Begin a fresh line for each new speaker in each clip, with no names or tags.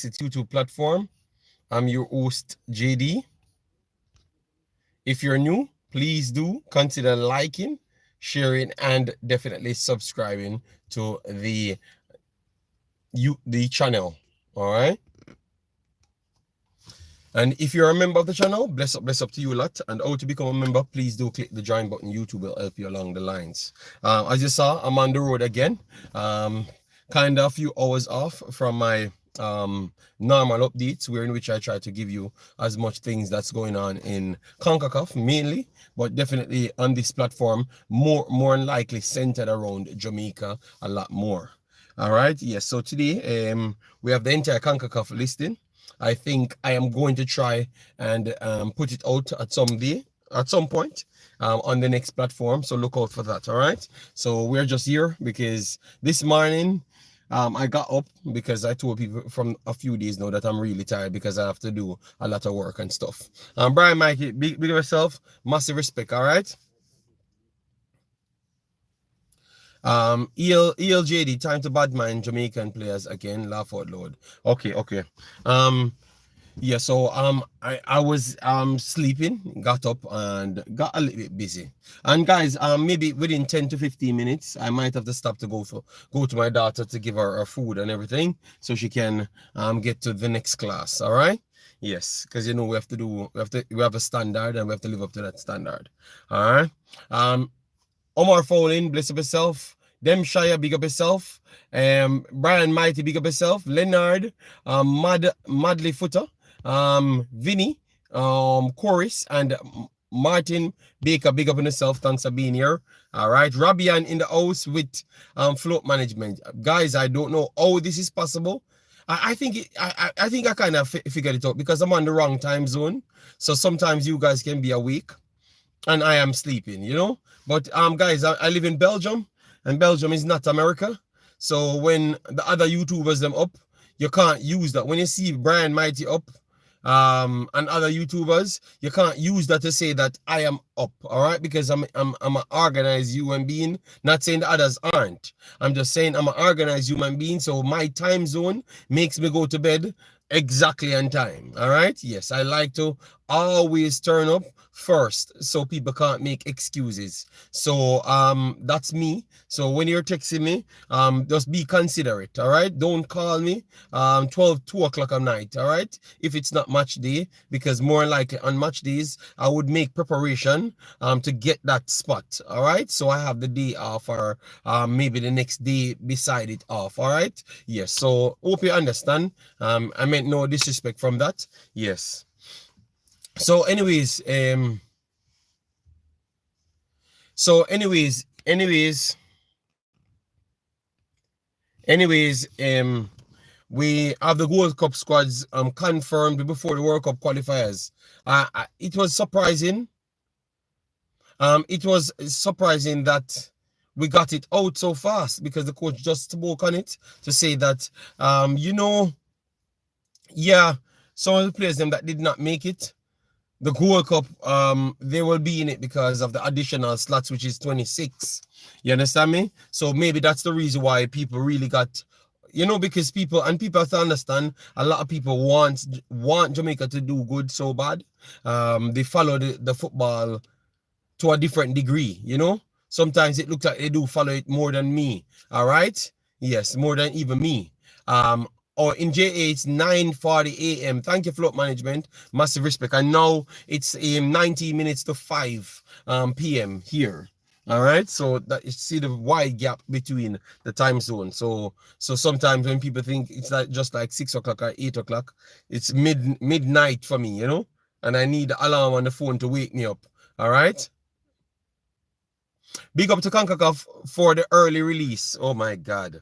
YouTube platform. I'm your host, JD. If you're new, please do consider liking, sharing, and definitely subscribing to the channel. All right. And if you're a member of the channel, bless up to you a lot. And how to become a member, please do click the join button. YouTube will help you along the lines. As you saw, I'm on the road again. Kind of a few hours off from my normal updates, where in which I try to give you as much things that's going on in Concacaf mainly, but definitely on this platform, more than likely centered around Jamaica a lot more. All right. Yes. So today we have the entire Concacaf listing. I think I am going to try and put it out at some point on the next platform. So look out for that. All right. So we're just here because this morning I got up because I told people from a few days now that I'm really tired because I have to do a lot of work and stuff. Brian, Mikey, big yourself, massive respect. All right. ELJD, time to badman Jamaican players again, laugh out loud. Okay. Yeah, so I was sleeping, got up and got a little bit busy. And guys, maybe within 10 to 15 minutes, I might have to stop to go to my daughter to give her food and everything so she can get to the next class. All right. Yes, because you know we have a standard and we have to live up to that standard. All right. Omar Fowling, bless up yourself. Dem Shire, big up yourself. Brian Mighty, big up yourself. Leonard, Madly Footer, Vinny, Chorus, and Martin Baker, big up on yourself. Thanks for being here. All right. Rabian in the house with float management. Guys, I don't know how this is possible. I think I kind of figured it out because I'm on the wrong time zone. So sometimes you guys can be awake and I am sleeping, you know. But guys, I live in Belgium, and Belgium is not America. So when the other YouTubers them up, you can't use that. When you see Brian Mighty up, and other YouTubers, you can't use that to say that I am up, all right? Because I'm an organized human being. Not saying the others aren't. I'm just saying I'm an organized human being. So my time zone makes me go to bed exactly on time. All right. Yes, I like to always turn up first so people can't make excuses. So that's me. So when you're texting me, just be considerate. All right. Don't call me 2 o'clock at night. All right. If it's not match day, because more likely on match days I would make preparation to get that spot. All right. So I have the day off, or maybe the next day beside it off. All right. Yes. So hope you understand. I meant no disrespect from that. Yes. So anyways, we have the World Cup squads confirmed before the World Cup qualifiers. It was surprising. It was surprising that we got it out so fast because the coach just spoke on it to say that you know, yeah, some of the players them that did not make it the World Cup, they will be in it because of the additional slots, which is 26. You understand me? So maybe that's the reason why people really got, you know, because people have to understand, a lot of people want Jamaica to do good so bad. They follow the football to a different degree, you know. Sometimes it looks like they do follow it more than me. All right. Yes, more than even me. Or in JA, it's 9:40 a.m. Thank you, float management. Massive respect. And now it's 90 minutes to 5 p.m. here. All right. So that you see the wide gap between the time zone. So sometimes when people think it's like just like 6 o'clock or 8 o'clock, it's midnight for me, you know, and I need the alarm on the phone to wake me up. All right. Big up to Concacaf for the early release. Oh my God.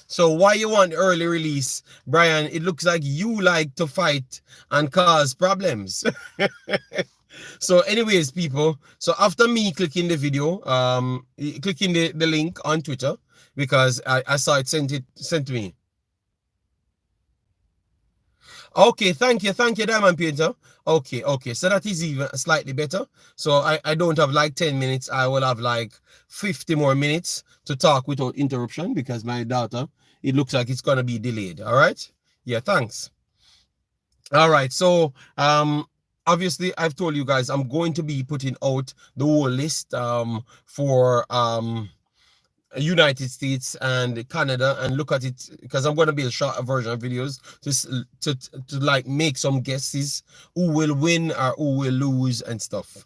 So why you want early release, Brian? It looks like you like to fight and cause problems. So anyways, people, so after me clicking the video, clicking the link on Twitter, because I saw it sent to me. Okay, thank you, Diamond Painter. Okay, so that is even slightly better. So I don't have like 10 minutes. I will have like 50 more minutes to talk without interruption because my data, it looks like it's gonna be delayed. All right. Yeah, thanks. All right, so obviously I've told you guys I'm going to be putting out the whole list for United States and Canada, and look at it because I'm going to be a short version of videos to like make some guesses who will win or who will lose and stuff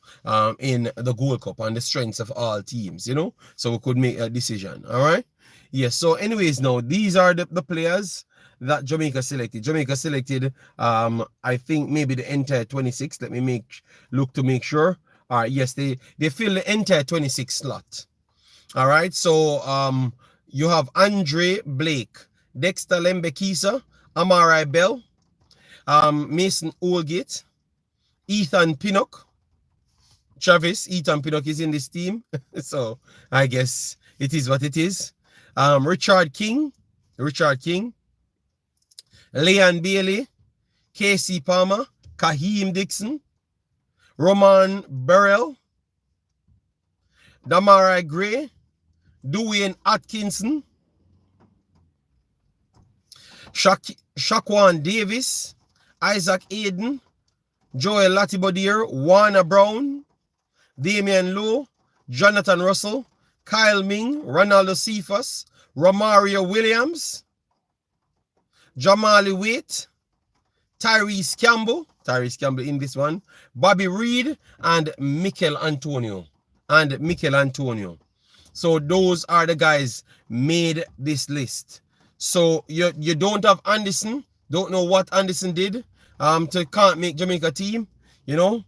in the Gold Cup and the strengths of all teams, you know, so we could make a decision. All right, yes. So anyways, now these are the players that Jamaica selected. Jamaica selected I think maybe the entire 26. Let me look to make sure. All right, yes, they fill the entire 26 slot. All right, so you have Andre Blake, Dexter Lembekisa, Amari Bell, Mason Oldgate, Ethan Pinnock, Travis. Ethan Pinnock is in this team, so I guess it is what it is. Richard King, Leon Bailey, Casey Palmer, Kaheem Dixon, Roman Burrell, Damarai Gray, Dwayne Atkinson, Shaquan Davis, Isaac Aiden, Joel Latibodier, Warner Brown, Damian Lowe, Jonathan Russell, Kyle Ming, Ronaldo Cephas, Romario Williams, Jamali Waite, Tyrese Campbell in this one, Bobby Reed, and Mikel Antonio. So those are the guys made this list. So you don't have Anderson, don't know what Anderson did can't make Jamaica team, you know.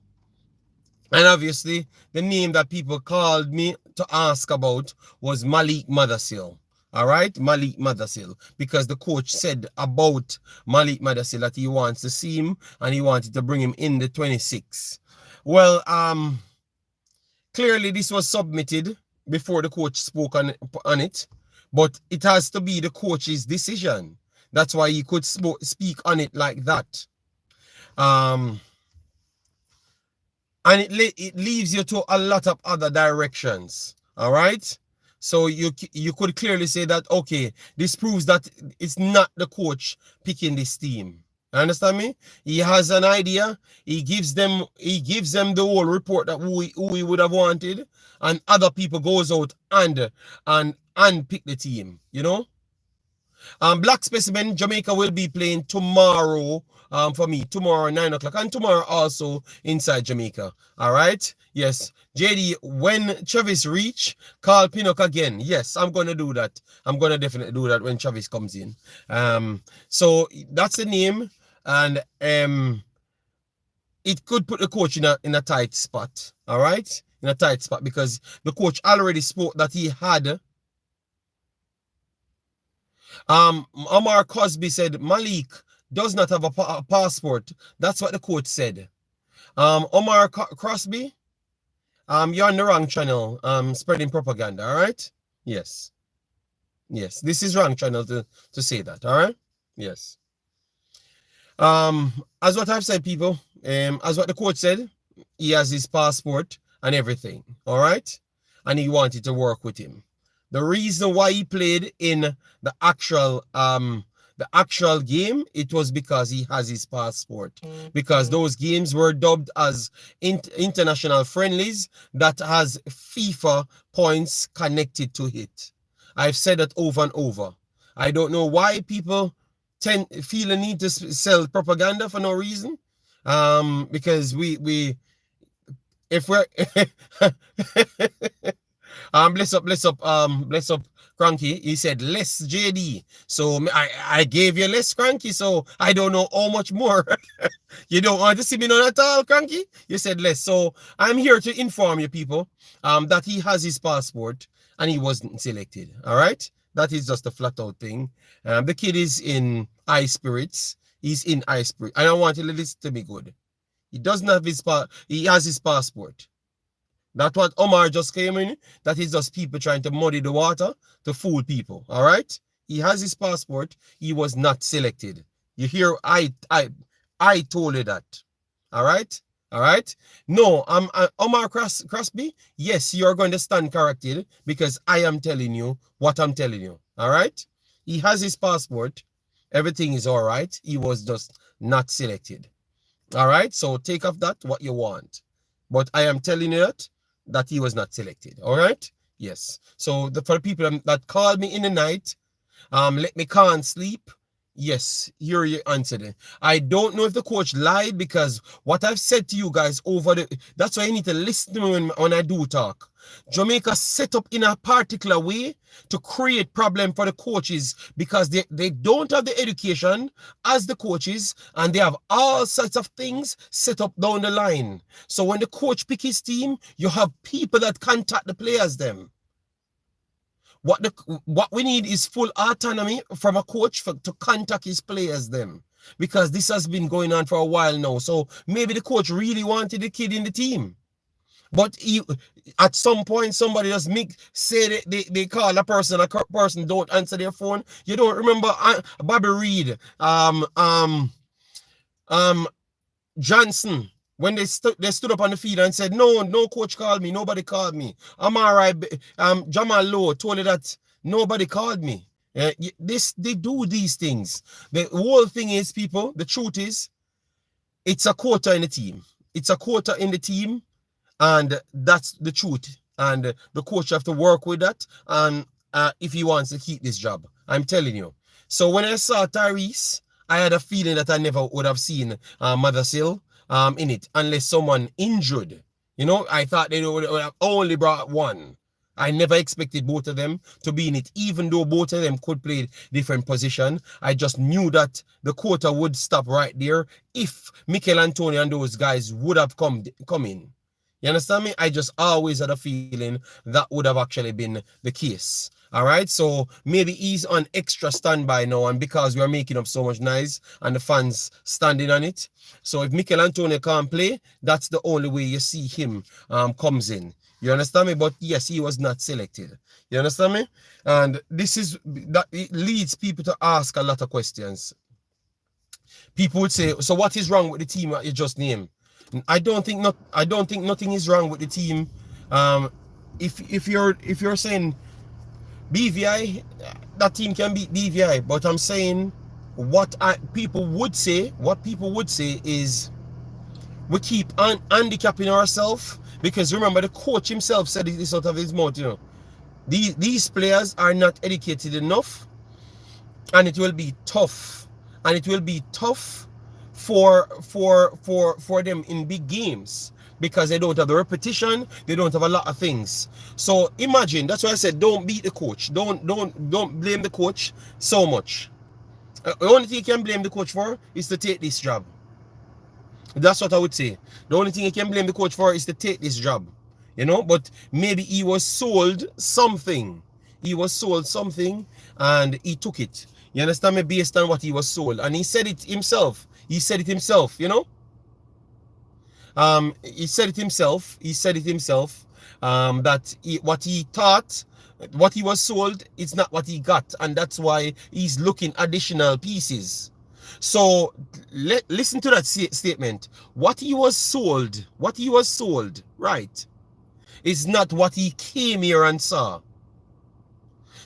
And obviously the name that people called me to ask about was Malik Matip. All right, Malik Matip, because the coach said about Malik Matip that he wants to see him and he wanted to bring him in the 26. Well, clearly this was submitted before the coach spoke on it, but it has to be the coach's decision. That's why he could speak on it like that. And it leaves you to a lot of other directions. All right, so you could clearly say that, okay, this proves that it's not the coach picking this team. Understand me? He has an idea. He gives them the whole report that who he would have wanted, and other people goes out and pick the team. You know. Black Specimen, Jamaica will be playing tomorrow. For me, tomorrow 9 o'clock, and tomorrow also inside Jamaica. All right. Yes, JD. When Travis reach, call Pinnock again. Yes, I'm gonna do that. I'm gonna definitely do that when Travis comes in. So that's the name, and it could put the coach in a tight spot. All right, in a tight spot because the coach already spoke that he had. Omar Cosby said Malik does not have a passport. That's what the coach said. Omar Crosby, you're on the wrong channel, spreading propaganda, all right? Yes. Yes, this is wrong channel to say that, all right? Yes. As what I've said, people, as what the coach said, he has his passport and everything, all right? And he wanted to work with him. The reason why he played in the actual game, it was because he has his passport. Because those games were dubbed as international friendlies that has FIFA points connected to it. I've said that over and over. I don't know why people feel a need to sell propaganda for no reason. Because if we're bless up Cranky. He said less JD. So I gave you less Cranky, so I don't know how much more. You don't want to see me none at all, Cranky? You said less. So I'm here to inform you people that he has his passport and he wasn't selected. All right? That is just a flat out thing. The kid is in high spirits. He's in high spirit. I don't want you to listen to me good. He doesn't have he has his passport. That's what Omar just came in. That is just people trying to muddy the water to fool people. All right. He has his passport. He was not selected. You hear? I told you that. All right. All right. No, Omar Crosby. Yes, you're going to stand corrected because I am telling you what I'm telling you. All right. He has his passport. Everything is all right. He was just not selected. All right, so take off that what you want. But I am telling you that he was not selected. All right, yes. So for the people that called me in the night, let me can't sleep. Yes, here you answered it. I don't know if the coach lied, because what I've said to you guys that's why you need to listen to me when I do talk. Jamaica set up in a particular way to create problem for the coaches, because they don't have the education as the coaches, and they have all sorts of things set up down the line. So when the coach pick his team, you have people that contact the players them. What we need is full autonomy from a coach to contact his players them, because this has been going on for a while now. So maybe the coach really wanted the kid in the team, but at some point somebody just say they call a person don't answer their phone. You don't remember Bobby Reed, Johnson, when they stood up on the field and said, no coach called me, nobody called me, I'm all right. Jamal Lowe told you that nobody called me. They do these things. The whole thing is, people, the truth is, it's a quota in the team. It's a quota in the team, and that's the truth. And the coach have to work with that, and if he wants to keep this job, I'm telling you. So when I saw Tyrese, I had a feeling that I never would have seen Mothersill in it, unless someone injured. You know, I thought they would have only brought one. I never expected both of them to be in it, even though both of them could play different position. I just knew that the quota would stop right there if Mikel Antonio and those guys would have come in. You understand me? I just always had a feeling that would have actually been the case. All right, so maybe he's on extra standby now, and because we are making up so much noise and the fans standing on it. So if Mikel Antonio can't play, that's the only way you see him comes in. You understand me? But yes, he was not selected. You understand me? And this is that it leads people to ask a lot of questions. People would say, so what is wrong with the team that you just named? I don't think nothing is wrong with the team. If you're saying BVI, that team can beat BVI, but I'm saying what people would say is we keep handicapping ourselves, because remember the coach himself said this out of his mouth, you know. These players are not educated enough, and it will be tough. And it will be tough for them in big games, because they don't have the repetition, they don't have a lot of things. So imagine, that's why I said don't beat the coach. Don't blame the coach so much. The only thing you can blame the coach for is to take this job. That's what I would say. The only thing you can blame the coach for is to take this job. You know, but maybe he was sold something. He was sold something and he took it. You understand me? Based on what he was sold. And he said it himself. He said it himself, you know. He said it himself. That what he thought, what he was sold, it's not what he got. And that's why he's looking additional pieces. So listen to that statement. What he was sold, right, is not what he came here and saw.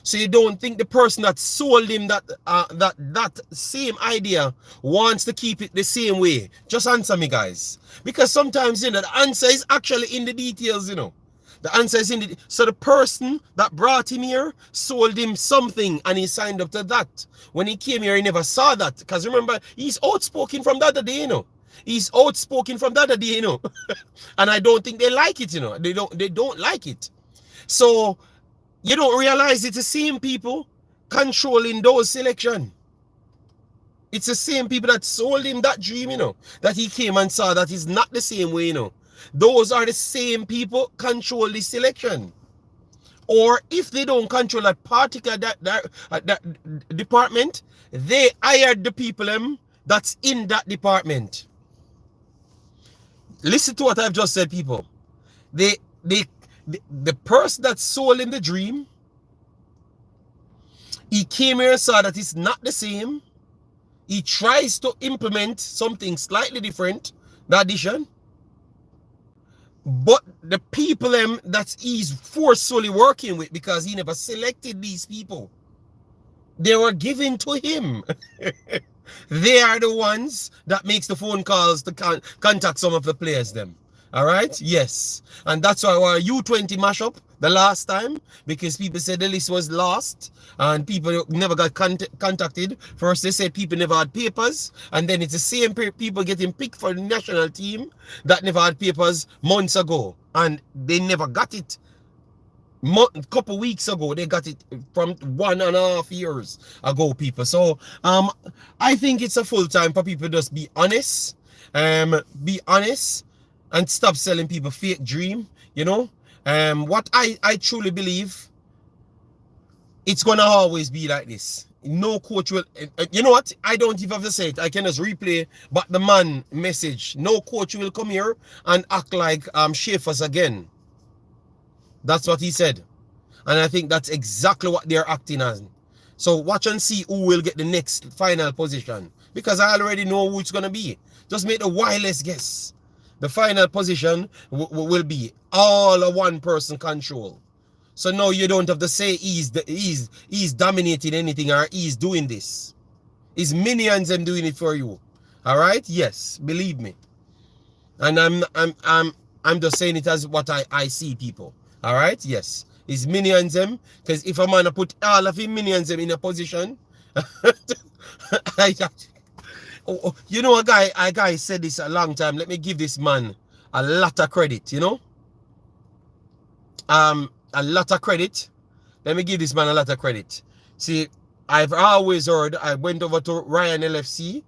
So you don't think the person that sold him that same idea wants to keep it the same way? Just answer me, guys. Because sometimes, you know, the answer is actually in the details, you know. The answer is in the... So the person that brought him here sold him something and he signed up to that. When he came here, he never saw that. Because remember, he's outspoken from the other day, you know. He's outspoken from the other day, you know. And I don't think they like it, you know. They don't like it. So... you don't realize it's the same people controlling those selection. It's the same people that sold him that dream, you know, that he came and saw that is not the same way, you know. Those are the same people control the selection. Or if they don't control that particular that department, they hired the people that's in that department. Listen to what I've just said, people. The person that sold him the dream, he came here and saw that it's not the same. He tries to implement something slightly different, the addition. But the people that he's forcefully working with, because he never selected these people, they were given to him. They are the ones that makes the phone calls to contact some of the players them. All right, yes, and that's why our U20 mashup the last time, because people said the list was lost and people never got contacted. First they said people never had papers, and then it's the same people getting picked for the national team that never had papers months ago, and they never got it. Couple weeks ago they got it from 1.5 years ago, people. So I think it's a full time for people to just be honest, be honest, and stop selling people fake dream, you know. What I truly believe, it's gonna always be like this. No coach will, you know what, I don't even have to say it, I can just replay but the man message. No coach will come here and act like Schaefer's again. That's what he said. And I think that's exactly what they're acting as. So watch and see who will get the next final position. Because I already know who it's going to be. Just make the wildest guess. The final position will be all a one person control. So now you don't have to say he's dominating anything or he's doing this. It's minions them doing it for you. All right? Yes, believe me. And I'm just saying it as what I see, people. All right, yes, it's minions them, because if a man put all of his minions them in a position, you know, a guy said this a long time. Let me give this man a lot of credit, you know, a lot of credit. Let me give this man a lot of credit. See, I've always heard, I went over to Ryan LFC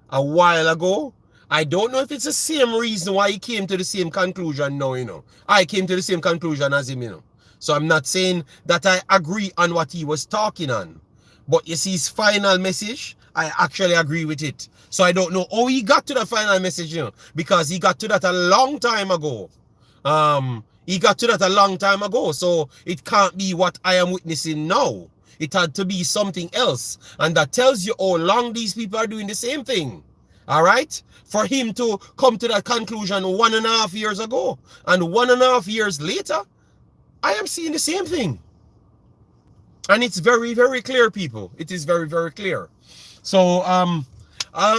a while ago. I don't know if it's the same reason why he came to the same conclusion now, you know. I came to the same conclusion as him, you know. So I'm not saying that I agree on what he was talking on. But you see his final message, I actually agree with it. So I don't know how he got to the final message, you know, because he got to that a long time ago. He got to that a long time ago. So it can't be what I am witnessing now. It had to be something else. And that tells you how long these people are doing the same thing. All right, for him to come to that conclusion 1.5 years ago, and 1.5 years later, I am seeing the same thing. And it's very, very clear, people. It is very, very clear. So I'll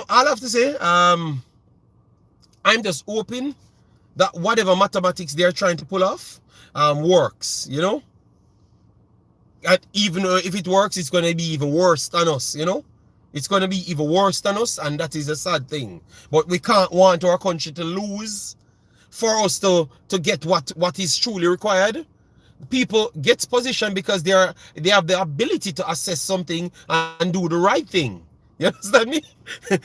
have to say, I'm just hoping that whatever mathematics they're trying to pull off works, you know. And even if it works, it's going to be even worse than us, you know. It's going to be even worse than us, and that is a sad thing. But we can't want our country to lose for us to get what is truly required. People get position because they have the ability to assess something and do the right thing. You understand me?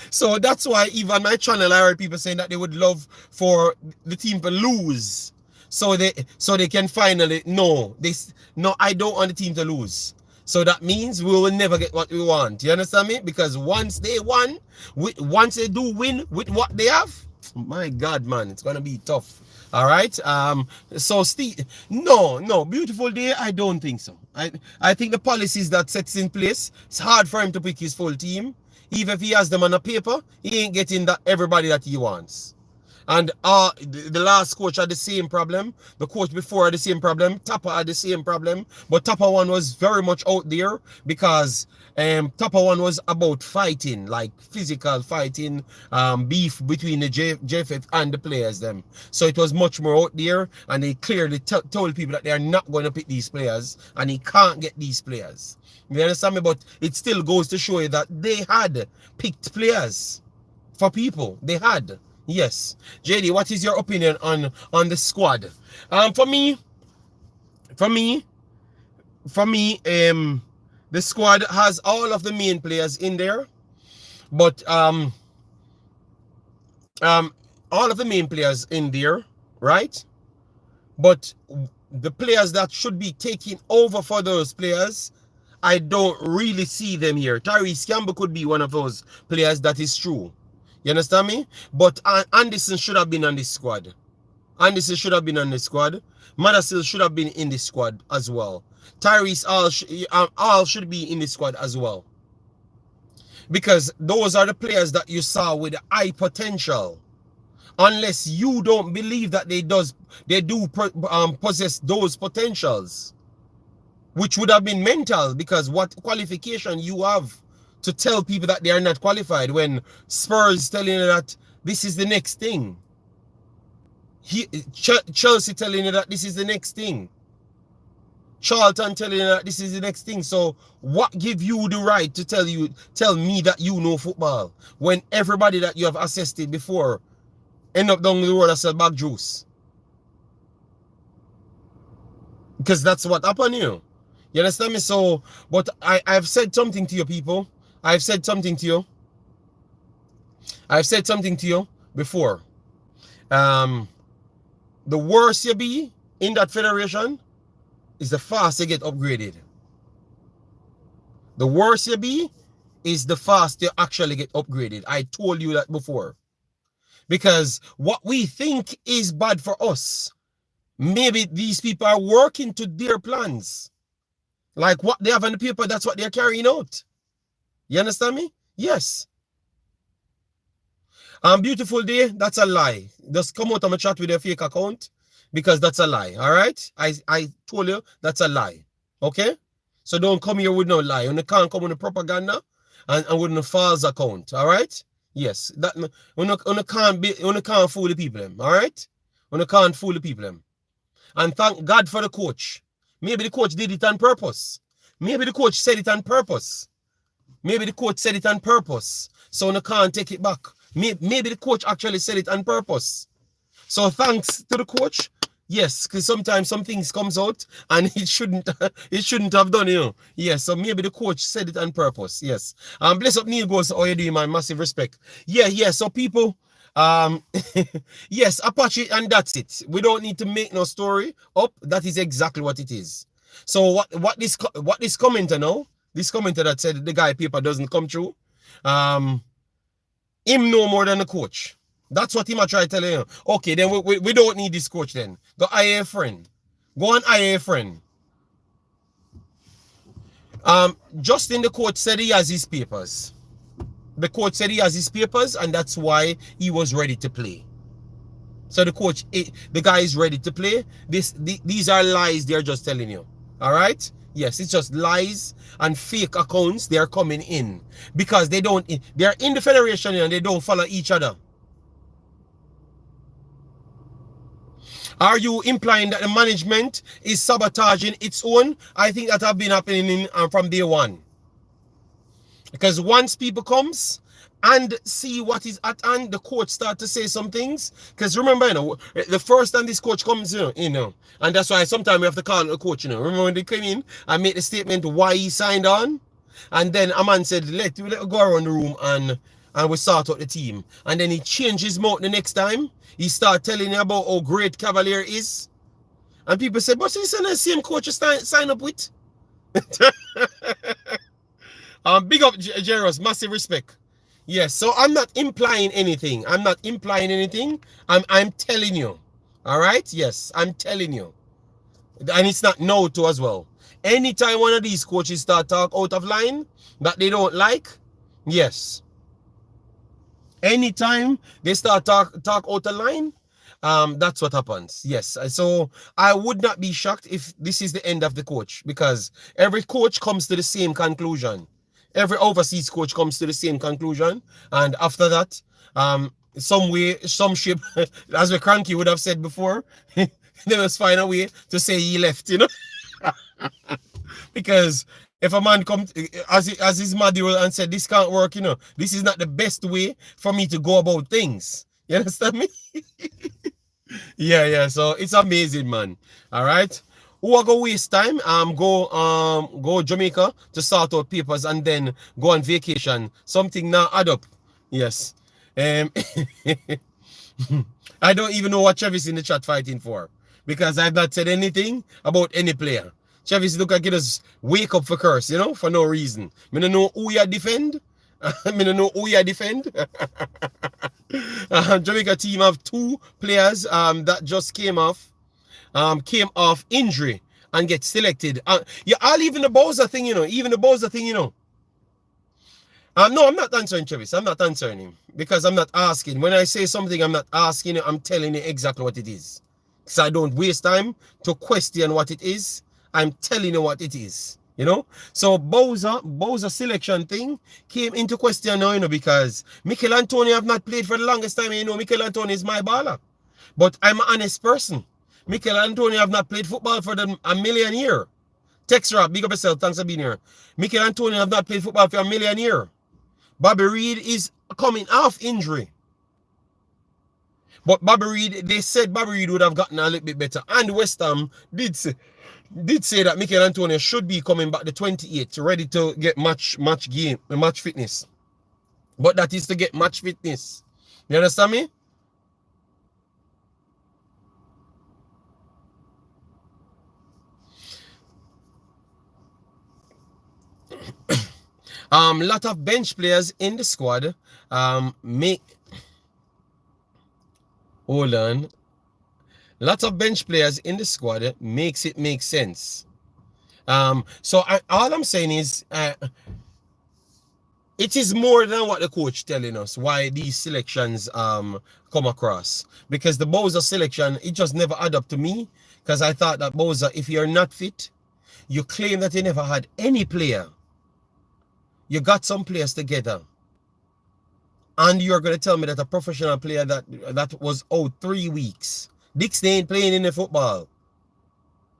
So that's why even my channel, I heard people saying that they would love for the team to lose, so they can finally no, I don't want the team to lose. So that means we will never get what we want. You understand me? Because once they won, once they do win with what they have, my God, man, it's gonna be tough. All right. So Steve, no, beautiful day. I don't think so. I think the policies that sets in place, it's hard for him to pick his full team. Even if he has them on a paper, he ain't getting everybody that he wants. And the last coach had the same problem. The coach before had the same problem. Tapper had the same problem. But Tapper one was very much out there because Tapper one was about fighting, like physical fighting, beef between the JFF and the players them. So it was much more out there, and they clearly told people that they are not going to pick these players, and he can't get these players. You understand me? But it still goes to show you that they had picked players for people. They had. Yes. JD, what is your opinion on the squad? For me, the squad has all of the main players in there, but all of the main players in there, right? But the players that should be taking over for those players, I don't really see them here. Tyrese Campbell could be one of those players, that is true. You understand me? But Anderson should have been on this squad. Anderson should have been on the squad. Madasil should have been in the squad as well. Tyrese all should be in the squad as well. Because those are the players that you saw with high potential. Unless you don't believe that they do possess those potentials. Which would have been mental, because what qualification you have to tell people that they are not qualified when Spurs telling you that this is the next thing. Chelsea telling you that this is the next thing. Charlton telling you that this is the next thing. So what give you the right to tell me that you know football when everybody that you have assessed before end up down the road and sell back juice? Because that's what happened here. You understand me? So, but I've said something to you, people. I've said something to you. I've said something to you before. The worse you be in that federation is the faster you get upgraded. The worse you be is the faster you actually get upgraded. I told you that before. Because what we think is bad for us, maybe these people are working to their plans. Like what they have on the paper, that's what they're carrying out. You understand me? Yes. Beautiful day, that's a lie. Just come out of my chat with a fake account because that's a lie. All right? I told you that's a lie. Okay? So don't come here with no lie. You can't come with a propaganda and with a false account. All right? Yes. That you can't fool the people. All right? You can't fool the people. And thank God for the coach. Maybe the coach did it on purpose. Maybe the coach said it on purpose. Maybe the coach said it on purpose. So you can't take it back. Maybe the coach actually said it on purpose. So thanks to the coach. Yes, because sometimes some things comes out and it shouldn't have done, you know. Yes, so maybe the coach said it on purpose. Yes. Bless up Neil goes, oh you doing, man, massive respect. Yeah, so people, yes, Apache, and that's it. We don't need to make no story up. That is exactly what it is. So what this commenter now, this commenter that said the guy paper doesn't come through, him know more than the coach. That's what he might try to tell you. Okay, then we don't need this coach then. Go hire a friend. Go and hire a friend. Justin, the coach said he has his papers. The coach said he has his papers and that's why he was ready to play. So the coach, the guy is ready to play. These are lies they're just telling you. All right? Yes, it's just lies and fake accounts. They're coming in because they're in the federation and they don't follow each other. Are you implying that the management is sabotaging its own? I think that have been happening from day one. Because once people comes and see what is at hand, the coach start to say some things. Because remember, you know, the first time this coach comes, you know, and that's why sometimes we have to call the coach, you know. Remember when they came in and made the statement why he signed on? And then a man said, let go around the room and we start out the team. And then he changed his mouth the next time. He started telling you about how great Cavalier is. And people said, but this is the same coach you sign up with. Big up, Girlz, massive respect. Yes, so I'm not implying anything. I'm not implying anything. I'm telling you. All right? Yes, I'm telling you. And it's not no to as well. Anytime one of these coaches start talk out of line that they don't like, yes. Anytime they start talk out of line, that's what happens. Yes. So I would not be shocked if this is the end of the coach because every coach comes to the same conclusion. Every overseas coach comes to the same conclusion. And after that, some way, some shape, as the Cranky would have said before, they must find a way to say he left, you know. Because if a man comes as his module and said this can't work, you know, this is not the best way for me to go about things. You understand me? yeah. So it's amazing, man. All right. Who are gonna waste time? Go Jamaica to sort out papers and then go on vacation. Something now add up. Yes. I don't even know what Travis in the chat fighting for because I've not said anything about any player. Travis look like he just wake up for curse, you know, for no reason. I don't know who you defend. I don't know who you defend. Jamaica team have 2 players that just came off injury and get selected. Yeah, I'll even the Bowser thing, you know. Even the Bowser thing, you know. No, I'm not answering Travis. I'm not answering him because I'm not asking. When I say something, I'm not asking you. I'm telling you exactly what it is. So I don't waste time to question what it is. I'm telling you what it is. You know, so Bowser selection thing came into question now, you know, because Mikel Antonio have not played for the longest time. You know, Mikel Antonio is my baller, but I'm an honest person. Mikel Antonio have not played football for them a million year. Text Rob, big up yourself. Thanks for being here. Mikel Antonio have not played football for a million year. Bobby Reed is coming off injury. But Bobby Reed, they said Bobby Reed would have gotten a little bit better. And West Ham did say that Mikel Antonio should be coming back the 28th, ready to get match fitness. But that is to get match fitness. You understand me? Lot of bench players in the squad hold on. Lots of bench players in the squad makes it make sense. So all I'm saying is it is more than what the coach telling us why these selections come across. Because the Bowser selection, it just never add up to me. Because I thought that Bowser, if you're not fit, you claim that you never had any player. You got some players together. And you're going to tell me that a professional player that was out 3 weeks. Dix ain't playing in the football.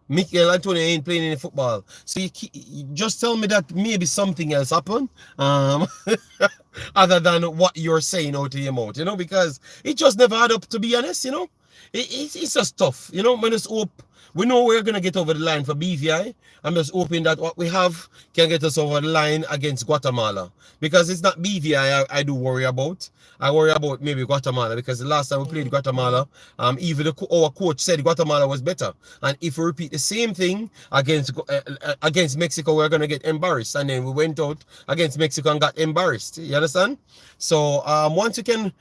Mikel Antonio ain't playing in the football. So you just tell me that maybe something else happened. Other than what you're saying out of your mouth, you know, because it just never had up, to be honest, you know. It's just tough, you know. We just hope, we know we're going to get over the line for BVI. I'm just hoping that what we have can get us over the line against Guatemala. Because it's not BVI I do worry about. I worry about maybe Guatemala, because the last time we played Guatemala, even our coach said Guatemala was better. And if we repeat the same thing against Mexico, we're going to get embarrassed. And then we went out against Mexico and got embarrassed. You understand? So once you can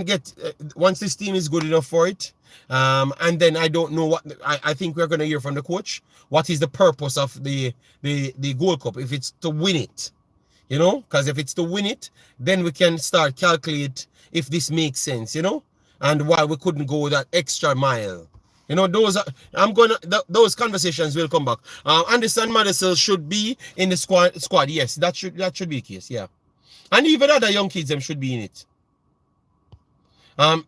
get, once this team is good enough for it, and then I don't know what I think we're going to hear from the coach. What is the purpose of the Gold Cup? If it's to win it, you know, because if it's to win it, then we can start calculate if this makes sense, you know, and why we couldn't go that extra mile. You know, those conversations will come back. Anderson Madison should be in the squad. Yes, that should be the case. Yeah, and even other young kids them should be in it.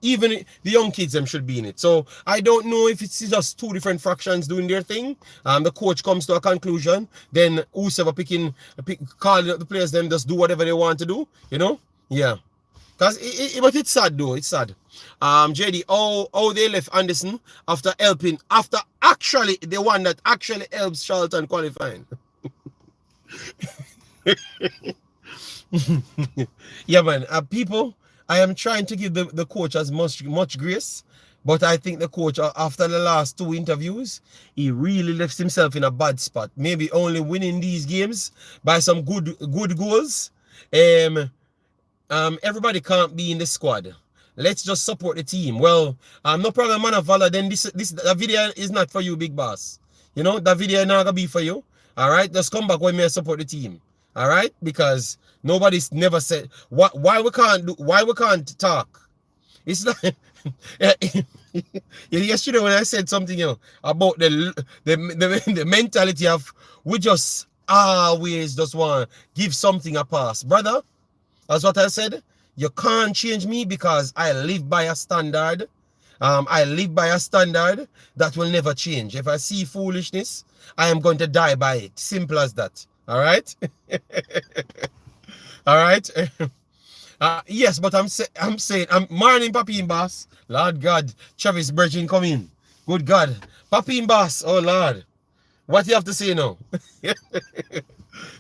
Even the young kids them should be in it. So I don't know if it's just two different fractions doing their thing. The coach comes to a conclusion, then whoever calling up the players, them just do whatever they want to do, you know. Yeah, because but it's sad though. It's sad. JD, oh they left Anderson after actually the one that actually helps Charlton qualifying. Yeah, man. People, I am trying to give the coach as much grace, but I think the coach, after the last 2 interviews, he really left himself in a bad spot. Maybe only winning these games by some good goals. Everybody can't be in the squad. Let's just support the team. Well, no problem, man of valor. Then the video is not for you, big boss. You know, that video not gonna be for you. All right, just come back when me support the team. All right, because nobody's never said why we can't talk. It's not. Yesterday when I said something, you know, about the mentality of we just always just want to give something a pass, brother. That's what I said. You can't change me because I live by a standard. I live by a standard that will never change. If I see foolishness, I am going to die by it. Simple as that. All right. All right. Yes, but I'm saying, morning, Papine boss. Lord God, Travis Virgin come in. Good God, Papine boss. Oh Lord, what you have to say now?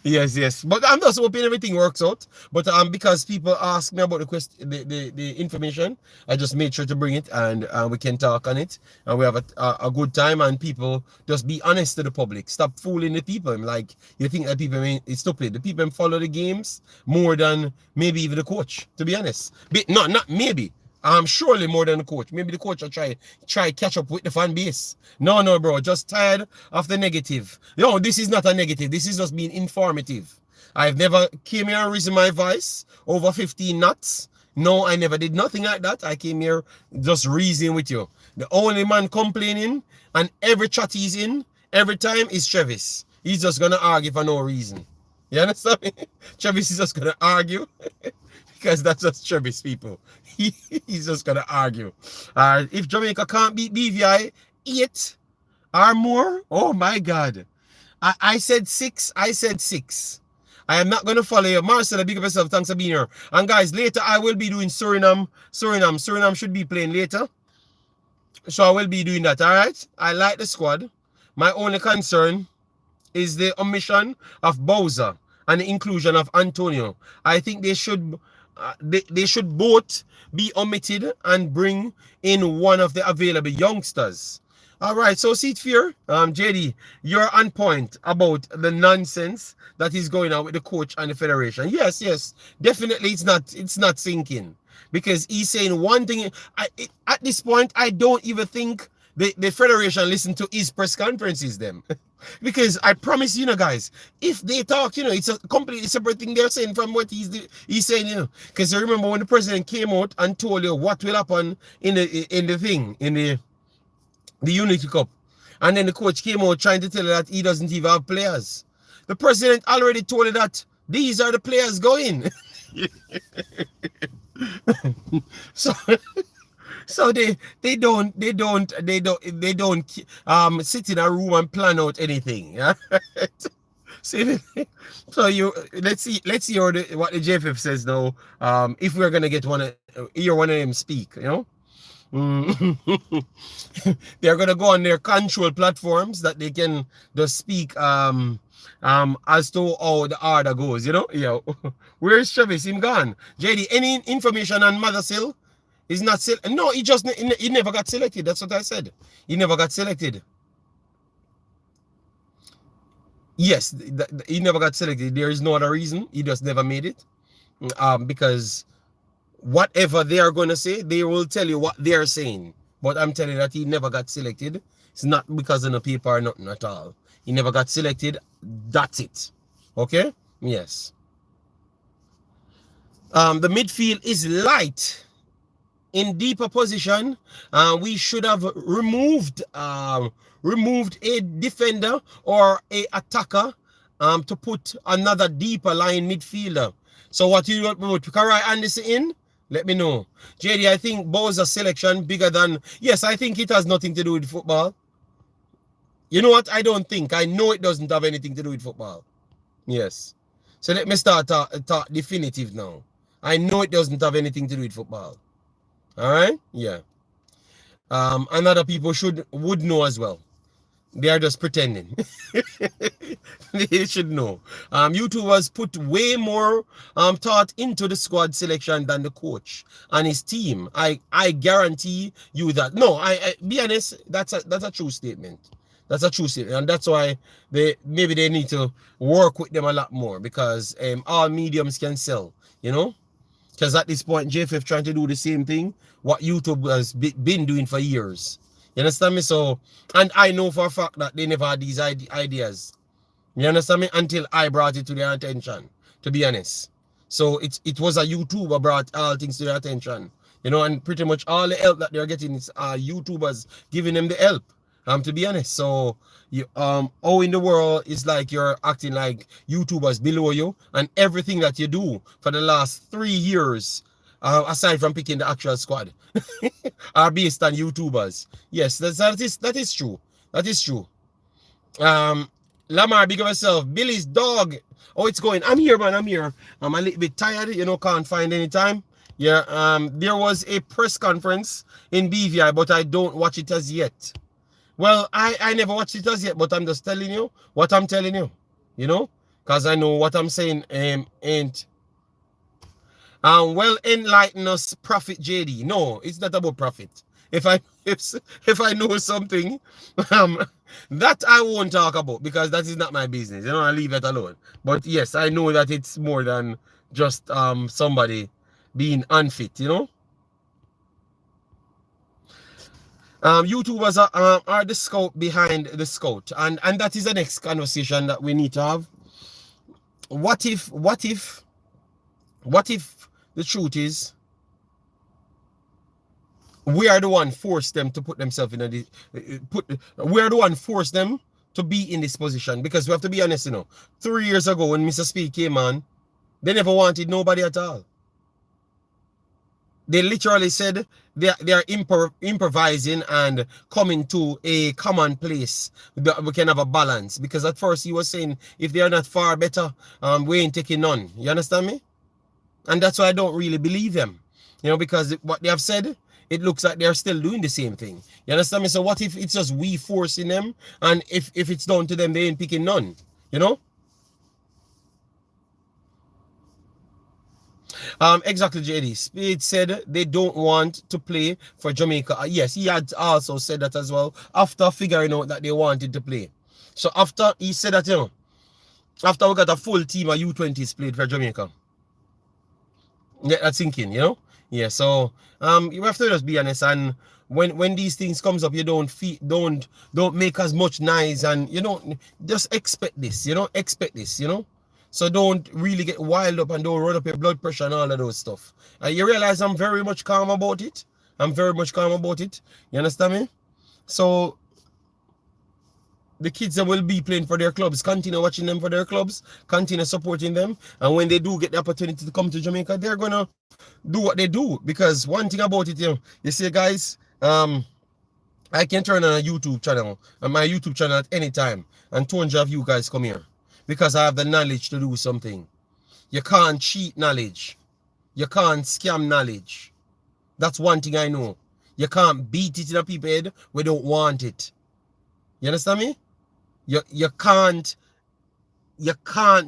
Yes. But I'm just hoping everything works out. But because people ask me about the information, I just made sure to bring it, and we can talk on it, and we have a good time, and people just be honest to the public. Stop fooling the people. Like, you think that people it's stupid. The people follow the games more than maybe even the coach, to be honest. Not maybe. Surely more than the coach. Maybe the coach will try catch up with the fan base. No, bro. Just tired of the negative. No, this is not a negative. This is just being informative. I've never came here and raised my voice over 15 knots. No, I never did nothing like that. I came here just reasoning with you. The only man complaining and every chat he's in, every time, is Travis. He's just gonna argue for no reason. You understand me? Travis is just gonna argue because that's just Travis people. He's just gonna argue. If Jamaica can't beat BVI 8 or more, oh my God. I said 6. I said 6. I am not going to follow you. Marcel, big up yourself. Thanks for being here. And guys, later I will be doing Suriname. Suriname should be playing later. So I will be doing that, all right? I like the squad. My only concern is the omission of Bowser and the inclusion of Antonio. I think they should both be omitted and bring in one of the available youngsters. All right, so Seat Fear, JD, you're on point about the nonsense that is going on with the coach and the federation. Yes, definitely it's not sinking because he's saying one thing. At this point, I don't even think the federation listen to his press conferences them. Because I promise you, guys, if they talk, it's a completely separate thing they're saying from what he's saying, Because I remember when the president came out and told you what will happen in the Unity Cup. And then the coach came out trying to tell you that he doesn't even have players. The president already told you that these are the players going. So they don't sit in a room and plan out anything. Yeah? So let's see what the JFF says now. If we're gonna get one of them speak, They're gonna go on their control platforms that they can just speak as to how the order goes, Yeah. Where's Travis? Him gone. JD, any information on Mothersill? He's not no, he never got selected. That's what I said. He never got selected. Yes, he never got selected. There is no other reason. He just never made it. Because whatever they are going to say, they will tell you what they are saying. But I'm telling you that he never got selected. It's not because of the paper or nothing at all. He never got selected. That's it. Okay? Yes. The midfield is light. In deeper position, we should have removed a defender or a attacker to put another deeper line midfielder. So what you want to Karai Anderson in? Let me know. JD, I think Bowser's selection bigger than... Yes, I think it has nothing to do with football. You know what? I don't think. I know it doesn't have anything to do with football. Yes. So let me start talk definitive now. I know it doesn't have anything to do with football. All right? Yeah. And other people would know as well. They are just pretending. They should know. YouTubers put way more thought into the squad selection than the coach and his team. I guarantee you that. No, I be honest, that's a true statement. That's a true statement. And that's why maybe they need to work with them a lot more because all mediums can sell, Because at this point, JFF trying to do the same thing what YouTube has been doing for years. You understand me? So, and I know for a fact that they never had these ideas. You understand me? Until I brought it to their attention, to be honest. So it was a YouTuber brought all things to their attention. And pretty much all the help that they're getting is YouTubers giving them the help. To be honest. So how in the world is like you're acting like YouTubers below you and everything that you do for the last 3 years, aside from picking the actual squad, are based on YouTubers. Yes, that is true. That is true. Lamar, big of yourself. Billy's dog. Oh, it's going. I'm here, man. I'm here. I'm a little bit tired. Can't find any time. Yeah. There was a press conference in BVI, but I don't watch it as yet. Well, I never watched it as yet, but I'm just telling you what I'm telling you, because I know what I'm saying ain't. Well, enlighten us, Prophet JD. No, it's not about profit. If I know something, that I won't talk about because that is not my business. I leave it alone. But yes, I know that it's more than just somebody being unfit, YouTubers are the scout behind the scout, and that is the next conversation that we need to have. What if the truth is we are the one forced them to put themselves in we are the one forced them to be in this position. Because we have to be honest, 3 years ago when Mr. Speed came on, they never wanted nobody at all. They literally said they are improvising and coming to a common place that we can have a balance. Because at first he was saying if they are not far better, we ain't taking none. You understand me? And that's why I don't really believe them. Because what they have said, it looks like they're still doing the same thing. You understand me? So what if it's just we forcing them, and if it's down to them, they ain't picking none? Exactly, JD. Speed said they don't want to play for Jamaica. Yes, he had also said that as well after figuring out that they wanted to play. So after he said that, after we got a full team of U20s played for Jamaica. Yeah, that's thinking, Yeah, so you have to just be honest, and when these things comes up, you don't make as much noise, and just expect this, expect this, So don't really get wild up and don't run up your blood pressure and all of those stuff. You realize I'm very much calm about it. I'm very much calm about it. You understand me? So the kids that will be playing for their clubs, continue watching them for their clubs, continue supporting them. And when they do get the opportunity to come to Jamaica, they're going to do what they do. Because one thing about it, you see, guys, I can turn on a YouTube channel, on my YouTube channel at any time, and 200 of you guys come here. Because I have the knowledge to do something. You can't cheat knowledge. You can't scam knowledge. That's one thing I know. You can't beat it in a people's head. We don't want it. You understand me? You can't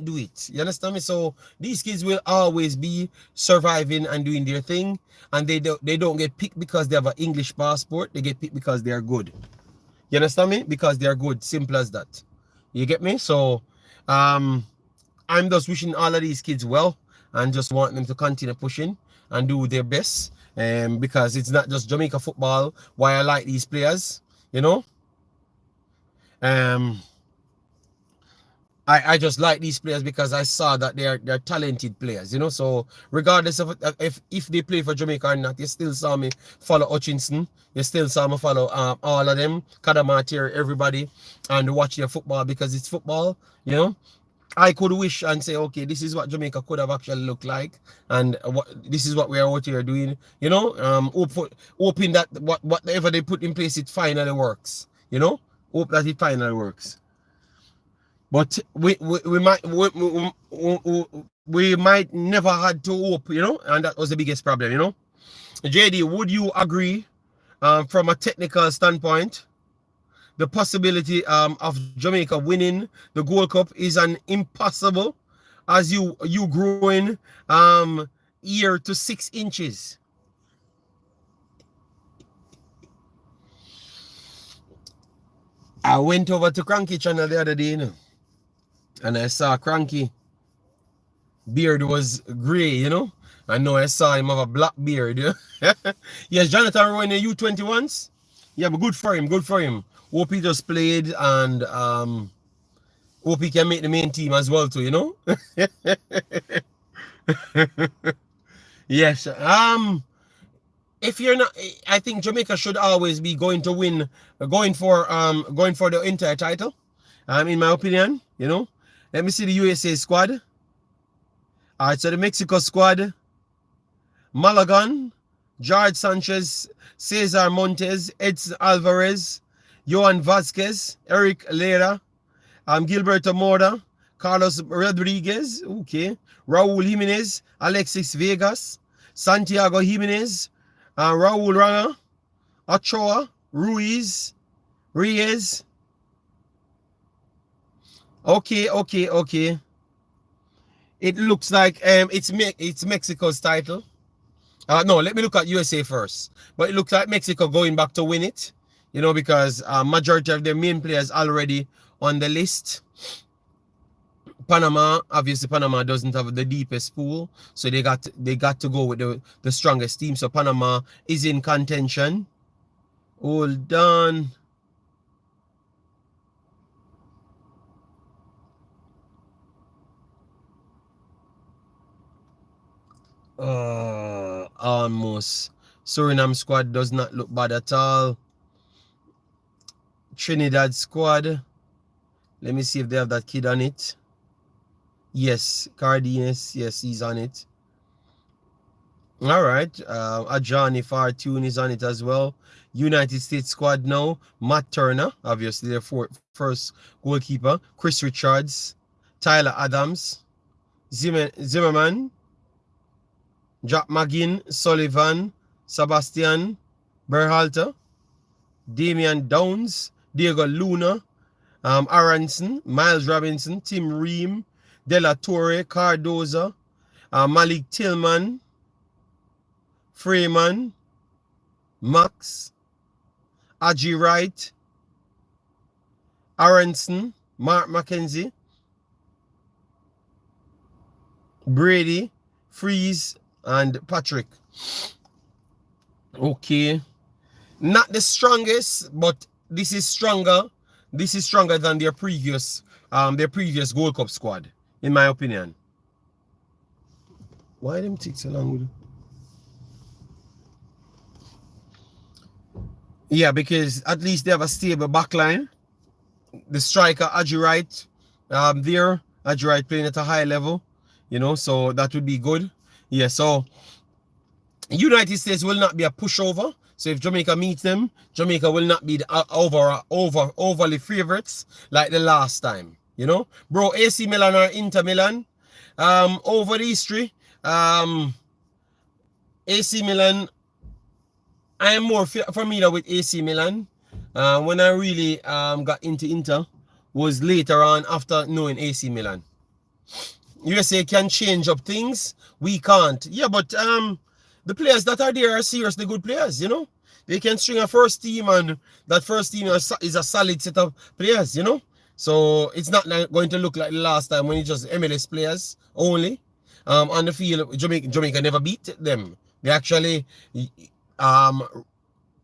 do it. You understand me? So these kids will always be surviving and doing their thing, and they don't get picked because they have an English passport. They get picked because they are good. You understand me? Because they are good. Simple as that. You get me? So I'm just wishing all of these kids well, and just want them to continue pushing and do their best. Because it's not just Jamaica football why I like these players, I just like these players because I saw that they're talented players, So regardless of if they play for Jamaica or not, you still saw me follow Hutchinson. You still saw me follow all of them, Kadamatir, everybody, and watch their football because it's football, I could wish and say, okay, this is what Jamaica could have actually looked like, and this is what we are out here doing, hoping that whatever they put in place, it finally works, hope that it finally works. But we might never had to hope, and that was the biggest problem, JD, would you agree, from a technical standpoint, the possibility of Jamaica winning the Gold Cup is an impossible as you growing ear to 6 inches? I went over to Cranky channel the other day, and I saw Cranky beard was gray, I know I saw him have a black beard. Yes, Jonathan Rowe in the U21s. Yeah, but good for him. Hope he just played, and hope he can make the main team as well too, Yes. If you're not, I think Jamaica should always be going for the entire title. In my opinion, Let me see the USA squad. Alright, so the Mexico squad: Malagan, George Sanchez, Cesar Montes, Edson Alvarez, Johan Vasquez, Eric Lera, Gilberto Mora, Carlos Rodriguez, okay, Raul Jimenez, Alexis Vegas, Santiago Jimenez, Raul Rana, Ochoa, Reyes. Okay. It looks like it's Mexico's title. No, let me look at USA first. But it looks like Mexico going back to win it, because majority of their main players already on the list. Panama, obviously Panama doesn't have the deepest pool, so they got to go with the strongest team. So Panama is in contention. Hold on. Almost. Suriname squad does not look bad at all. Trinidad squad. Let me see if they have that kid on it. Yes, Cardenas. Yes, he's on it. All right. Ajani Fartune is on it as well. United States squad now. Matt Turner, obviously their first goalkeeper. Chris Richards, Tyler Adams, Zimmerman, Jack McGinn, Sullivan, Sebastian Berhalter, Damian Downs, Diego Luna, Aronson, Miles Robinson, Tim Ream, De La Torre, Cardoza, Malik Tillman, Freeman, Max, Aji Wright, Aronson, Mark McKenzie, Brady, Freeze, and Patrick. Okay. Not the strongest, but this is stronger. This is stronger than their previous Gold Cup squad, in my opinion. Why them take so long with it? Yeah, because at least they have a stable backline. The striker Aji Wright, there Aji Wright playing at a high level, you know, so that would be good. Yeah, so United States will not be a pushover. So if Jamaica meets them, Jamaica will not be the overly favorites like the last time. You know, bro, AC Milan or Inter Milan, over the history, AC Milan, I am more familiar with AC Milan. When I really got into Inter was later on after knowing AC Milan. USA can change up things. We can't. Yeah, but the players that are there are seriously good players, you know. They can string a first team, and that first team is a solid set of players, you know. So it's not going to look like the last time when it's just MLS players only. On the field, Jamaica never beat them. They actually um,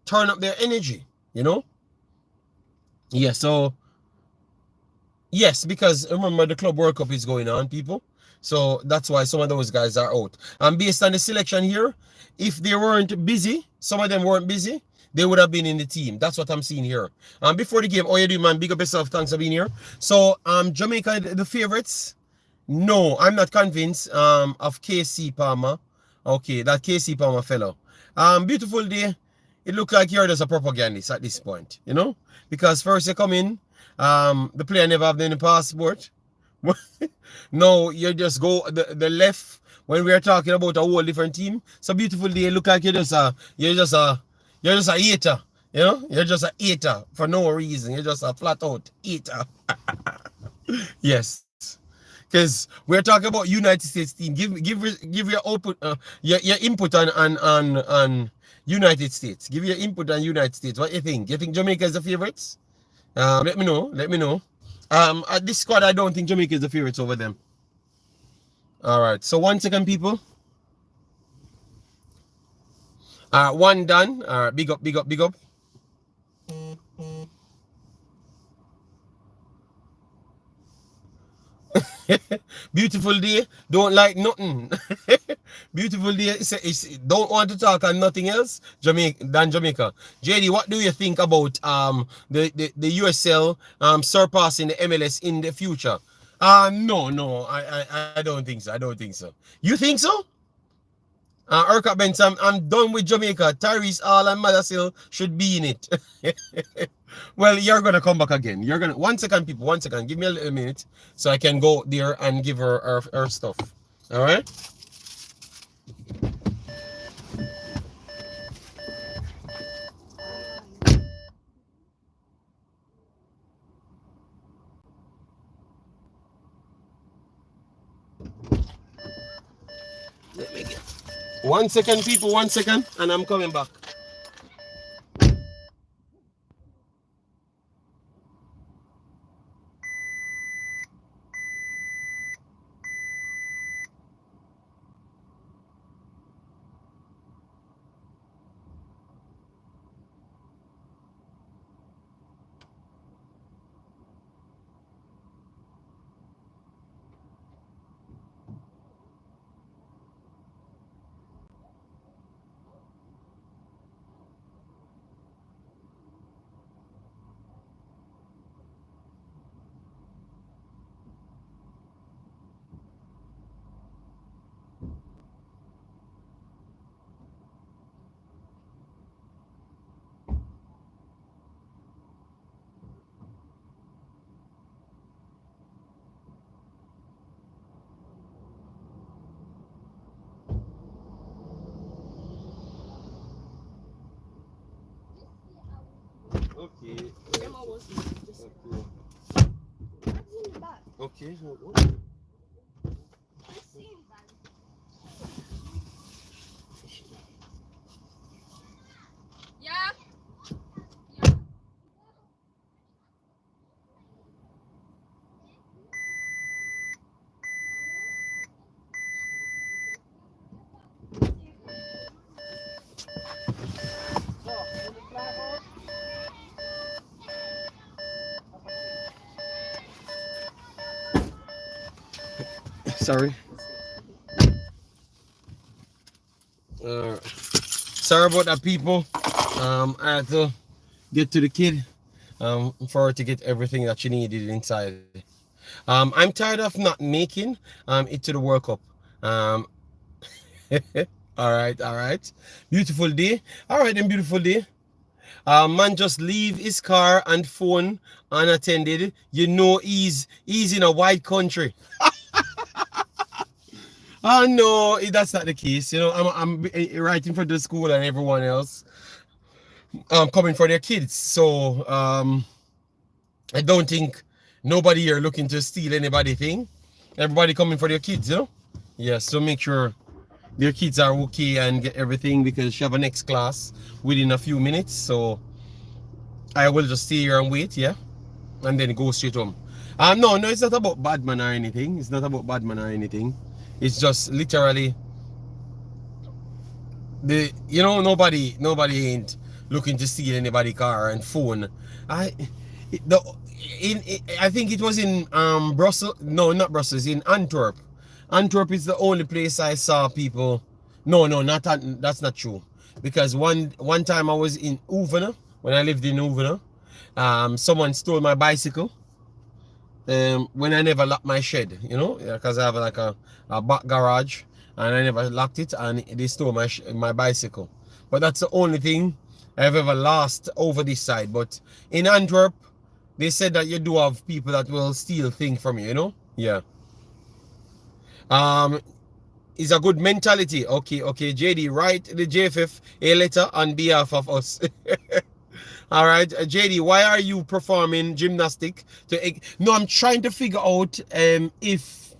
turn up their energy, you know. Yeah, so yes, because remember the Club World Cup is going on, people. So that's why some of those guys are out. And based on the selection here, if they weren't busy, some of them weren't busy, they would have been in the team. That's what I'm seeing here. Before the game, oh, you do, man. Big up yourself. Thanks for being here. So, Jamaica, the favorites. No, I'm not convinced of KC Palmer. Okay, that KC Palmer fellow. Beautiful day. It looked like you're just a propagandist at this point, you know? Because first you come in, the player never have any passport. No, you just go the left when we are talking about a whole different team. It's a beautiful day. Look like you're just a hater. You know? You're just a hater for no reason. You're just a flat out hater. Yes. Because we're talking about United States team. Give your output, your input on United States. Give your input on United States. What you think? You think Jamaica is the favorites? Let me know. Let me know. At this squad, I don't think Jamaica is the favorites over them. All right. So 1 second, people. One done. All right. Big up. Big up. Big up. Beautiful day. Don't like nothing. Beautiful day. Don't want to talk on nothing else. Jamaica. JD, what do you think about the USL surpassing the MLS in the future? No. I don't think so. I don't think so. You think so? Urquhart Benson, I'm done with Jamaica. Tyrese Hall and Madasil should be in it. Well, you're gonna come back again. You're gonna 1 second, people. 1 second. Give me a little minute so I can go there and give her her stuff. All right. Let me get 1 second, people. 1 second, and I'm coming back. Okay.
Emma was this.
Okay.
Yeah.
Sorry. Sorry about that, people. I had to get to the kid for her to get everything that she needed inside. I'm tired of not making it to the World Cup. Um, all right. Beautiful day. All right, then beautiful day. Man just leave his car and phone unattended. You know he's in a white country. Oh no, that's not the case. You know, I'm writing for the school and everyone else coming for their kids. So I don't think nobody here looking to steal anybody thing. Everybody coming for their kids, you know? Yes, so make sure their kids are okay and get everything because she have a next class within a few minutes. So I will just stay here and wait, yeah? And then go straight home. No, it's not about bad man or anything. It's not about bad man or anything. It's just literally nobody ain't looking to steal anybody car and phone. I think it was in Brussels. No, not Brussels. In Antwerp. Antwerp is the only place I saw people. No, that's not true. Because one time I was in Oefenen when I lived in Oefenen. Someone stole my bicycle. When I never locked my shed, you know, because I have like a back garage and I never locked it, and they stole my bicycle. But that's the only thing I've ever lost over this side. But in Antwerp, they said that you do have people that will steal things from you, you know? Yeah. It's a good mentality. Okay, JD, write the JFF a letter on behalf of us. All right, JD, why are you performing gymnastic? No, I'm trying to figure out if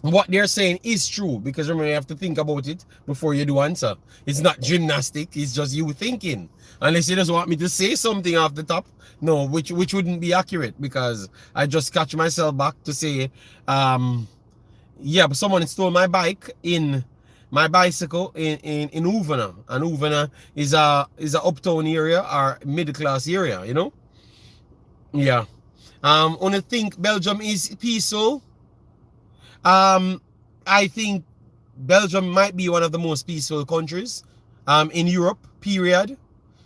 what they're saying is true, because remember you have to think about it before you do answer. It's not gymnastic, it's just you thinking. Unless you just want me to say something off the top. No, which wouldn't be accurate, because I just catch myself back to say yeah, but someone stole my bicycle in Oefenen, and Oefenen is a uptown area or middle class area, you know. Yeah. When I think Belgium is peaceful, I think Belgium might be one of the most peaceful countries in Europe, period.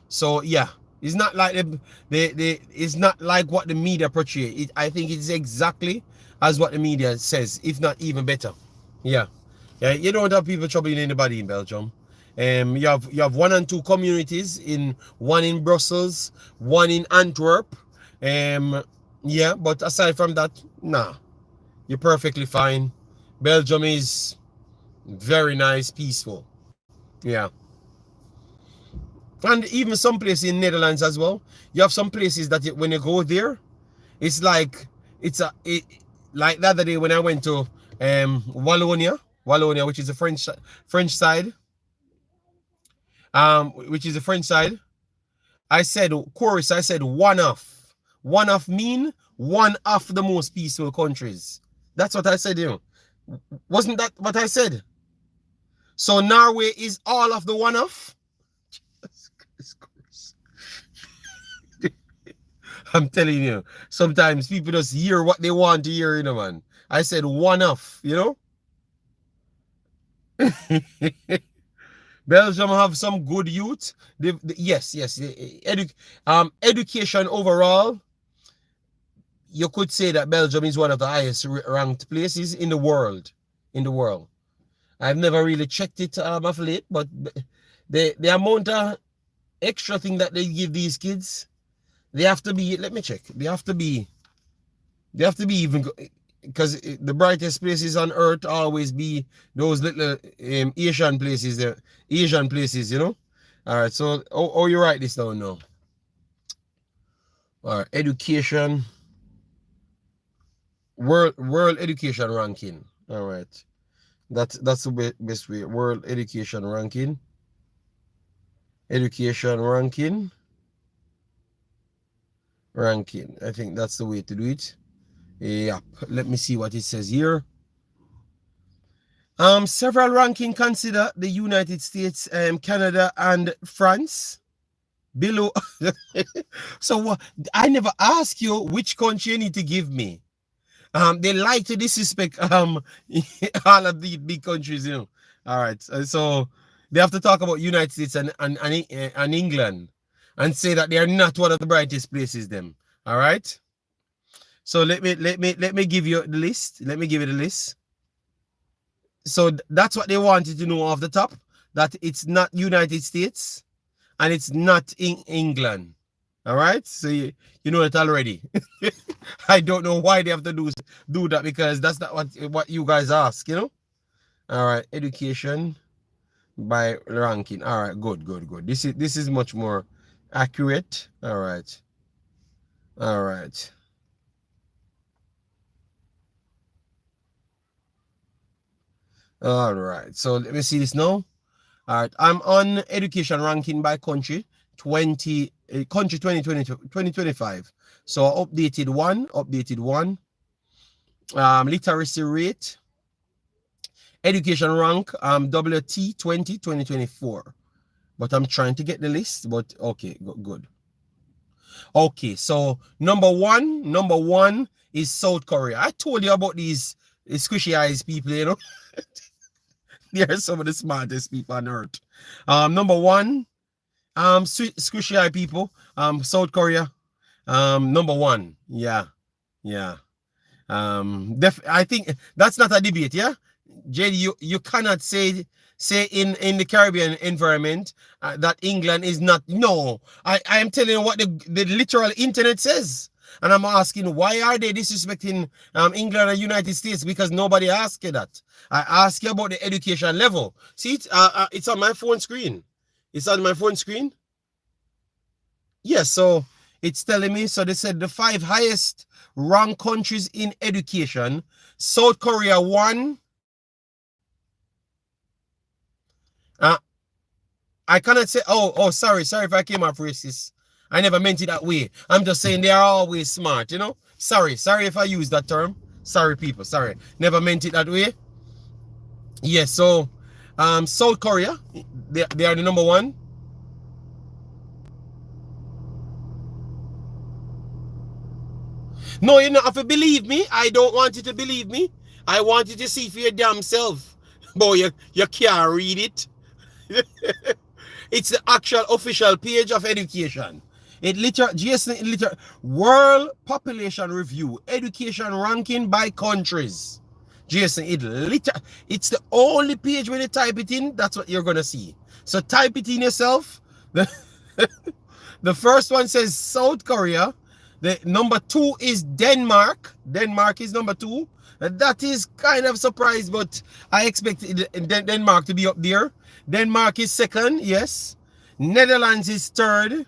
So yeah, it's not like it's not like what the media portray. I think it's exactly as what the media says, if not even better. Yeah. Yeah, you don't have people troubling anybody in Belgium. You have 1 and 2 communities, one in Brussels, one in Antwerp. Yeah, but aside from that, nah, you're perfectly fine. Belgium is very nice, peaceful. Yeah. And even some places in Netherlands as well. You have some places that when you go there, it's like like the other day when I went to Wallonia, which is the French side. Which is the French side. I said chorus. I said one of. One of mean one of the most peaceful countries. That's what I said, you know. Wasn't that what I said? So Norway is all of the one of. I'm telling you, sometimes people just hear what they want to hear, you know, man. I said one of, you know. Belgium have some good youth. Yes. Education overall, you could say that Belgium is one of the highest ranked places in the world. I've never really checked it of late, but the amount of extra thing that they give these kids, they have to be, let me check. They have to be even, because the brightest places on earth always be those little Asian places, you know. All right, so you write this down now. All right, education, world education ranking. All right, that's the best way. World education ranking, education ranking. I think that's the way to do it. Yep. Let me see what it says here. Several ranking consider the United States, Canada, and France below. So I never ask you which country you need to give me. They like to disrespect all of the big countries, you know. All right, so they have to talk about United States and England, and say that they are not one of the brightest places. Them, all right. So let me give you the list. Let me give you the list. So that's what they wanted to know off the top. That it's not United States and it's not in England. All right, so you know it already. I don't know why they have to do that, because that's not what you guys ask, you know. All right, education by ranking. All right, good. This is much more accurate. All right. All right. All right. So let me see this now. All right, I'm on education ranking by country 2025. So updated one. Literacy rate, education rank, WT 2024. But I'm trying to get the list, but okay, good. Okay, so number one is South Korea. I told you about these squishy eyes people, you know. They are some of the smartest people on earth. Number one, squishy eye people, South Korea, number one. Yeah. I think that's not a debate, yeah. JD, you cannot say in the Caribbean environment that England is not. No, I am telling you what the literal internet says, and I'm asking why are they disrespecting England and United States, because nobody asked you that. I ask you about the education level. See it, it's on my phone screen. It's on my phone screen. Yes, so it's telling me. So they said the 5 highest ranked countries in education: South Korea 1. I cannot say, sorry if I came off racist. I never meant it that way. I'm just saying they are always smart, you know. Sorry if I use that term. Sorry, people. Sorry, never meant it that way. Yes, so South Korea, they are the number 1. No, you don't have to believe me. I don't want you to believe me. I want you to see for your damn self. Boy, you can't read it. It's the actual official page of education. It World Population Review, education ranking by countries. Jason, it's the only page when you type it in, that's what you're gonna see. So type it in yourself. The first one says South Korea. The number 2 is Denmark. Denmark is number 2. That is kind of surprised, but I expected Denmark to be up there. Denmark is 2nd, yes. Netherlands is 3rd.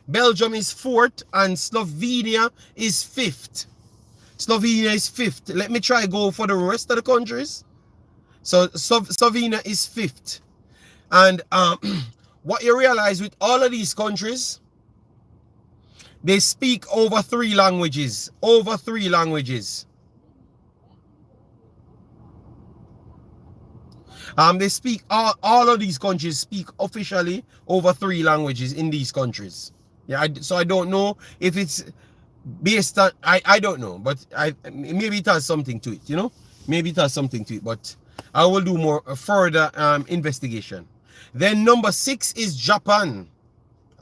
Belgium is 4th, and Slovenia is 5th. Slovenia is 5th. Let me try go for the rest of the countries. So Slovenia is 5th. And what you realize with all of these countries, they speak over 3 languages. Over 3 languages. They speak, all of these countries speak officially over 3 languages in these countries. Yeah, so I don't know if it's based on, I don't know, but maybe it has something to it, you know? Maybe it has something to it, but I will do more further investigation. Then number 6 is Japan.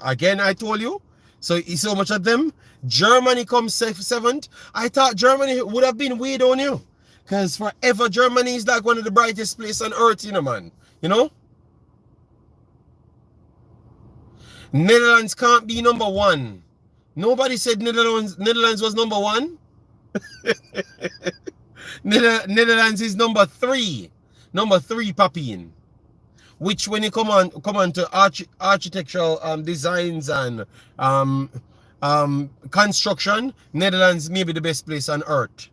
Again, I told you. So it's so much of them. Germany comes 7th. I thought Germany would have been way down here, because forever Germany is like one of the brightest places on earth, you know, man. You know? Netherlands can't be number 1. Nobody said Netherlands was number 1. Netherlands is number 3. Number 3, Papine. Which, when you come on to architectural designs and construction, Netherlands may be the best place on earth.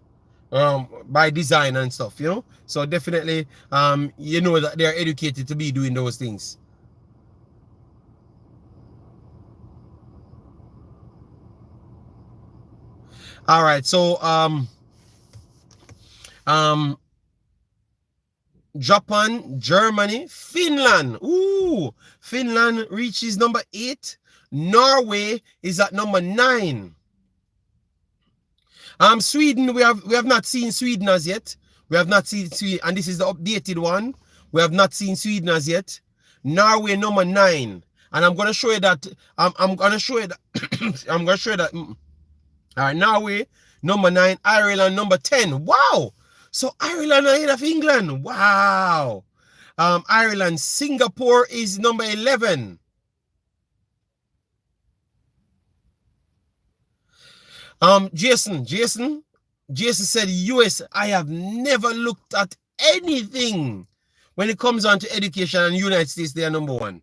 By design and stuff, you know. So definitely, you know that they're educated to be doing those things. All right, so Japan, Germany, Finland. Ooh, Finland reaches number 8. Norway is at number 9. Sweden, we have not seen Sweden as yet. We have not seen Sweden, and this is the updated one. We have not seen Sweden as yet. Norway number 9, and I'm gonna show you that. I'm gonna show you that. I'm gonna show you that. All right, Norway number 9, Ireland number 10. Wow. So Ireland ahead of England. Wow. Ireland, Singapore is number 11. Jason said US. I have never looked at anything when it comes on to education, and United States, they are number 1.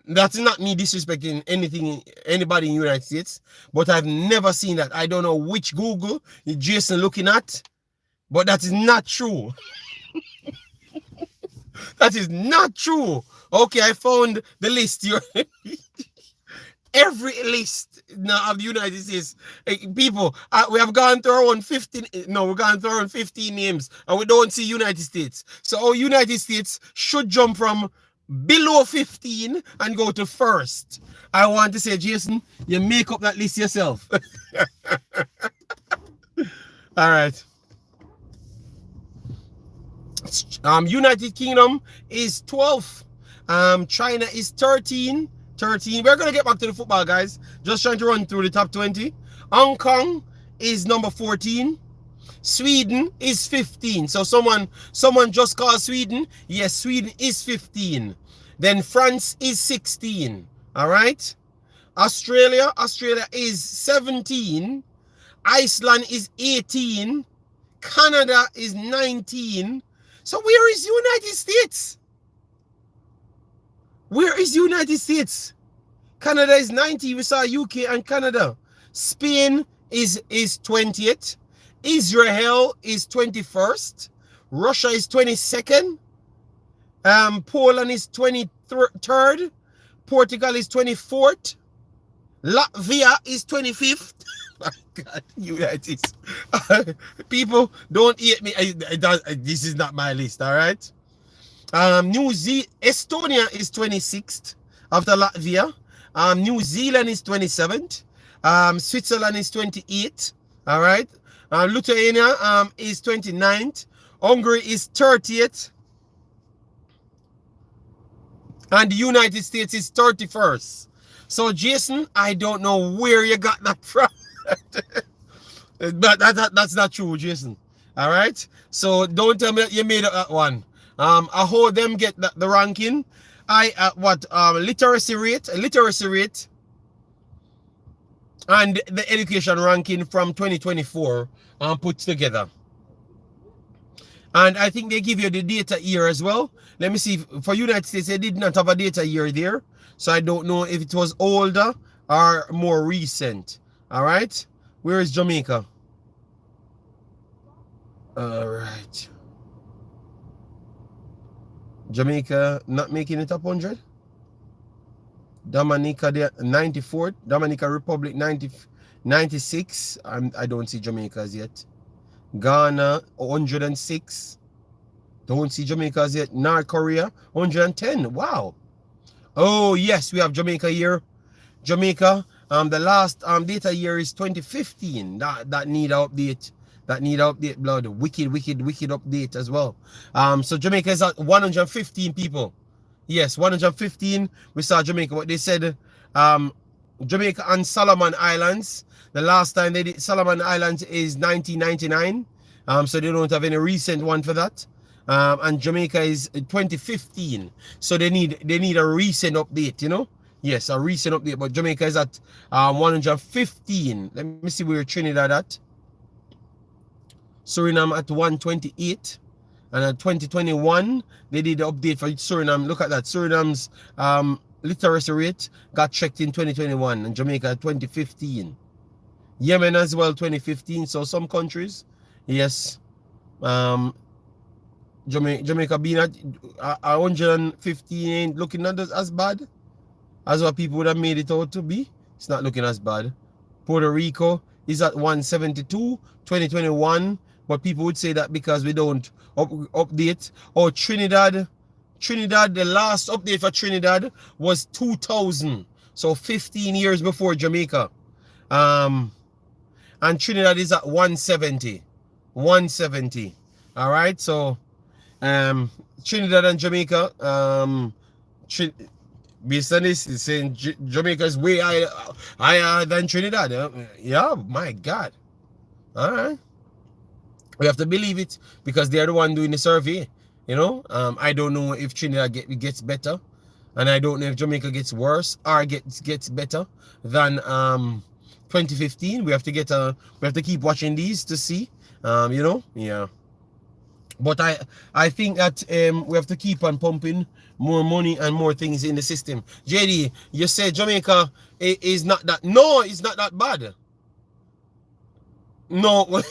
That's not me disrespecting anybody in the United States, but I've never seen that. I don't know which Google Jason looking at, but that is not true. That is not true. Okay, I found the list. Every list now of the United States, people, we have gone through around 15. No, we've gone through around 15 names, and we don't see United States. So our United States should jump from below 15 and go to first. I want to say, Jason, you make up that list yourself. All right. United Kingdom is 12. China is 13. We're going to get back to the football, guys. Just trying to run through the top 20. Hong Kong is number 14. Sweden is 15. So someone just called Sweden. Yes, Sweden is 15. Then France is 16. All right. Australia is 17. Iceland is 18. Canada is 19. So where is United States? Where is United States? Canada is 90. We saw UK and Canada. Spain is 20th. Israel is 21st. Russia is 22nd. Poland is 23rd. Portugal is 24th. Latvia is 25th. My God, United States. People, don't hate me. This is not my list, all right? Estonia is 26th after Latvia. New Zealand is 27th. Switzerland is 28th. All right. Lithuania is 29th. Hungary is 30th. And the United States is 31st. So, Jason, I don't know where you got that from. But that's not true, Jason. All right. So don't tell me that you made up that one. I hold them get the ranking. Literacy rate, and the education ranking from 2024 put together. And I think they give you the data year as well. Let me see. For United States, they did not have a data year there, so I don't know if it was older or more recent. All right. Where is Jamaica? All right. Jamaica not making it top 100. Dominica there 94th. Dominica Republic 96. I don't see Jamaica's yet. Ghana 106. Don't see Jamaica's yet. North Korea 110. Wow. Oh yes, we have Jamaica here. Jamaica. The last data year is 2015. That need an update. That need an update, blood. Wicked update as well. So Jamaica is at 115 people. Yes, 115. We saw Jamaica. What they said, Jamaica and Solomon Islands. The last time they did Solomon Islands is 1999. So they don't have any recent one for that. And Jamaica is 2015. So they need a recent update, you know. Yes, a recent update. But Jamaica is at 115. Let me see where Trinidad at. Suriname at 128. And at 2021, they did the update for Suriname. Look at that. Suriname's literacy rate got checked in 2021 and Jamaica 2015. Yemen as well 2015. So some countries, yes, Jamaica being at 115 ain't looking at as bad as what people would have made it out to be. It's not looking as bad. Puerto Rico is at 172 2021, but people would say that because we don't update. Or Trinidad, the last update for Trinidad was 2000, so 15 years before Jamaica. And Trinidad is at 170. All right, so Trinidad and Jamaica, based on this, it's saying Jamaica is way higher than Trinidad. Yeah, my God. All right. We have to believe it because they're the one doing the survey. You know, I don't know if Trinidad gets better, and I don't know if Jamaica gets worse or gets better than 2015. We have to keep watching these to see. You know, yeah. But I think that we have to keep on pumping more money and more things in the system. JD, you said Jamaica is not that. No, it's not that bad. No,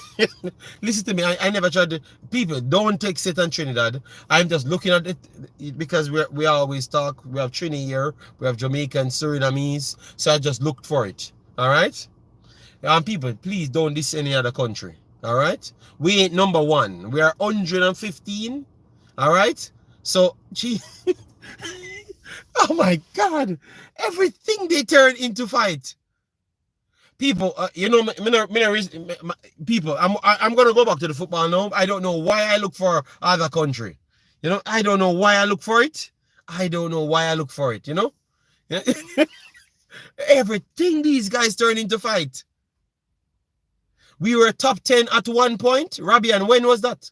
listen to me. I never tried to. People, don't take Set and Trinidad. I'm just looking at it because we always talk. We have Trini here. We have Jamaica and Surinamese. So I just looked for it. All right? People, please don't diss any other country. All right? We ain't number one. We are 115. All right? So, gee. Oh my God. Everything they turn into fight. People, you know, people, I'm going to go back to the football now. I don't know why I look for other country. You know, I don't know why I look for it. I don't know why I look for it, you know. Everything these guys turn into fight. We were top 10 at one point. Robbie, and when was that?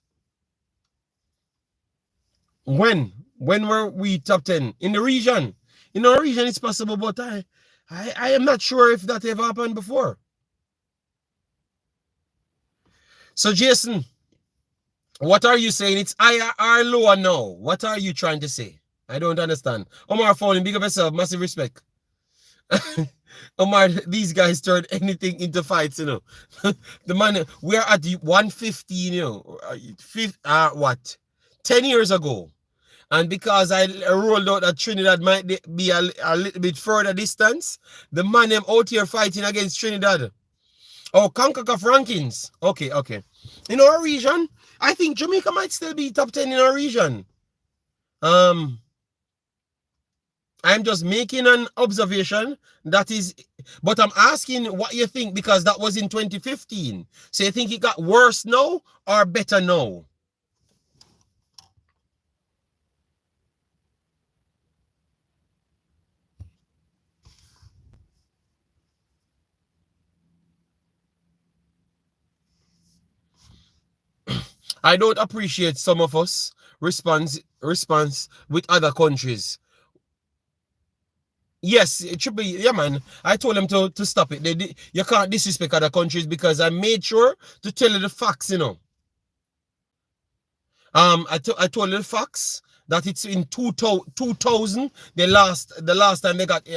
When were we top 10? In the region. In our region, it's possible, but I am not sure if that ever happened before. So, Jason, what are you saying? It's IRR lower now. What are you trying to say? I don't understand. Omar Fowling, big up yourself. Massive respect. Omar, these guys turn anything into fights, you know. The man, we're at 115, you know. What? 10 years ago. And because I rolled out that Trinidad might be a little bit further distance, the man them out here fighting against Trinidad. Oh, Concacaf rankings. Okay. In our region, I think Jamaica might still be top 10 in our region. I'm just making an observation that is, but I'm asking what you think because that was in 2015. So you think it got worse now or better now? I don't appreciate some of us response with other countries. Yes, triple, yeah, man. I told them to stop it. You can't disrespect other countries because I made sure to tell you the facts, you know. I told you the facts that it's in 2000 the last time they got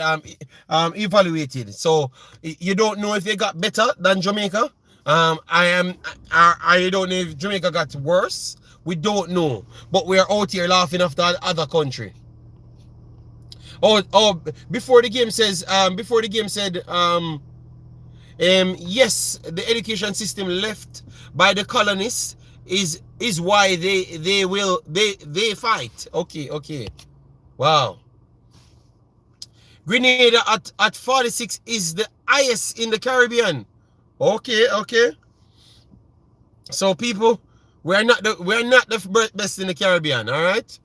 evaluated. So you don't know if they got better than Jamaica. I don't know if Jamaica got worse. We don't know, but we are out here laughing after other country. Oh, before the game said, yes, the education system left by the colonists is why they fight. Okay. Wow. Grenada at 46 is the highest in the Caribbean. Okay. So people, we're not the best in the Caribbean, all right?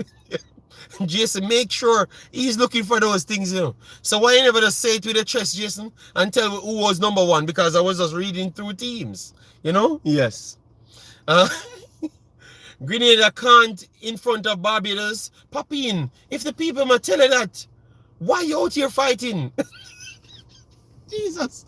Jason, make sure he's looking for those things, you know. So why you never just say it with the chest, Jason, and tell who was number one? Because I was just reading through teams, you know? Yes. Grenada can't in front of Barbados. Pop in. If the people might tell you that, why you out here fighting? Jesus.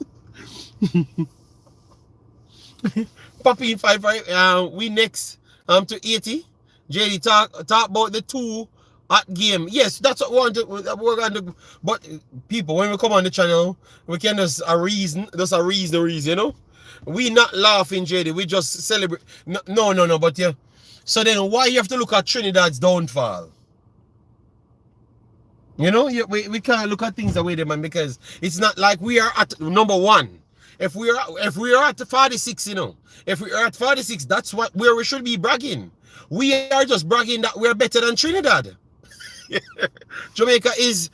Pop in 5-5. We next to 80. JD talk about the two at game. Yes, that's what we want to, we're going to. But people, when we come on the channel, we can just a reason, you know. We not laughing, JD. We just celebrate. No, no, no, no. But yeah. So then, why you have to look at Trinidad's downfall? You know, we can't look at things the way they man, because it's not like we are at number one. If we are at 46, you know, if we are at 46, that's where we should be bragging. We are just bragging that we're better than Trinidad. Jamaica is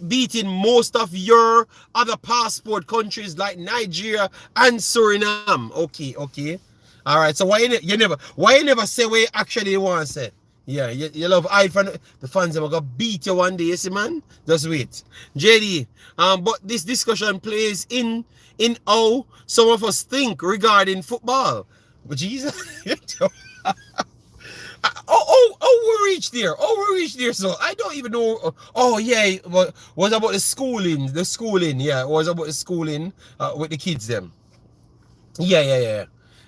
beating most of your other passport countries like Nigeria and Suriname. Okay, okay. All right. So why you never say what you actually want to say? Yeah, you love I fan the fans are gonna beat you one day, you see, man. Just wait. JD. But this discussion plays in how some of us think regarding football. But Jesus. We reached there. We reached there. So I don't even know. Oh yeah, was about the schooling. Yeah, it was about the schooling with the kids them. Yeah.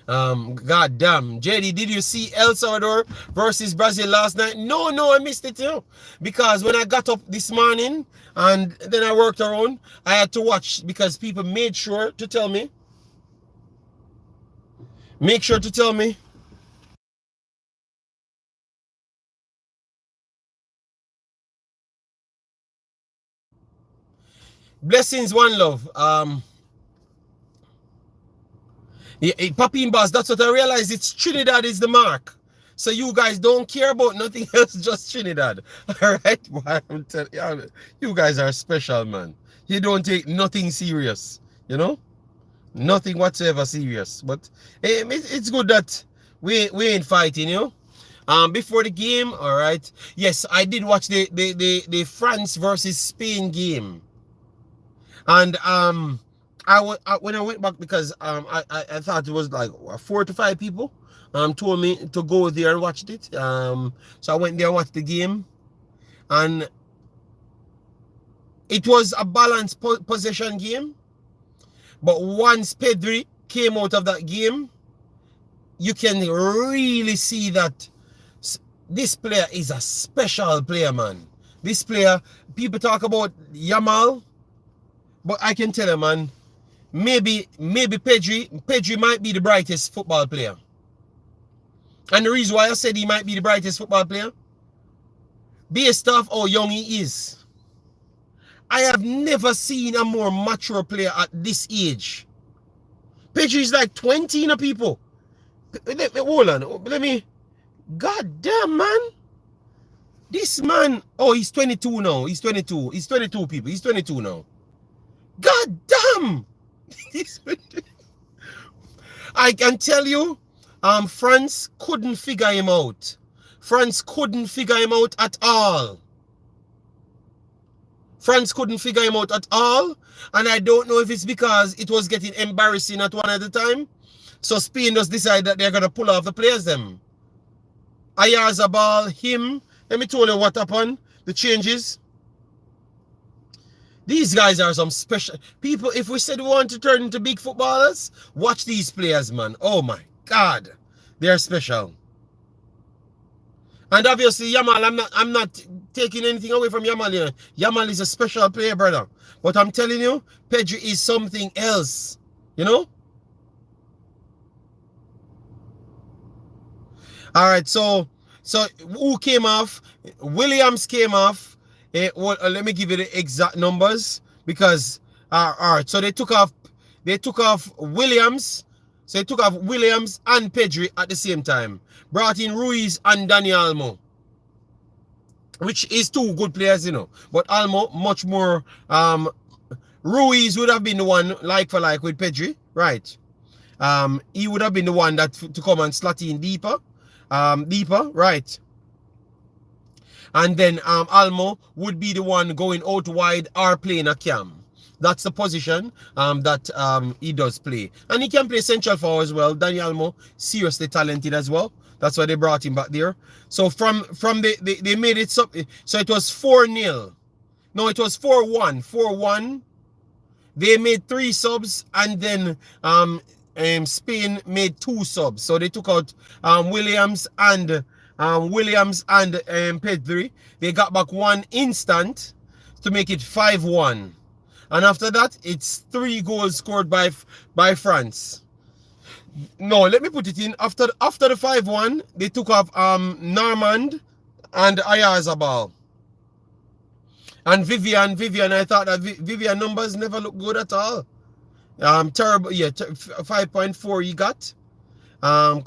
God damn. JD, did you see El Salvador versus Brazil last night? No, I missed it too. Because when I got up this morning and then I worked around, I had to watch because people made sure to tell me. Make sure to tell me. Blessings, one love. Yeah, Papi Boss, that's what I realized. It's Trinidad is the mark. So you guys don't care about nothing else, just Trinidad. Alright? I'm telling you, you guys are special, man. You don't take nothing serious. You know? Nothing whatsoever serious. But it's good that we ain't fighting, you know? Before the game, alright. Yes, I did watch the France versus Spain game. And when I went back, because I thought it was like 4 to 5 people told me to go there and watch it. So I went there and watched the game, and it was a balanced possession game. But once Pedri came out of that game, you can really see that this player is a special player, man. This player, people talk about Yamal, but I can tell you, man, maybe Pedri might be the brightest football player. And the reason why I said he might be the brightest football player, based off how young he is. I have never seen a more mature player at this age. Pedri is like 20, you know, people. Hold on, let me. God damn, man. This man, oh, he's 22 now. He's 22. He's 22, people. He's 22 now. God damn. I can tell you, France couldn't figure him out. France couldn't figure him out at all. France couldn't figure him out at all. And I don't know if it's because it was getting embarrassing at one at a time. So Spain just decided that they're going to pull off the players them. Ayazabal, him. Let me tell you what happened. The changes. These guys are some special people. If we said we want to turn into big footballers, watch these players, man. Oh my God. They're special. And obviously, Yamal, I'm not taking anything away from Yamal here. Yamal is a special player, brother. But I'm telling you, Pedri is something else. You know? All right, so who came off? Williams came off. Let me give you the exact numbers, because all right, so they took off Williams. So they took off Williams and Pedri at the same time. Brought in Ruiz and Dani Olmo, which is 2 good players, you know. But Olmo much more. Ruiz would have been the one like for like with Pedri, right? He would have been the one that to come and slot in deeper, right? And then Olmo would be the one going out wide or playing a cam. That's the position that he does play. And he can play central forward as well. Dani Olmo, seriously talented as well. That's why they brought him back there. So they made it up. So it was 4-0. No, it was 4-1. 4-1. They made 3 subs, and then Spain made 2 subs. So they took out Williams and Williams and Pedri, they got back one instant to make it 5-1. And after that, it's 3 goals scored by France. No, let me put it in. After the 5-1, they took off Normand and Ayazabal. And Vivian, I thought that Vivian numbers never look good at all. Terrible, yeah, 5.4 he got.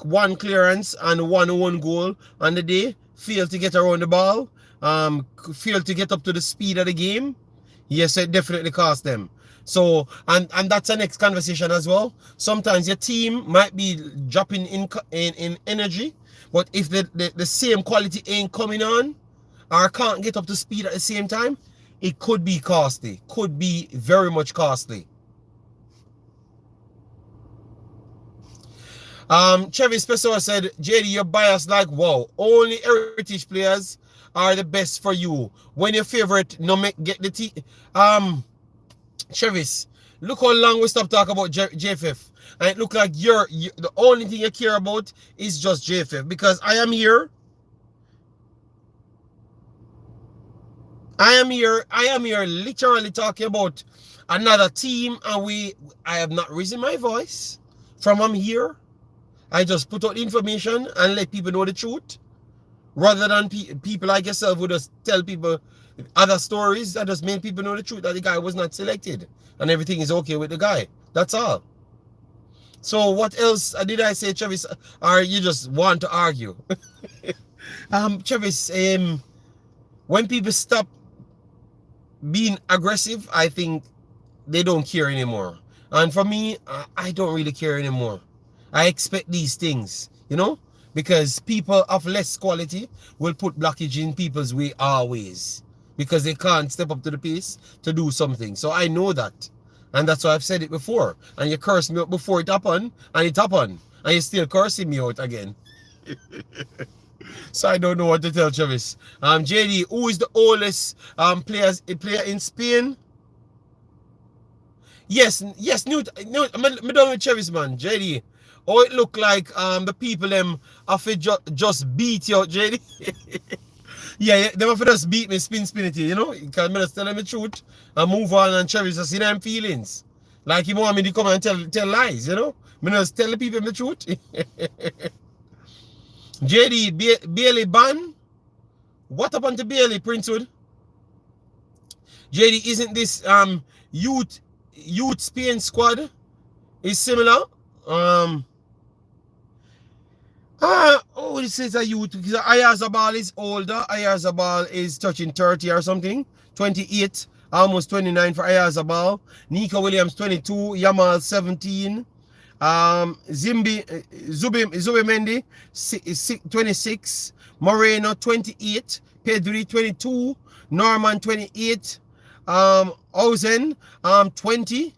One clearance and one own goal on the day. Failed to get around the ball. Failed to get up to the speed of the game. Yes, it definitely cost them. So, and that's the next conversation as well. Sometimes your team might be dropping in energy, but if the same quality ain't coming on or can't get up to speed at the same time, it could be costly. Could be very much costly. Travis Pessoa said, JD, you're biased like wow. Only heritage players are the best for you. When your favorite no make get the team. Travis, look how long we stop talking about JFF. And it look like the only thing you care about is just JFF. Because I am here literally talking about another team, and I have not raised my voice from I'm here. I just put out information and let people know the truth. Rather than people like yourself who just tell people other stories that just make people know the truth that the guy was not selected and everything is okay with the guy. That's all. So what else did I say, Travis? Or you just want to argue? Travis, when people stop being aggressive, I think they don't care anymore. And for me, I don't really care anymore. I expect these things, you know, because people of less quality will put blockage in people's way always because they can't step up to the pace to do something. So I know that. And that's why I've said it before. And you cursed me out before it happened, and it happened. And you're still cursing me out again. So I don't know what to tell Travis. JD, who is the oldest player in Spain? Yes, Newt, I'm done with Travis, man. JD. Oh, it look like the people them have just beat you, JD. Yeah, they have just beat me, spin it, you know? Because I just tell them the truth and move on, and Travis just see them feelings. Like he want me to come and tell lies, you know? I just tell the people the truth. JD, Bailey ban? What happened to Bailey, Princewood? JD, isn't this youth Spain squad is similar? This is a youth. Ayazabal is older. Ayazabal is touching 30 or something. 28, almost 29 for Ayazabal. Nico Williams 22. Yamal 17. Zubimendi 26. Moreno 28. Pedri 22. Norman 28. Ozen 20.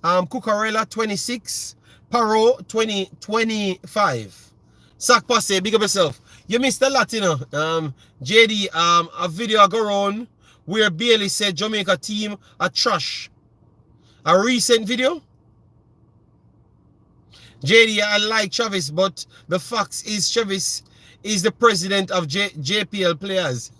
Cucurella 26. Paro 25. Sack passe, big up yourself. You missed a lot, you know. JD, a video go around where Bailey said Jamaica team are trash. A recent video. JD, I like Travis, but the fact is Travis is the president of JPL players.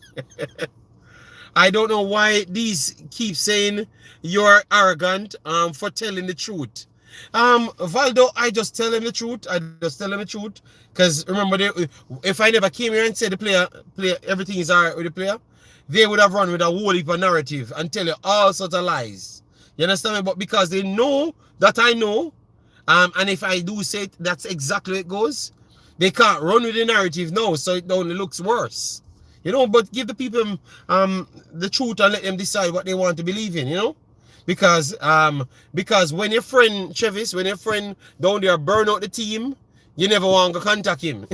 I don't know why these keep saying you're arrogant for telling the truth. Valdo, I just tell him the truth. I just tell him the truth. Because remember, if I never came here and said the player, everything is alright with the player, they would have run with a whole heap of narrative and tell you all sorts of lies. You understand me? But because they know that I know, and if I do say it, that's exactly how it goes, they can't run with the narrative now, so it only looks worse. You know, but give the people the truth and let them decide what they want to believe in, you know? Because when your friend Travis, when your friend down there burn out the team, you never want to contact him.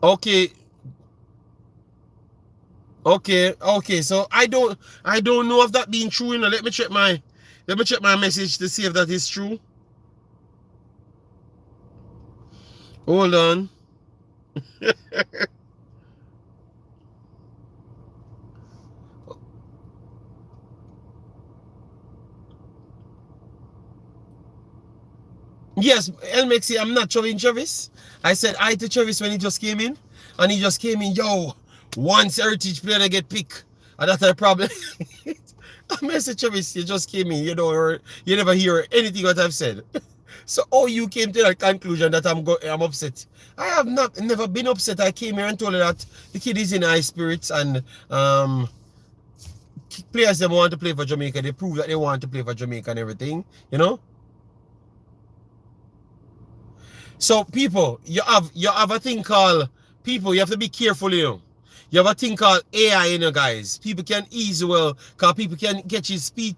Okay. So I don't know if that being true, you know. Let me check my message to see if that is true. Hold on. Yes, Elmexi, I'm not trolling Travis. I said hi to Travis when he just came in. And he just came in, yo, once Heritage player they get picked. And that's a problem. I message Travis, you just came in, you never hear anything what I've said. So you came to that conclusion that I'm upset. I have never been upset. I came here and told her that the kid is in high spirits and players them want to play for Jamaica. They prove that they want to play for Jamaica and everything, you know? So people, you have a thing called people, you have to be careful, you know. You have a thing called AI, you know, guys. People can easily because people can catch his speech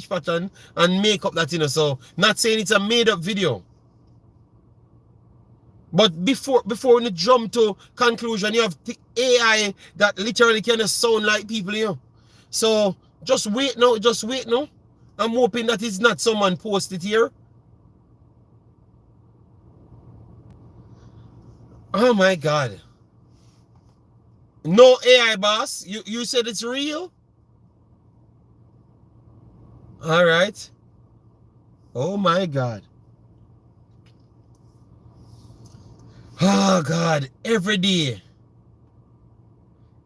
pattern and make up that, you know. So not saying it's a made up video. But before you jump to conclusion, you have the AI that literally can sound like people, you know. So just wait now, I'm hoping that it's not someone posted here. Oh my God. No AI, boss. You said it's real? All right. Oh my God. Oh God. Every day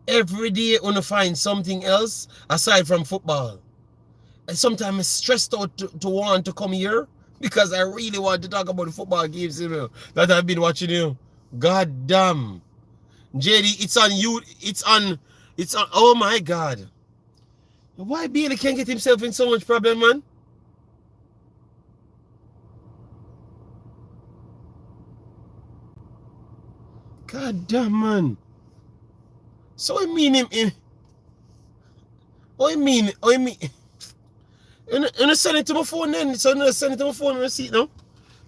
you want to find something else aside from football. And sometimes I'm stressed out to want to come here because I really want to talk about the football games, you know, that I've been watching, you know. God damn. JD, it's on you. It's on. Oh my God. Why Bailey can't get himself in so much problem, man? God damn, man. So I mean him. I mean. And send it to my phone then. So I send it to my phone and see it now.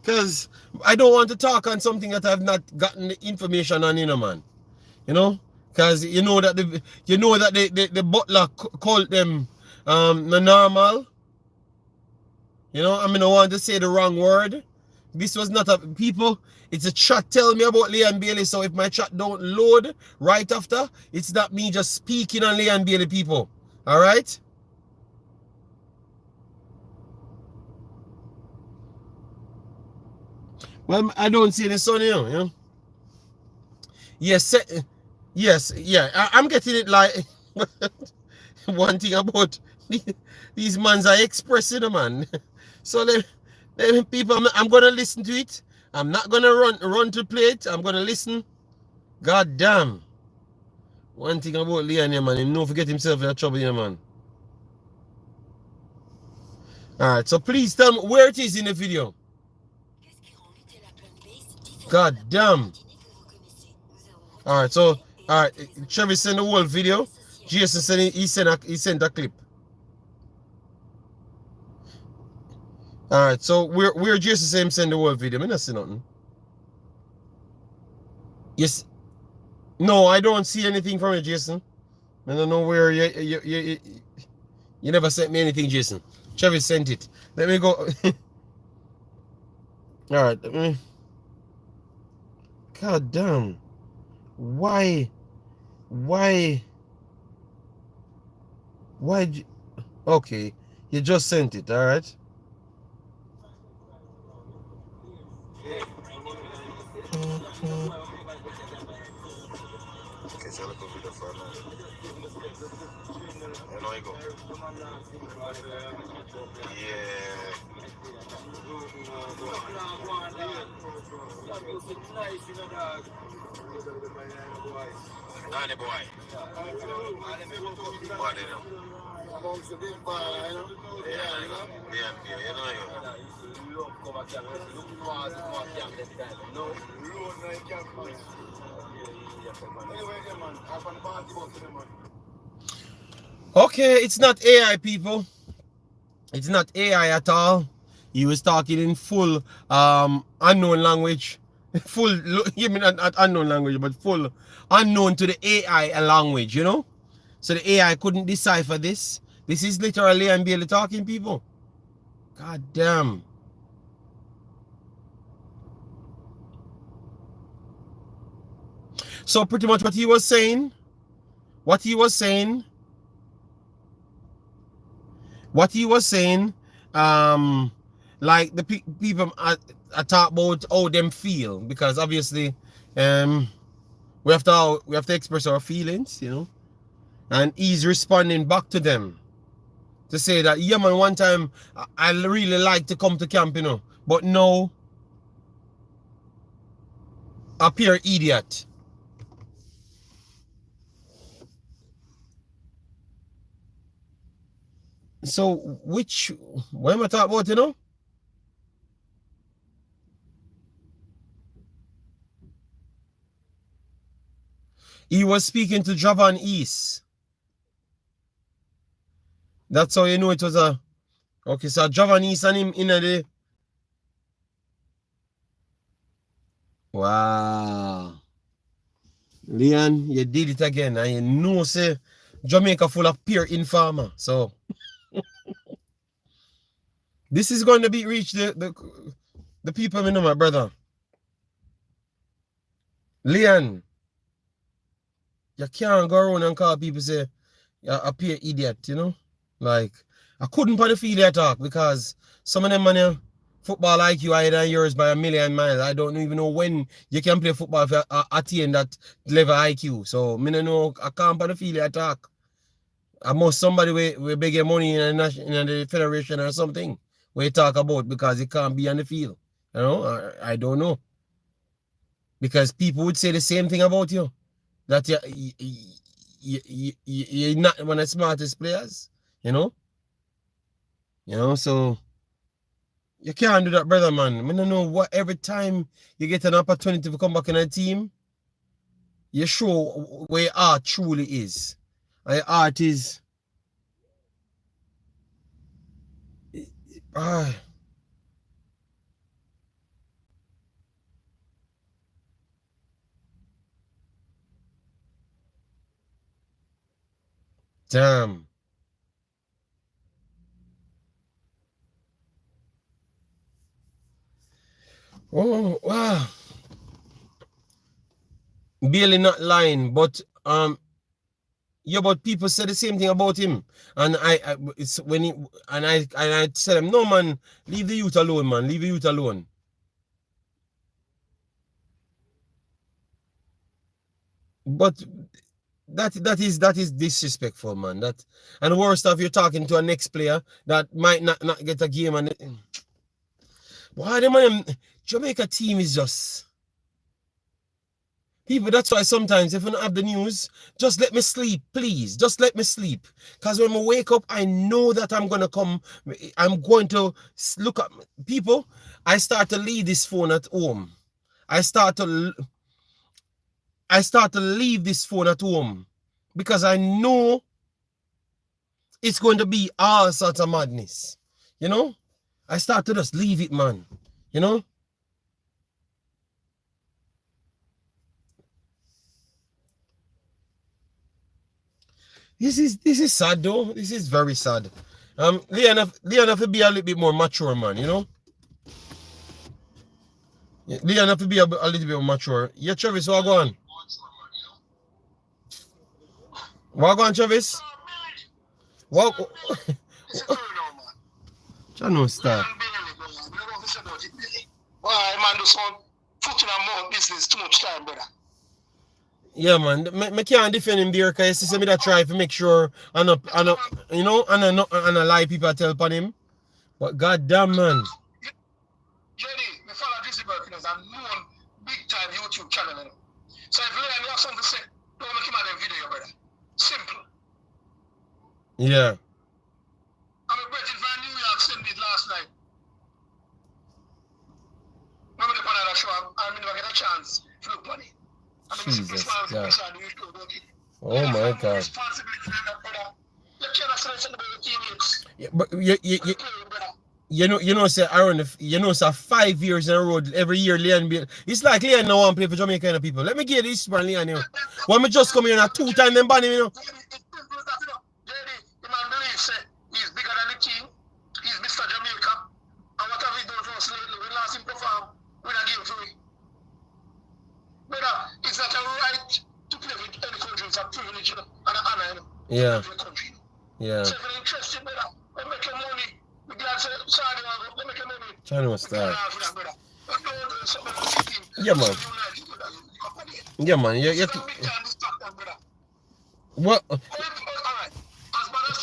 Because I don't want to talk on something that I've not gotten the information on, you know, man. You know? Because you know that the butler called them the normal. You know, I mean, I don't want to say the wrong word. This was not a people. It's a chat tell me about Leon Bailey. So if my chat don't load right after, it's not me just speaking on Leon Bailey, people. All right? Well, I don't see the sun here, you know. Yes, yes, yeah. I'm getting it like one thing about these mans are expressing, man. So then people, I'm gonna listen to it. I'm not gonna run to play it. I'm gonna listen. God damn. One thing about Leon, yeah, man, him no forget himself in trouble, yeah, man. Alright, so please tell me where it is in the video. God damn. Alright, so Trevor sent the whole video. Jason said he sent a clip. Alright, so where Jason said him send the whole video. I not see nothing. Yes. No, I don't see anything from you, Jason. I don't know where you never sent me anything, Jason. Travis sent it. Let me go. Alright, let me. God damn. Why? Okay, you just sent it, alright? Okay, so look over the front. I know you go. Yeah. Danny boy. What do you know? Okay, it's not AI, people. It's not AI at all. He was talking in full unknown language. Full, you mean not unknown language, but full unknown to the AI language, you know? So the AI couldn't decipher this. This is literally I'm barely talking, people. God damn. So pretty much what he was saying, like the people I talk about how them feel, because obviously we have to express our feelings, you know, and he's responding back to them to say that, yeah man, one time I really like to come to camp, you know, but no, a pure idiot. So what am I talking about, you know? He was speaking to Javan East. That's how you know it was a okay. So Javan East and him in the wow. Leon, you did it again, and you know say Jamaica full of pure informer. So this is going to be reach the people, you know, my brother. Leon, you can't go around and call people say you're a pure idiot, you know? Like, I couldn't put the feel talk because some of them man football IQ higher than yours by a million miles. I don't even know when you can play football if you attain that level IQ. So me no know, I can't put the feel talk. I must somebody we beg your money in the federation or something where you talk about, because it can't be on the field. You know, I don't know. Because people would say the same thing about you. That you're not one of the smartest players, you know? You know, so you can't do that, brother, man. I don't know what, every time you get an opportunity to come back in a team, you show where your art truly is. And your art is ah damn. Oh wow. Barely not lying, but yeah, but people say the same thing about him, and it's when he and I tell him, no man, leave the youth alone, man, leave the youth alone. But that is disrespectful, man. That, and worse stuff, you're talking to a next player that might not get a game, and why the man Jamaica team is just people. That's why sometimes if I don't have the news, just let me sleep, please. Just let me sleep. Because when I wake up, I know that I'm going to come. I'm going to look at people. I start to leave this phone at home. I start to leave this phone at home because I know it's going to be all sorts of madness. You know? I start to just leave it, man. You know? This is sad though. This is very sad. Leon have to be a little bit more mature, man, you know? Leon have to be a little bit more mature. Yeah, Travis, what go on? What go on, Travis? What? Channel star.
Why man do some foot in a mouth business too much time, brother.
Yeah, man. I can't defend him there because he me that try to make sure I know, you know, and I lie people tell upon him. But goddamn, man.
Jenny, we follow Visible Killers and known big time YouTube channel. You know? So if you have something to say, don't make him on a video, brother. Simple.
Yeah.
I'm a Bridget from New York sent it last night. Remember the panel show, I never get a chance to look on it.
Jesus God. Oh my God. Yeah, but you know, say around say 5 years in a row, every year Leon be, it's like Leon now want to play for Jamaica kind of people. Let me get this man, Leon, you know. When me just come here and 2 times them ban him, you know.
He's bigger than the team. He's Mr. Jamaica. And what have he done for us lately? We lost him perform. We not give him free. Brother, it's not a right to play with any country. It's a privilege, you know, and an honor, you know.
Yeah.
Country.
Yeah.
So if you're interested, brother, we make your money. We glad to Saudi, we make your money.
Channel Star. Yeah, man. Yeah, man. Yeah. What?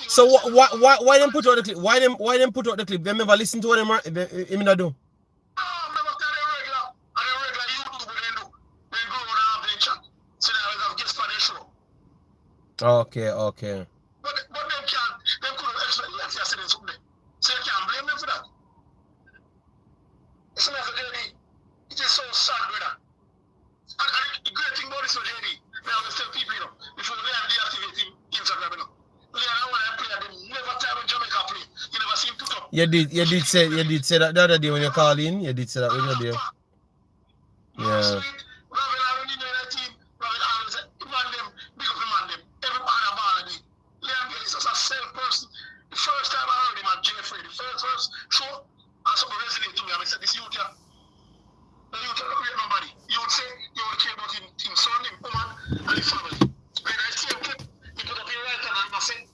So why them put out the clip? Why them put out the clip? Them never listen to what them not do. Okay.
But them couldn't explain the accident something. So you can't blame them for that. It's not a JD. It is so sad, brother. And the great thing about this JD, now we tell people, if you really deactivate Instagram, Leon, when I play, I never time when Jamaica play. You never see him put up.
You did say that the other day when you call in. You did say that when you there. Yeah. First time I heard him at Jeffrey, the first show, and something resonated to me. I said, this youth here, the youth don't create nobody. You would say, you would care about him son, him woman, and his family. When I see him clip, he put up your right hand and I said,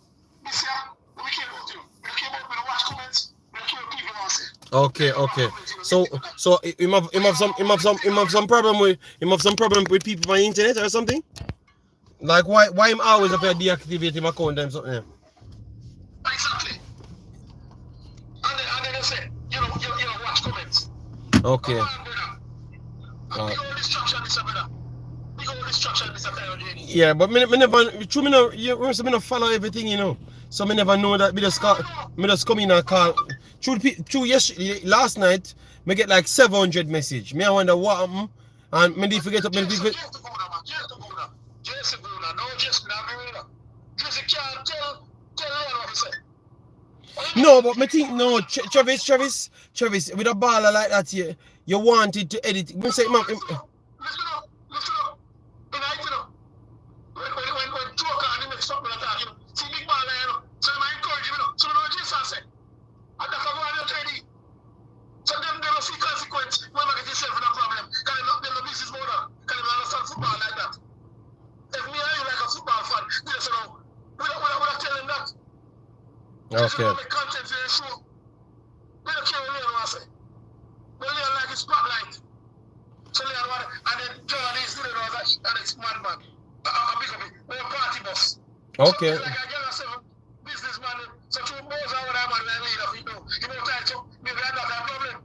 this here, we care about you. We care about, we don't watch comments, we don't care what people want to say. Okay. So him have some problem with people on the internet or something? Like why him always have to deactivate him account and something? Yeah.
Exactly. And then they say, you know, watch comments.
Okay.
Big old destruction, Mr. Brother. Big old destruction, Mr. Tayo.
Yeah, but me never follow everything, you know. So me never know that me just come in and call. True, yes, last night me get like 700 message. Me I wonder what happened, and me did forget up. No, but me think no, Travis, with a baller like that, you wanted to edit. Me say, man.
Listen up. When 2 o'clock and make something like that, see big baller, so I encourage you, so no just I say. And that's how I trade. So them never see consequence when I get yourself in a problem. Can you not them the business model? Can you understand football like that? If me and you like a football fan, they say no. We don't tell them that.
Okay.
Make content for your show. We don't care what Leon wants to say. But Leon like his spotlight. So Leon want, and then John is doing all that, and it's madman. A big of it. We're a party bus.
Okay.
So like I get myself businessman, so two boys are what I'm on the lead of it. You know what I do? Maybe I'm not a problem.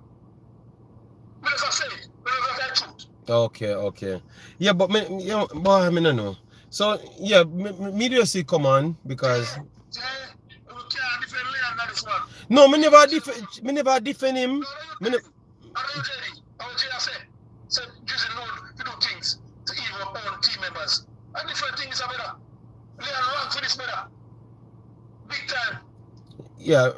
But as I say, but that's the truth.
Okay. Yeah, but me no know. So yeah, me just see come on because. No, me never defend him.
I said using loan to do things to even own team members. And different things are better. Leon run for this better. Big time.
Yeah,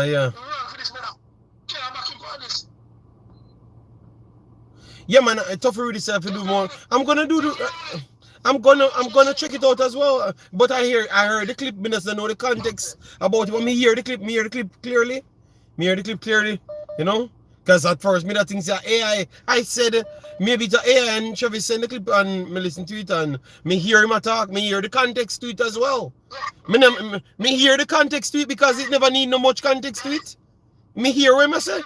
yeah.
Run for this better. Can't back him for this.
Yeah, man, it's tough for yourself to do more. I'm gonna check it out as well. But I heard the clip. Me doesn't know the context about it. But me hear the clip clearly. You know, because at first me that things are AI. I said maybe it's AI and Travis send the clip and me listen to it and me hear him talk. Me hear the context to it as well. Me hear the context to it because it never need no much context to it. Me hear what I say.
A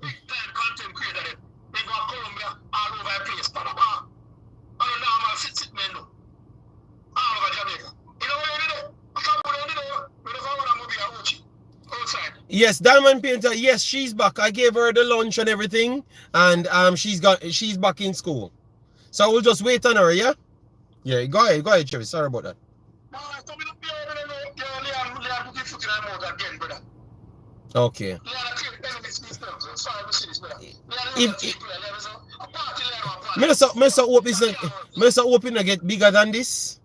big time content creator. They go to Colombia all over the place. Panama. I don't know how sit men do. All over Jamaica. You know what you do? I can't put it on. We don't want to be a watch outside.
Yes, Diamond Painter. Yes, she's back. I gave her the lunch and everything, and she's back in school. So we'll just wait on her. Yeah. Yeah. Go ahead, Travis. Sorry about that. Okay. Mr. Open to get bigger than this.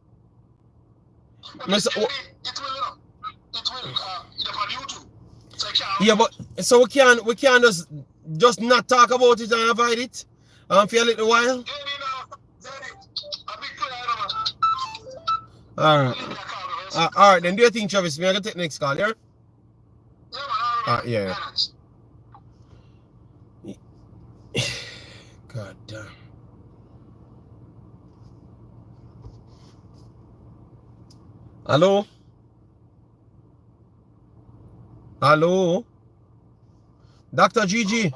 Yeah, but so we can't just not talk about it and avoid it for a little while. Alright, then do you think, Travis? Me I can take next call, yeah? Yeah. God damn. Hello? Hello? Dr. Gigi.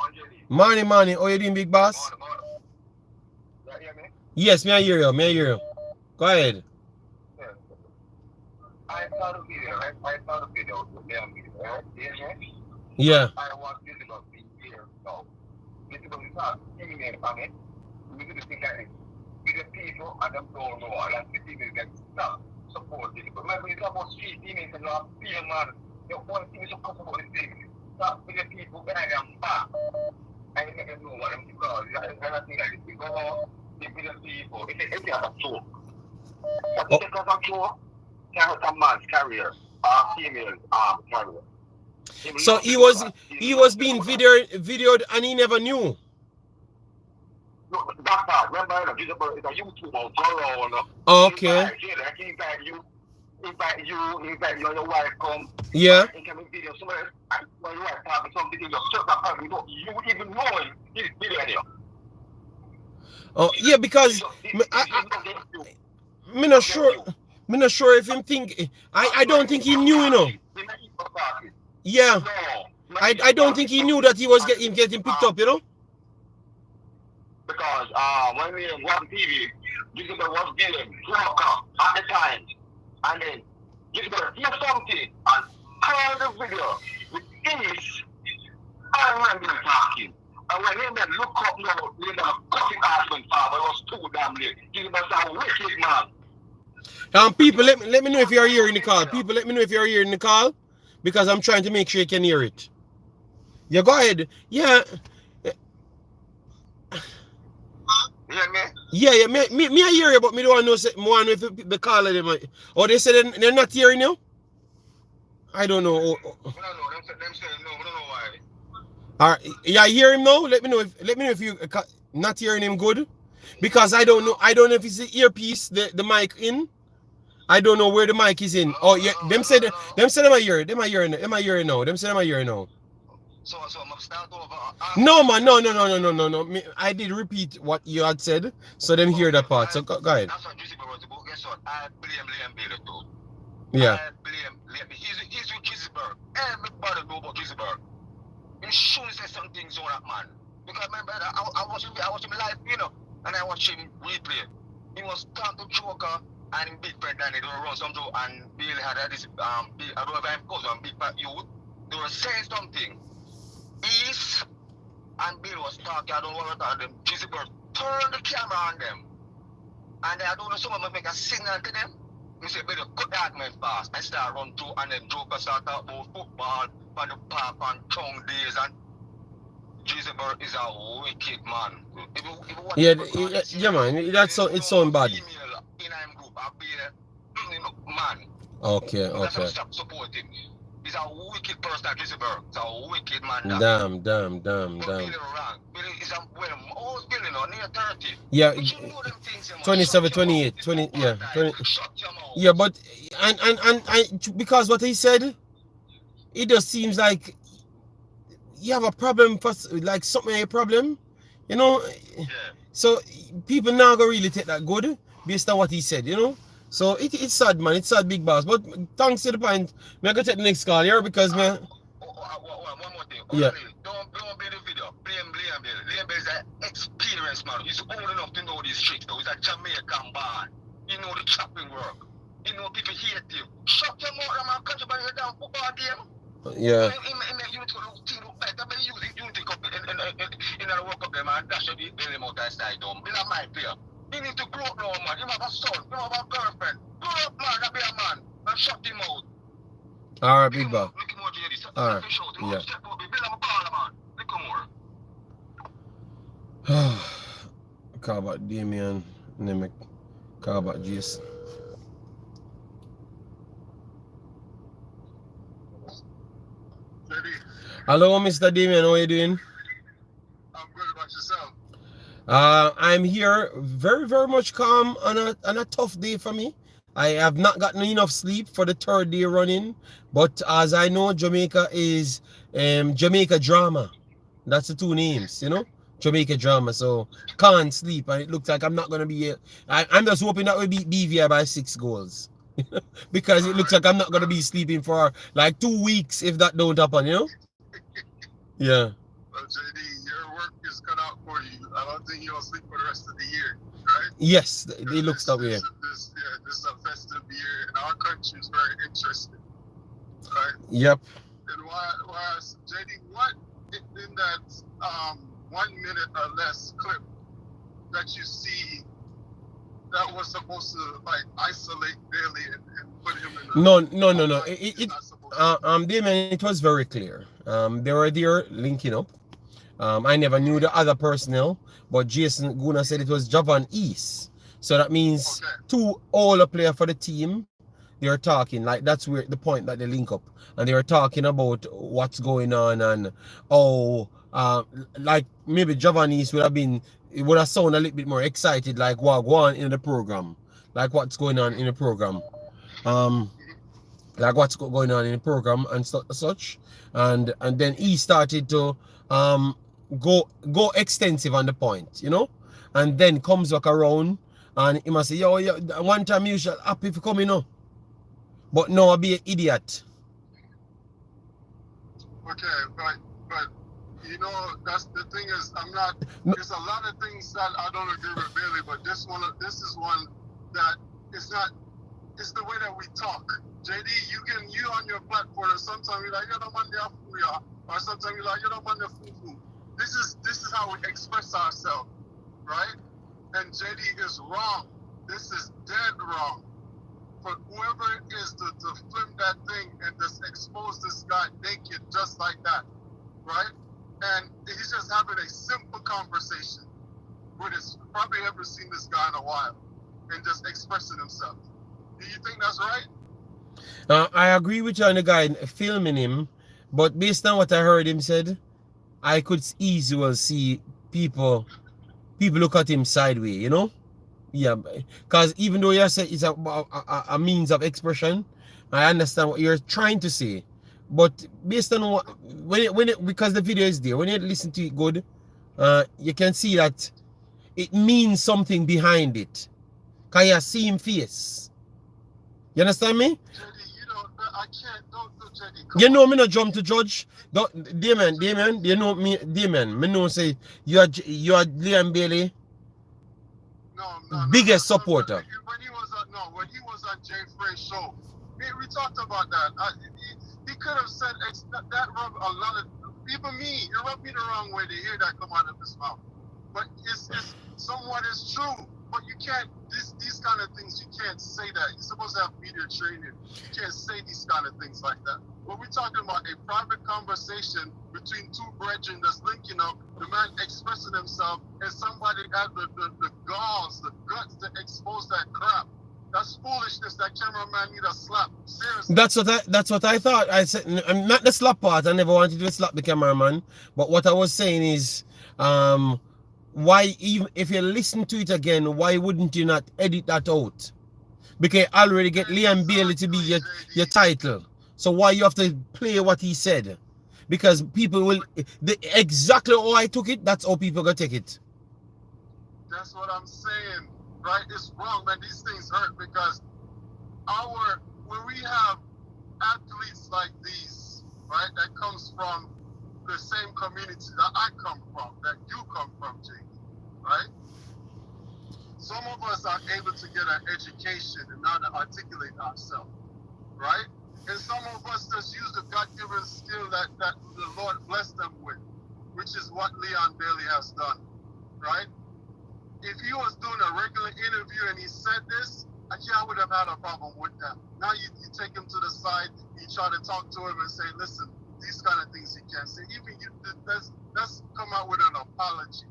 Morning, morning. How you doing, big boss? Yes, may I hear you? May I hear you? Go ahead.
I saw the video. I saw the video.
Yeah.
I was visible being here. So, visible is not female from it. We do the thing like this. With the people, and them don't know, and the people get stuck. Support it. Remember, it's about street females and not female man. The one thing is to talk about the thing. Stop with the people behind them back. And you make them know what them to call. It's nothing like this. We go on, with the people. It's a joke. But it's a joke. Carry a man's career, female career.
So he was being videoed and he never knew.
No, that part. Remember, it's a YouTuber, Girlz.
Okay.
Invite you, your wife come.
Yeah.
He can make video. Somebody, when your wife talking something, you shut that part. You even know him. He's video.
Oh yeah, because me not sure. Me not sure if him think. I don't think he knew, you know. Yeah. I don't think he knew that he was getting picked up, you know.
Because when we watch TV, you can watch game, Concacaf at the time, and then you can hear something and turn the video with ease. I remember talking. And when they look up now, they never cut it off when Father was too damn late. He was a wicked man.
People, let me know if you're hearing the call. People, let me know if you're hearing the call, because I'm trying to make sure you can hear it. Yeah, go ahead. Yeah. Yeah, me I hear you, but me don't want to know more if the caller them. Or they say they're not hearing you. I don't know.
No, them say no, we don't know why.
Alright, yeah, hear him now. Let me know if you not hearing him good, because I don't know if it's the earpiece, the mic in. I don't know where the mic is in. Oh yeah, them say them I hear. Them I hearing now. Them say them I hearing now.
So I'm start over.
No man, no. I did repeat what you had said, so them hear that part. So go ahead.
That's what Juicy was about. Guess what? I blame Bailey too.
Yeah.
I blame. He's with Gisberg. Everybody know about Gisberg. He should say some things on that man. Because remember, I watched him live, you know, and I watched him replay. He was talking to Joker and him big friend Danny. They were run some joke, and Bailey had this I don't know if I'm cousin, big fat youth. They were saying something. East and Bill was talking, I don't know what to them. Gisberg turned the camera on them. And I don't know, someone make a signal to them. We say, better cut that man fast and start run through, and then Joker start talking about football, and the pop and tongue days, and Gisberg is a wicked man.
Yeah, man, that's so it's so bad.
Man.
Okay.
Stop supporting me. He's a wicked person, Gisberg. He's a wicked man.
Damn.
Billy wrong. Billy is almost Billy now, near 30.
Yeah,
But you know them things,
27, 28, 20, yeah, 20.
Shut your mouth.
Yeah, but and because what he said, it just seems like you have a problem for like something a problem, you know.
Yeah.
So people now go really take that good based on what he said, you know. So it's sad, man. It's sad, big boss. But thanks to the point, I'm gonna take the next call here because man.
One more thing.
Yeah.
Don't play the video. Blame Bill. Bill is an experienced man. He's old enough to know these tricks. Though he's a Jamaican man. He know the chopping work. He know people hate him. Shut your mouth, man. Catch you by your damn football game.
Yeah.
He make you look better. But he use it. You take up in the World Cup game and dash the Bill out and side down. Bill is my player. He need to grow up now, man. He have a son. He have a girlfriend. Grow up, man. That be a man. And shut him out.
All right, big boss. All right. Yeah. Call about Damien, Nemic. Call about Jason. Hello, Mr. Damien. How are you doing?
I'm good. About yourself?
I'm here very, very much calm on a tough day for me. I have not gotten enough sleep for the third day running, but as I know, Jamaica is Jamaica Drama. That's the two names, you know, Jamaica Drama. So can't sleep, and it looks like I'm not gonna be here. I'm just hoping that we beat BVI by 6 goals. because it looks like I'm not gonna be sleeping for like 2 weeks if that don't happen, you know? Yeah.
Well, JD, your work is cut out for you. I don't think you'll sleep for the rest of the year, right?
Yes, it looks that way.
This is a festive year, and our country is very interesting, right?
Yep.
And why JD, what in that 1 minute or less clip that you see that was supposed to like isolate Bailey and put him in
No. Damien, it was very clear. They were there linking up. I never knew the other personnel, but Jason Guna said it was Javan East. So that means two older players for the team. They are talking, like that's where the point that they link up. And they were talking about what's going on and like maybe Javan East would have been, it would have sounded a little bit more excited, like Wagwan in the program. Like what's going on in the program. Like what's going on in the program and such. And then he started to go extensive on the point, you know, and then comes back around and he must say, yo, one time you shall happy if you come, you know, but no, I'll be an idiot.
Okay, but you know, that's the thing is, I'm not. There's a lot of things that I don't agree with Bailey, but this is one that is not. It's the way that we talk. JD, you on your platform, and sometimes you're like, you don't want the or sometimes you're like, you don't want the fufu. This is how we express ourselves, right? And JD is wrong. This is dead wrong. For whoever it is to film that thing and just expose this guy naked just like that, right? And he's just having a simple conversation with his, probably ever seen this guy in a while, and just expressing himself. Do you think that's right?
I agree with you on the guy filming him, but based on what I heard him said, I could easily see people look at him sideways, you know? Yeah, because even though you said it's a means of expression, I understand what you're trying to say. But based on what, because the video is there, when you listen to it good, you can see that it means something behind it. Because you see him face. You understand me?
I can't, don't do JD.
You know me not jump to judge. Damien, you know me, Damien, me know say you are Liam Bailey.
No,
biggest supporter.
When he was on Jay Frey's show, we talked about that. He could have said that rubbed a lot of, even me, it rubbed me the wrong way to hear that come out of his mouth. But it's somewhat is true. But you can't, these kind of things, you can't say that. You're supposed to have media training. You can't say these kind of things like that. But we're talking about a private conversation between two brethren that's linking up, the man expressing himself, and somebody had the galls, the guts to expose that crap. That's foolishness. That cameraman need a slap. Seriously.
That's what I thought. I said, not the slap part. I never wanted to slap the cameraman. But what I was saying is, why, even if you listen to it again, why wouldn't you not edit that out? Because I already get Liam Bailey to be your title. So why you have to play what he said? Because people will, exactly how I took it, that's how people gonna take it.
That's what I'm saying, right? It's wrong, man. These things hurt because when we have athletes like these, right, that comes from the same community that I come from, that you come from, Jake, right? Some of us are able to get an education and not articulate ourselves, right? And some of us just use the God-given skill that the Lord blessed them with, which is what Leon Bailey has done, right? If he was doing a regular interview and he said this, I would have had a problem with that. Now you take him to the side, you try to talk to him and say, listen, these kind of things he can't say. Even let's come out with an apology,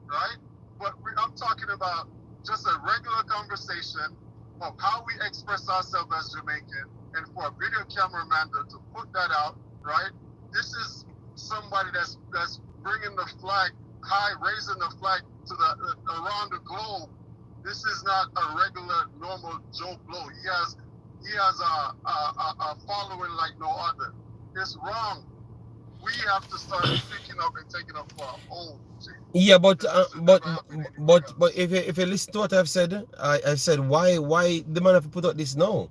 right? But I'm talking about just a regular conversation of how we express ourselves as Jamaican, and for a video cameraman to put that out, right? This is somebody that's bringing the flag high, raising the flag to around the globe. This is not a regular, normal Joe Blow. He has a following like no other. It's wrong. We have to start speaking up and taking up for our own.
Yeah, but if you listen to what I've said, I said why the man have to put out this now?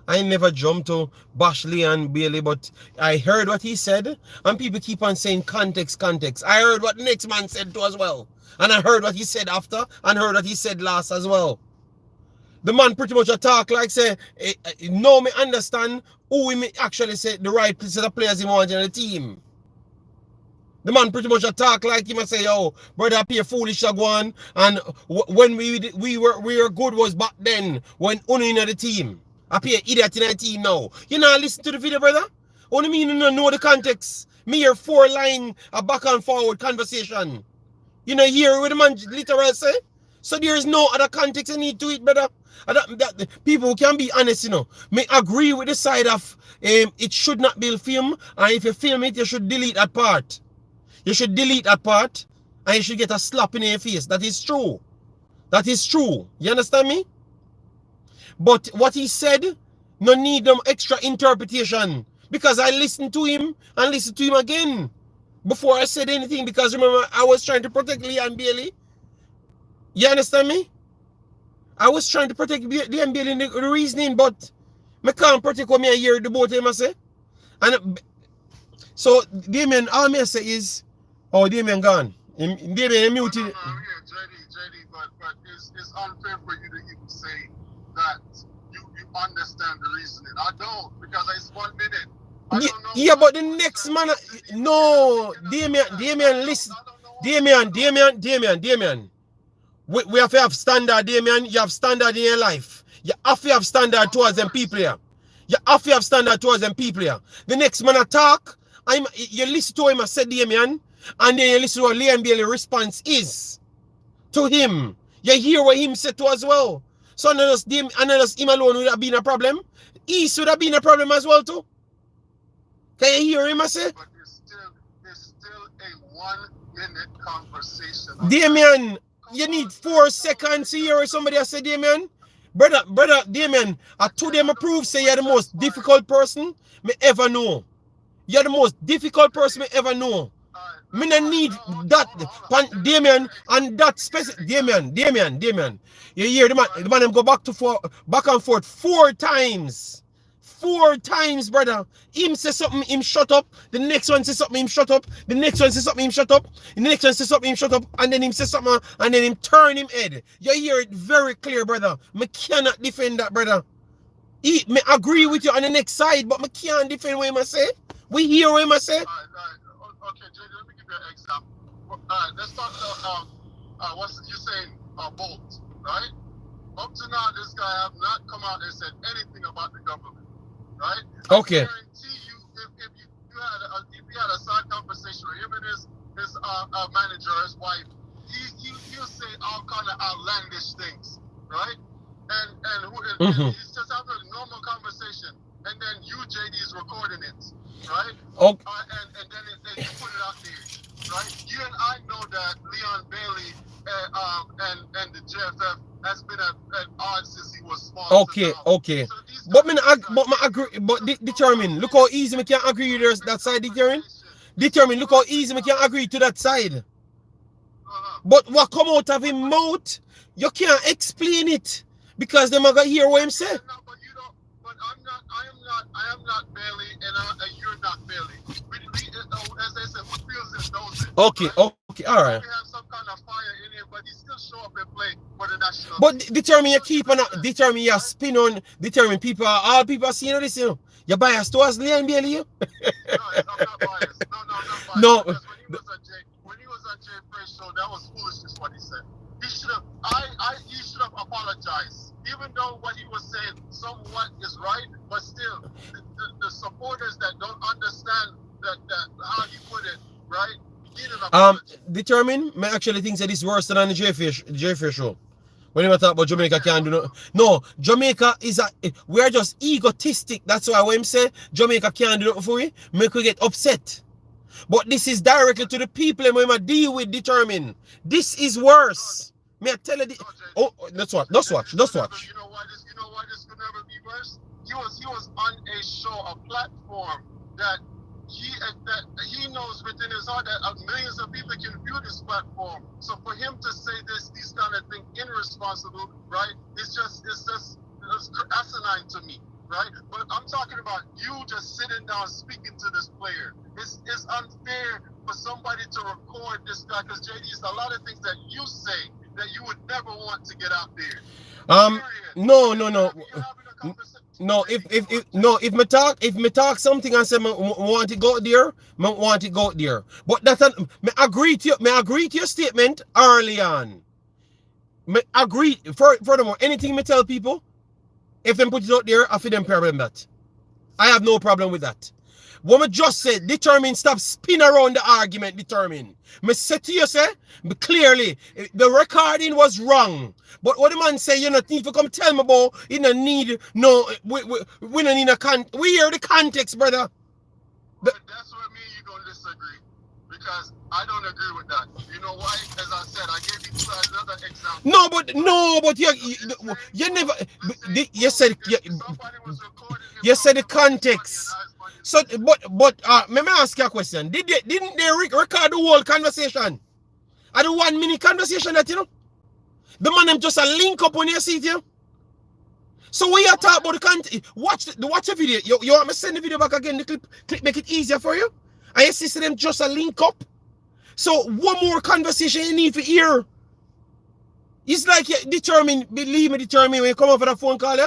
I never jumped to bash Leon Bailey, but I heard what he said, and people keep on saying context, context. I heard what the next man said too as well. And I heard what he said after, and heard what he said last as well. The man pretty much attack like say, no me understand who we actually say the right set of players he want in the team. The man pretty much attack like him and say, yo, brother, appear foolish to go on. And when we were good was back then, when only in the team. Appear idiot in the team now. You know, listen to the video, brother. Only mean you don't know the context. Me here 4-line a back and forward conversation. You know, hear what the man literally say? So there is no other context I need to it, brother. People can be honest, you know. Me agree with the side of it should not be filmed, and if you film it, you should delete that part. You should delete that part, and you should get a slap in your face. That is true. That is true. You understand me? But what he said, no need no extra interpretation. Because I listened to him and listened to him again before I said anything. Because remember, I was trying to protect Leon Bailey. You understand me? I was trying to protect Leon Bailey in the reasoning, but I can't protect what I hear the both of them I say. And so Damien, all I say is, oh, Damien gone. Damien muted.
JD, but it's unfair for you to even say that you understand the reasoning. I don't, because it's 1 minute. I don't know.
Yeah, but the next man, no, Damien, listen. Damien. We have to have standard, Damien. You have standard in your life. You have to have standard towards them people here. You have to have standard towards them people here. The next man attack, you listen to him, I said Damien, and then you listen to what Leon Bailey response is to him. You hear what him said to as well. So unless him alone would have been a problem, East would have been a problem as well too. Can you hear him I say?
But it's still a 1 minute conversation.
Damien, you need 4 seconds to hear somebody I say, Damien. Brother, Damien, I told them prove say you're the most difficult person me ever know. You're the most difficult person me ever know. Me no need that, Damien, and that specific, Damien. You hear the man them go back and forth 4 times. 4 times, brother. Him say something, him shut up. The next one say something, him shut up. The next one say something, him shut up. The next one say something, him shut up. And then him say something, and then him turn him head. You hear it very clear, brother. Me cannot defend that, brother. Me agree with you on the next side, but me can't defend what him say. We hear what him say.
Okay, JD, let me give you an example. Let's talk about, what's you saying, Bolt, right? Up to now, this guy have not come out and said anything about the government. Right?
Okay.
I guarantee you, if you had a side conversation with him and his manager, his wife, he'll say all kind of outlandish things, right? And he's just having a normal conversation, and then you, JD, is recording it, right?
Okay.
And then they put it out there, right? You and I know that Leon Bailey and the JFF has been at odds since he was small.
Okay. So but determine. Look how easy we can agree with that side, determine. Look how easy we can agree to that side. But what come out of him mouth, you can't explain it because them are gonna hear what him say.
No, but you don't. But I am not Bailey, and you're not Bailey. As they said, who feels it knows it.
Okay,
right?
okay, all right.
We have some kind of fire in here, but he still show up and play for the national.
But determine you keep on, determine your spin on, determine people, all people are seeing this, you know. You're biased towards Leon Bailey, you?
No, I'm not biased. No, I'm not biased.
No.
Because when he was on Jay Frey's show, that was foolishness what he said. He should have, he should have apologized. Even though what he was saying somewhat is right, but still, the supporters that don't understand that how he put it, right?
Determine, I actually think that it's worse than the J-Fish show. When you talk about Jamaica can't do no, Jamaica is we are just egotistic. That's why when I say Jamaica can't do nothing for we, make we get upset. But this is directly to the people and when I deal with determine. This is worse. May I tell you let's watch.
You know why this could never be worse? He was on a show, a platform that he knows within his heart that millions of people can view this platform. So for him to say these kind of things irresponsible, right? It's asinine to me.
right? But I'm talking about you just sitting down speaking to this player. It's unfair for somebody to record this guy because JD, it's a lot of things that you say that you would never want to get out there.
No. No, if me talk something and say me want to go there, me want to go there. But me agree to your statement early on. Me agree. Furthermore, anything me tell people, if them put it out there, I feel them problem that. I have no problem with that. What me just said, determine, stop spin around the argument, determine. Me say to you, say, clearly, the recording was wrong. But what the man say, you not need to come tell me about, you don't need, no, we don't need we hear the context, brother.
But that's what me and you gonna disagree. Because I don't agree with that. You know why? As I said, I gave you another example.
No, but you never, you said the context. So, but let me ask you a question. Didn't they record the whole conversation? And the 1 minute conversation that, you know? The man them just a link up on your seat, you know? So when you talk about the content, watch the video. You want me to send the video back again, the clip make it easier for you? And you see them just a link up. So one more conversation you need to hear. It's like you determine, believe me, determine when you come over the phone call,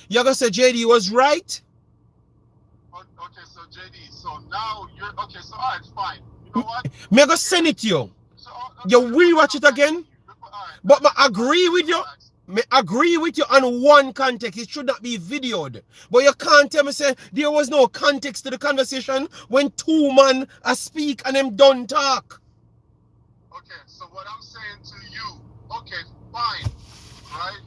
you're going to say JD was right.
Okay, so JD, so now you're, okay, so alright, fine. You know what?
Me go send it to you.
So,
You rewatch it again. But I agree with you. Me agree with you on one context. It should not be videoed. But you can't tell me say there was no context to the conversation when two men speak and them don't talk.
Okay, so what I'm saying to you, okay, fine, right?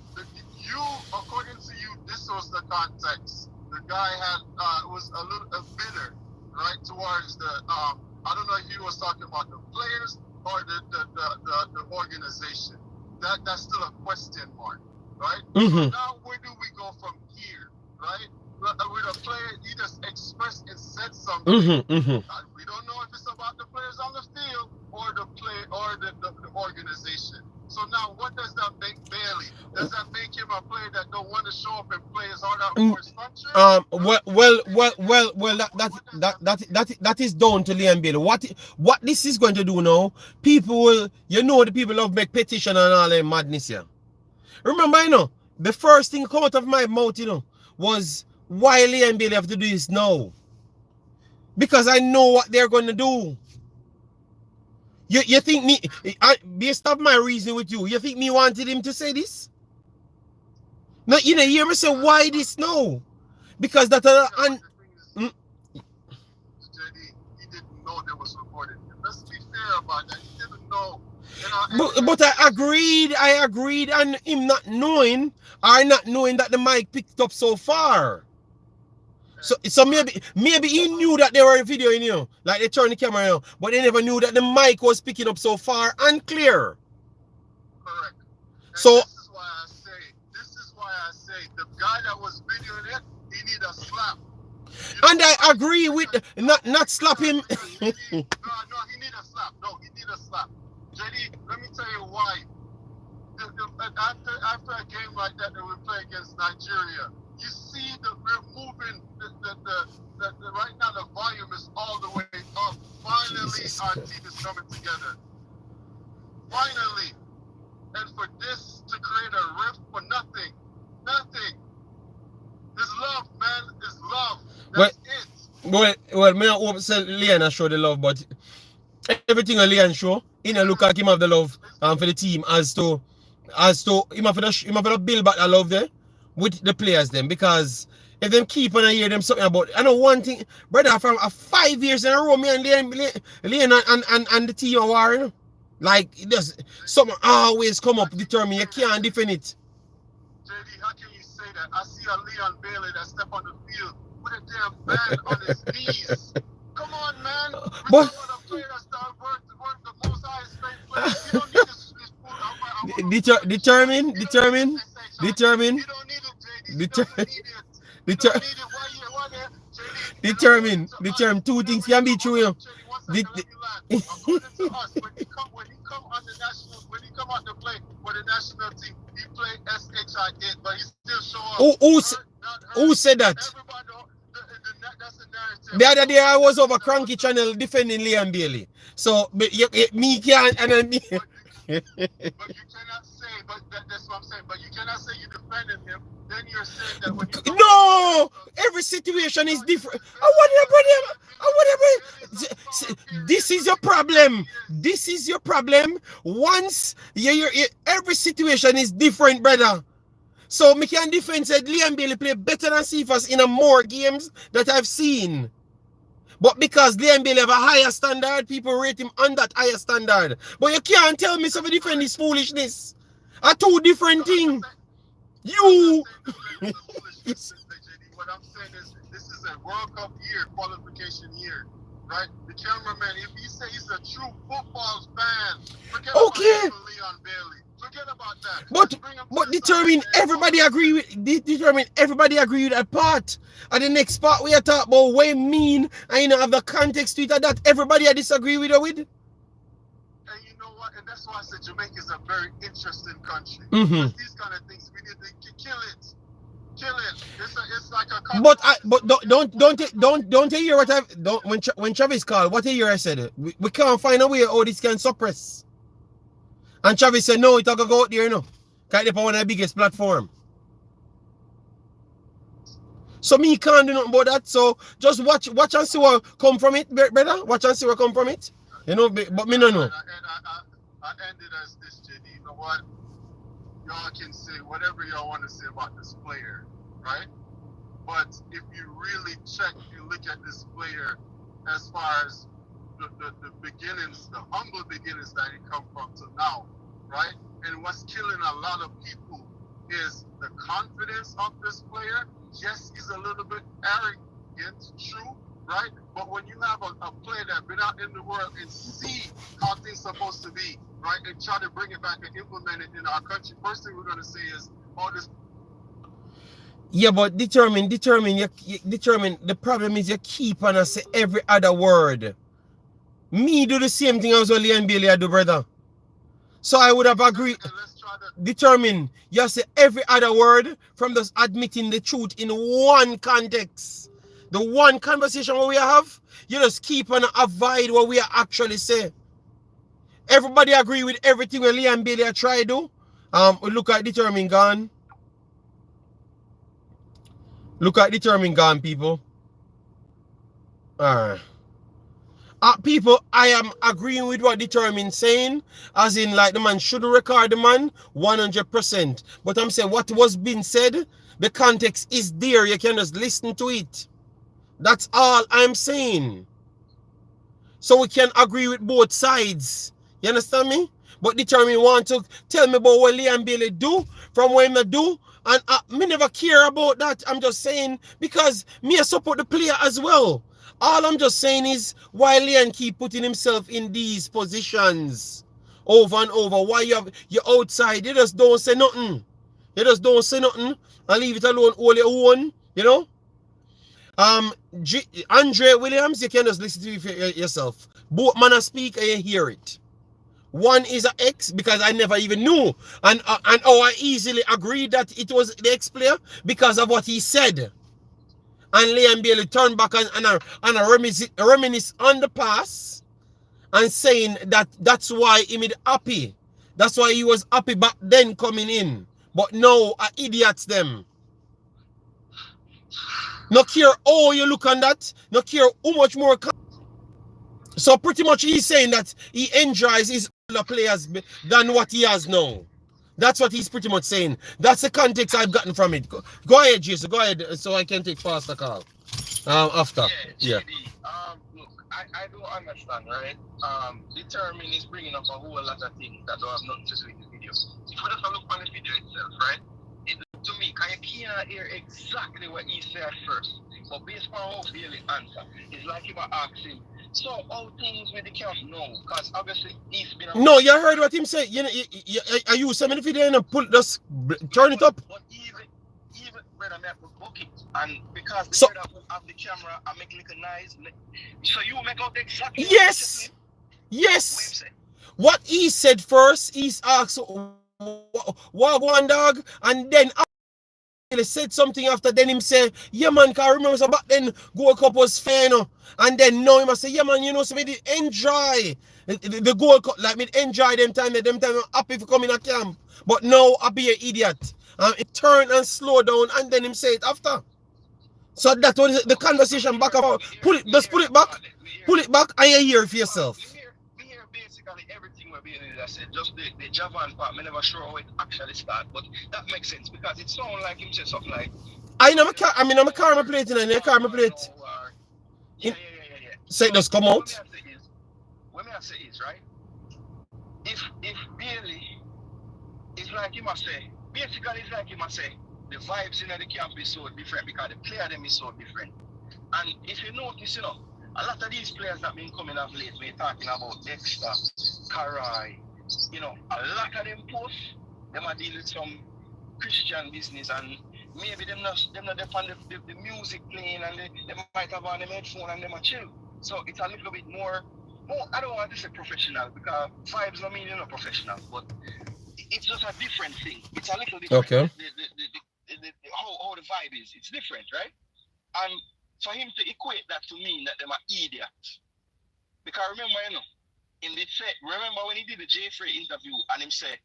You, according to you, this was the context. The guy had was a little bitter, right, towards the I don't know if he was talking about the players or the organization. That's still a question mark, right? So now where do we go from here, right? With a player, he just expressed and said something. We don't know if it's about the players on the field or the play or the organization. So now, what does that make Bailey? Does that make him a player that don't want to show up and play as hard out for his country?
That is down to Liam Bailey. What this is going to do now? People will, the people love make petition and all that madness here. Remember, the first thing come out of my mouth, was why Liam Bailey have to do this now? Because I know what they're going to do. You think me, based off my reason with you think me wanted him to say this? No, you hear me say why this now? Because that
JD, he didn't know there was recorded. Let's be fair about that. He didn't know.
But I agreed and him not knowing that the mic picked up so far. So maybe he knew that they were videoing, like they turned the camera, but they never knew that the mic was picking up so far and clear.
Correct. And
so
this is why I say the guy that was videoing it, he need a slap.
And I agree with not slap him.
No, he need a slap. No, he need a slap. JD, let me tell you why. After a game like that we play against Nigeria, you see we're moving. Right now the volume is all the way up. Finally, our team is coming together. Finally, and for this to create a rift for nothing. It's love, man. It's love. That's it.
Well, me hope say Leon show the love, but everything a Leon show, he don't look like him have the love for the team as to him have to build back the love there with the players them, because if them keep on hear them something about, I know one thing, brother, from 5 years in a row, me and Leon and the team are war, like it does something always come up determine you can't defend it.
JD, how can you say that? I see a Leon Bailey that step on the field with a damn band on his knees. Come on, man. We're talking about a player that's worth the most highest paid player. You don't need this fool.
Determine.
You don't need it, JD. You don't need it.
Determine. Two things can be true.
According to us, when he come out to play for the national team, he played SHI, but he still show up. not
Who
hurt.
said that?
Everybody, that's the narrative.
The other day I was over Cranky Channel defending Liam Bailey. So me can't and then me.
But you cannot say, that's what I'm saying. But you cannot say you defended him. Then you're saying that when you
No, every situation is different. This is your problem. This is your problem. Once every situation is different, brother. So me can defend said Liam Bailey play better than Cephas in a more games that I've seen. But because Liam Bailey have a higher standard, people rate him on that higher standard. But you can't tell me somebody defend this foolishness. Are two different things. You.
What I'm saying is, this is a World Cup year, qualification year, right? The cameraman, if he says he's a true football fan, forget about Leon Bailey. Forget about that.
But determine everybody agree with that part. And the next part we are talking about way mean and you know have the context to it that everybody I disagree with.
And you know what? And that's why I said Jamaica is a very interesting country. Because these kind of things we need to kill it. Kill it. It's like a
don't hear what I've when Travis called, what I said? We can't find a way how this can suppress. And Travis said no, it's not gonna go out there, you know. Because it's one of the biggest platform. So me can't do nothing about that. So just watch and see what come from it, brother. Watch and see what come from it. You know, but me no know.
And I ended as this, JD. You know what? Y'all can say whatever y'all want to say about this player, right? But if you really check and look at this player as far as the beginnings, the humble beginnings that he come from to now, right? And what's killing a lot of people is the confidence of this player. Yes, he's a little bit arrogant, true, right? But when you have a player that's been out in the world and see how things are supposed to be, right, and try to bring it back and implement it in our country, first thing we're going to say is, oh, this.
Yeah, but determine. The problem is you keep on say every other word. Me do the same thing as what Liam Bailey do, brother. So I would have agreed. Determine. You say every other word from just admitting the truth in one context. The one conversation what we have, you just keep on avoid what we actually say. Everybody agree with everything what Liam Bailey try to do. Look at determine gone. Look at determine gone, people. Alright. People, I am agreeing with what Determine saying, as in like the man should record the man 100%. But I'm saying what was being said, the context is there. You can just listen to it. That's all I'm saying. So we can agree with both sides. You understand me? But Determine want to tell me about what Liam Bailey do from what he do. And me never care about that. I'm just saying because me support the player as well. All I'm just saying is why Liam keep putting himself in these positions over and over. Why you're outside. You just don't say nothing. You just don't say nothing and leave it alone all your own. You know? Andre Williams, you can just listen to it yourself. Both man speak and you hear it. One is an ex because I never even knew. And I easily agreed that it was the ex-player because of what he said. And Liam Bailey turned back and reminisce on the past and saying that that's why he made happy. That's why he was happy back then coming in. But now, idiots them. No care how you look on that. No care how much more. So pretty much he's saying that he enjoys his other players than what he has now. That's what he's pretty much saying. That's the context I've gotten from it. Go ahead, Jason. Go ahead so I can take faster call. After.
Yeah. Look, I don't understand, right? Determine is bringing up a whole lot of things that don't have nothing to do with the video. If we just look on the video itself, right? It looked to me, I can't hear exactly what he said first. But based on how Bailey answer, it's like he was asking, so how things with the camp now? Because obviously he's been.
No, you heard what him say. Are you sending the video and pull just turn it up?
But even brother, I have to book it, and because the brother who have the camera and make little noise, so you make out exactly.
Yes. What he said first, he's asked, "What one dog?" and then Bailey said something after, then him say, yeah man, can I remember so back then Gold Cup was fair, you know? And then now he must say, yeah man, you know, so me did enjoy the Gold Cup, like me enjoy them time I'm happy for coming to camp. But now I be an idiot. It turn and slow down, and then him say it after. So that was the conversation back about. Pull it, just pull it back. Pull it back and you hear it for yourself.
We hear basically everything we're being I said, just the Javan part, I'm never sure how it actually start, but that makes sense because it sounds like him say something like
I'm a car plate in a car plate.
Yeah.
So it just come out.
What me I say is right. If Bailey, it's like him I say, basically it's like him I say, the vibes in the camp is so different because the player them is so different. And if you notice, you know, a lot of these players that been coming up late, we're talking about Dexter, Karai, you know, a lot of them posts, them are dealing with some Christian business and maybe them not depend the music playing and they might have on them headphone and them are chill. So it's a little bit more, I don't want to say professional because vibes don't mean you're not professional, but it's just a different thing. It's a little different.
Okay.
How the vibe is, it's different, right? And for him to equate that to mean that them are idiots. Because remember, you know, remember when he did the J-Free interview and him say,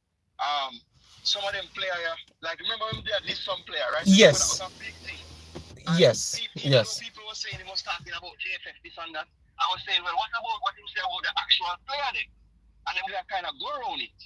some of them player, like remember when they had this some player, right?
Yes.
That was a big thing.
Yes. Yes.
People were saying he was talking about JFF, this and that. I was saying, well, what about what he say about the actual player then? And then we kind of go around it.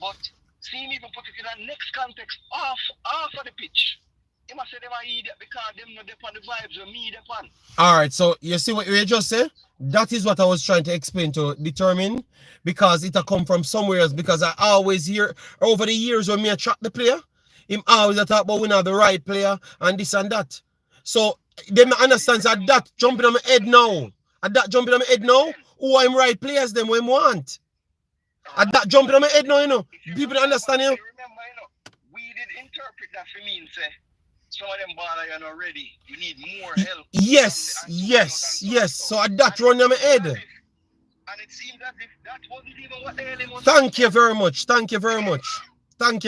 But see him even put it in the next context off of the pitch. He must say them are idiot because them not depend the vibes with me depend.
Alright, so you see what you just said? That is what I was trying to explain to determine because it come from somewhere else. Because I always hear over the years when me attract the player, him always talk about we not the right player and this and that. So them understands that jumping on my head now. At that jumping on my head now, who I'm right players them when want. At that jumping on my head now, you know. People don't understand you.
Remember, you know, we did interpret that for me and say some of them ballers are not ready. You need more help.
Yes. So at that run on my head.
And it seemed as if that wasn't even what the hell it was.
Thank you very much.
And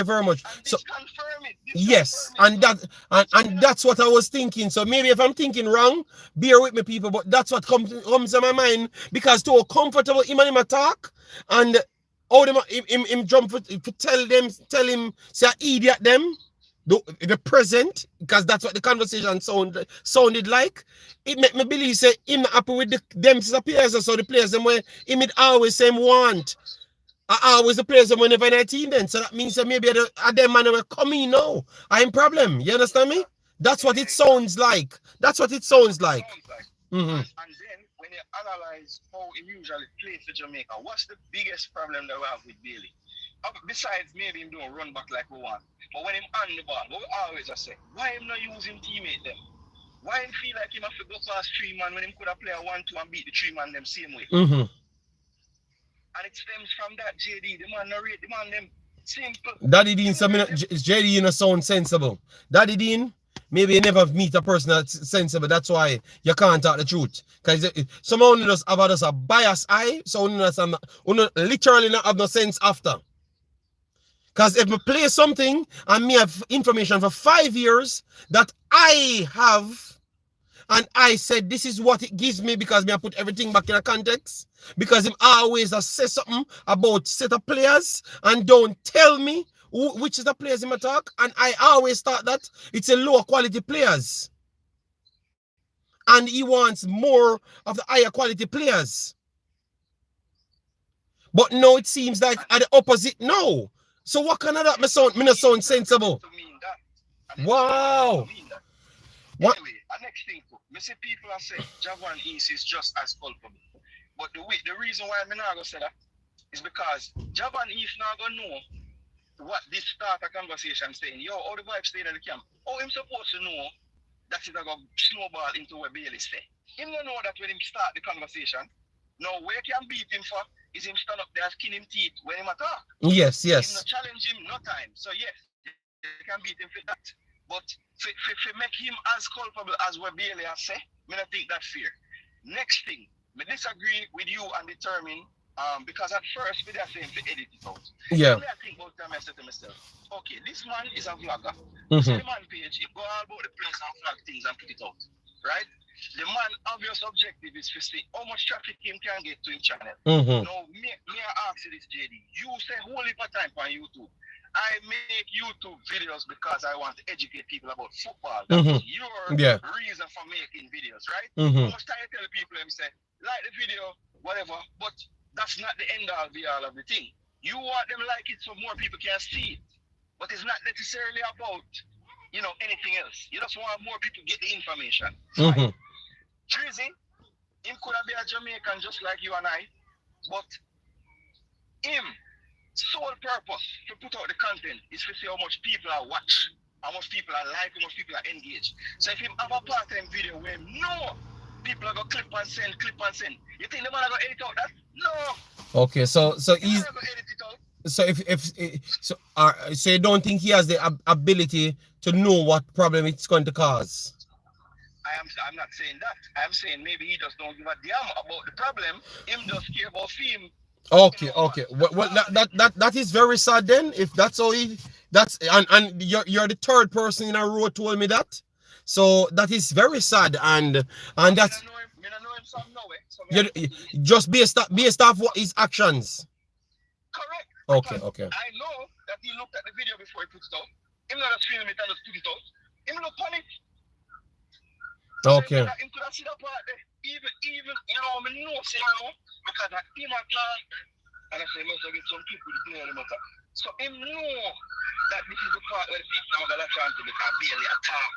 So
confirm it.
yes, and that's what I was thinking. So maybe if I'm thinking wrong, bear with me, people. But that's what comes in my mind because too comfortable him and him attack and all them him jump for tell him say idiot them the present because that's what the conversation sounded like. It make me believe say him not happy with them players so the players them where him it always same want. I always the players whenever in a team then. So that means that maybe them man will come in now. I'm problem. You understand me? That's what it sounds like. Mm-hmm.
And then when you analyze how he usually plays for Jamaica, what's the biggest problem that we have with Bailey? Besides maybe him don't run back like we want. But when him on the ball, what we always say, why him not using teammate them? Why him feel like him have to go past 3 man when him could have played a 1-2 and beat the 3 man them same way?
Mm-hmm.
And it stems from that JD. The man narrate, the man them simple.
Daddy Dean, JD you know sound sensible. Daddy Dean, maybe you never meet a person that's sensible. That's why you can't talk the truth. Because some only just have just a biased eye, so only literally not have no sense after. Because if I play something and me have information for 5 years that I have, and I said this is what it gives me because me I put everything back in a context. Because him always say something about set of players and don't tell me which is the players him attack. And I always thought that it's a lower quality players. And he wants more of the higher quality players. But now it seems like at the opposite now. So what kind of that me not sound sensible? Wow.
What? Anyway, next thing, me see people are saying Javan East is just as culpable. But the reason why I'm not going to say that is because Javan East now going to know what this start a conversation saying. Yo, all the vibes staying in the camp. How him supposed to know that it's going to snowball into what Bailey say? Him don't know that when him start the conversation. Now, where you can beat him for is him stand up there skin him teeth when him attack.
Yes.
Him not challenge him, no time. So yes, you can beat him for that. But to make him as culpable as what Bailey has said, I don't think that's fair. Next thing, I disagree with you and determine Because at first, we are saying to edit it out.
Yeah.
I think about time I said to myself, okay, this man is a vlogger.
Mhm.
So the man page, he go all about the place and flag things and put it out, right? The man obvious objective is to see how much traffic him can get to his channel.
Mhm.
Now, me I ask you this, JD. You say whole heap of time on YouTube. I make YouTube videos because I want to educate people about football. That's
Mhm.
your
Yeah.
reason for making videos, right?
Mhm.
How much time you tell people and say, like the video, whatever, but that's not the end all be all of the thing. You want them like it so more people can see it. But it's not necessarily about, anything else. You just want more people get the information.
Mhm.
Drizzy, him could have been a Jamaican just like you and I, but him sole purpose to put out the content is to see how much people are watch, how much people are like, how much people are engaged. So if him have a part-time video where no people are gonna clip and send, you think the man are gonna edit out that? No.
Okay, so
He's
he's
not gonna edit it out.
so so you don't think he has the ability to know what problem it's going to cause?
I'm not saying that. I'm saying maybe he just don't give a damn about the problem. Him just care about fame.
Okay. Well, that is very sad then. If that's how that's and you're the third person in a row told me that. So that is very sad and that's
I don't know him some no way. So
you just based off what his actions.
correct.
Okay.
I know that he looked at the video before he put it out. Him not just film it and just put it out. Him look on it.
Okay.
So him could have seen that part there. Even me know say because that him a plan. And I say, must get some people to know the matter. So him know that this is the part where the people are gonna chance to become barely attack.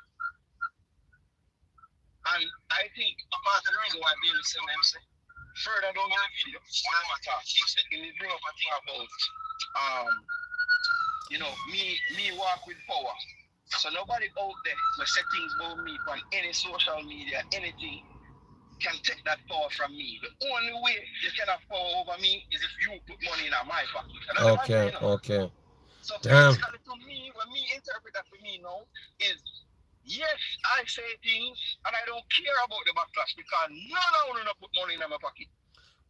And I think a part of the reason why Bailey say what I'm saying, further down in the video, when I'm attacked, he bring up a thing about me walk with power. So nobody out there will say things about me on any social media, anything can take that power from me. The only way you can have power over me is if you put money in my pocket.
Okay.
So
Damn.
basically to me, when me interpret that for me now is yes, I say things and I don't care about the backlash because none of them put money in my pocket.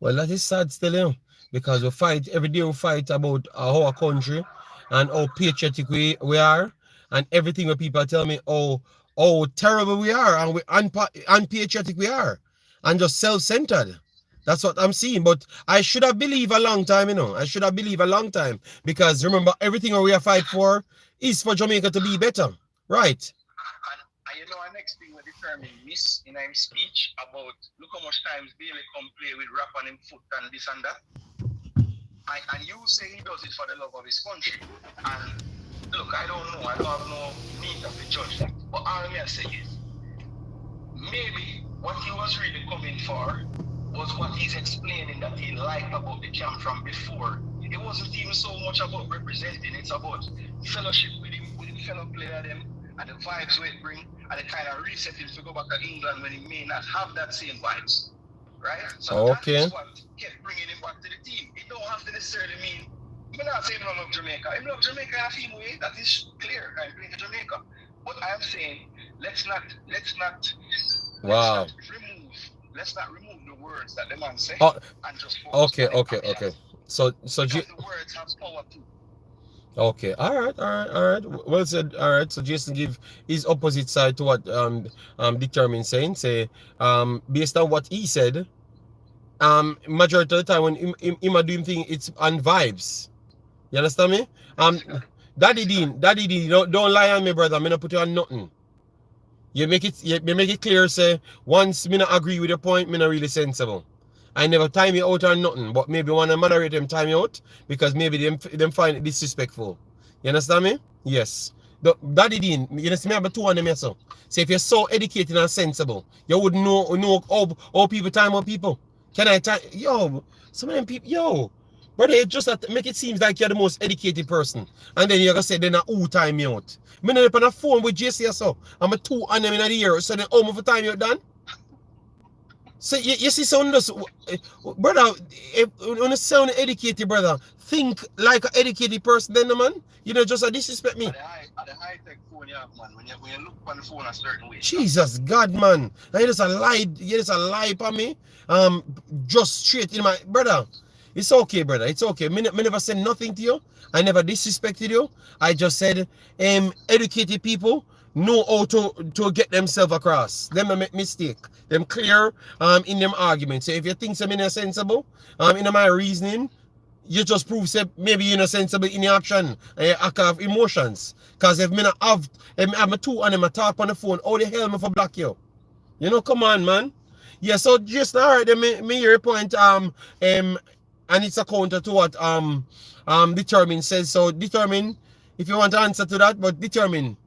Well, that is sad still, because we fight every day. We fight about our country and how patriotic we are, and everything where people tell me how terrible we are and we unpatriotic we are, and just self-centered. That's what I'm seeing. But I should have believed a long time, I should have believed a long time, because remember, everything we are fight for is for Jamaica to be better, right?
And our next thing we determine this in our speech about look how much times Bailey come play with rap on him foot and this and that. And you say he does it for the love of his country. And look, I don't know. I don't have no need to judge that. But all I say is, maybe what he was really coming for was what he's explaining that he liked about the camp from before. It wasn't even so much about representing. It's about fellowship with him fellow player them, and the vibes we bring, and the kind of reset him to go back to England when he may not have that same vibes. Right? So
Okay.
that's what kept bringing him back to the team. It don't have to necessarily mean, I'm not saying I love Jamaica. I love Jamaica in a team way, that is clear. I'm playing to Jamaica. But I'm saying, let's not
Wow.
remove the words that the man say and just focus
Okay.
on the actions.
So
Because the words have power too.
okay, all right. Well said. All right. So Jason give his opposite side to what Determined saying. Say based on what he said, majority of the time when him doing thing, it's on vibes. You understand me? Daddy Dean, don't lie on me, brother. Me not put you on nothing. You make it clear. Say once me not agree with your point, me not really sensible. I never time you out or nothing, but maybe want to moderate them time you out because maybe them find it disrespectful. You understand me? Yes. Daddy Dean, you know, see me have two on them here, so. So if you're so educated and sensible, you would know how people time out people. Can I time? Yo, some of them people, brother, it just make it seem like you're the most educated person. And then you're going to say, then who time you out? Me not on the phone with JC or so. I'm a two on them in the ear, so then how much time you done? So you see someone just, brother, when you sound educated, brother, think like an educated person then, man. You know, just disrespect me.
At the high-tech phone you have, man, when you look on the phone a certain way.
Jesus God, man. You just a lie for me. Just straight in my brother. It's okay, brother. It's okay. Me never said nothing to you. I never disrespected you. I just said, educated people know how to get themselves across. Them a make mistake. Them clear in them arguments. So if you think something is sensible, in my reasoning, you just prove say maybe you're not sensible in your action and your act of emotions. Cause if me not have my two and them talk on the phone, how the hell me for block you? You know, come on, man. Yeah, so just alright, then me hear your point. And it's a counter to what Determine says. So Determine, if you want to answer to that, but Determine,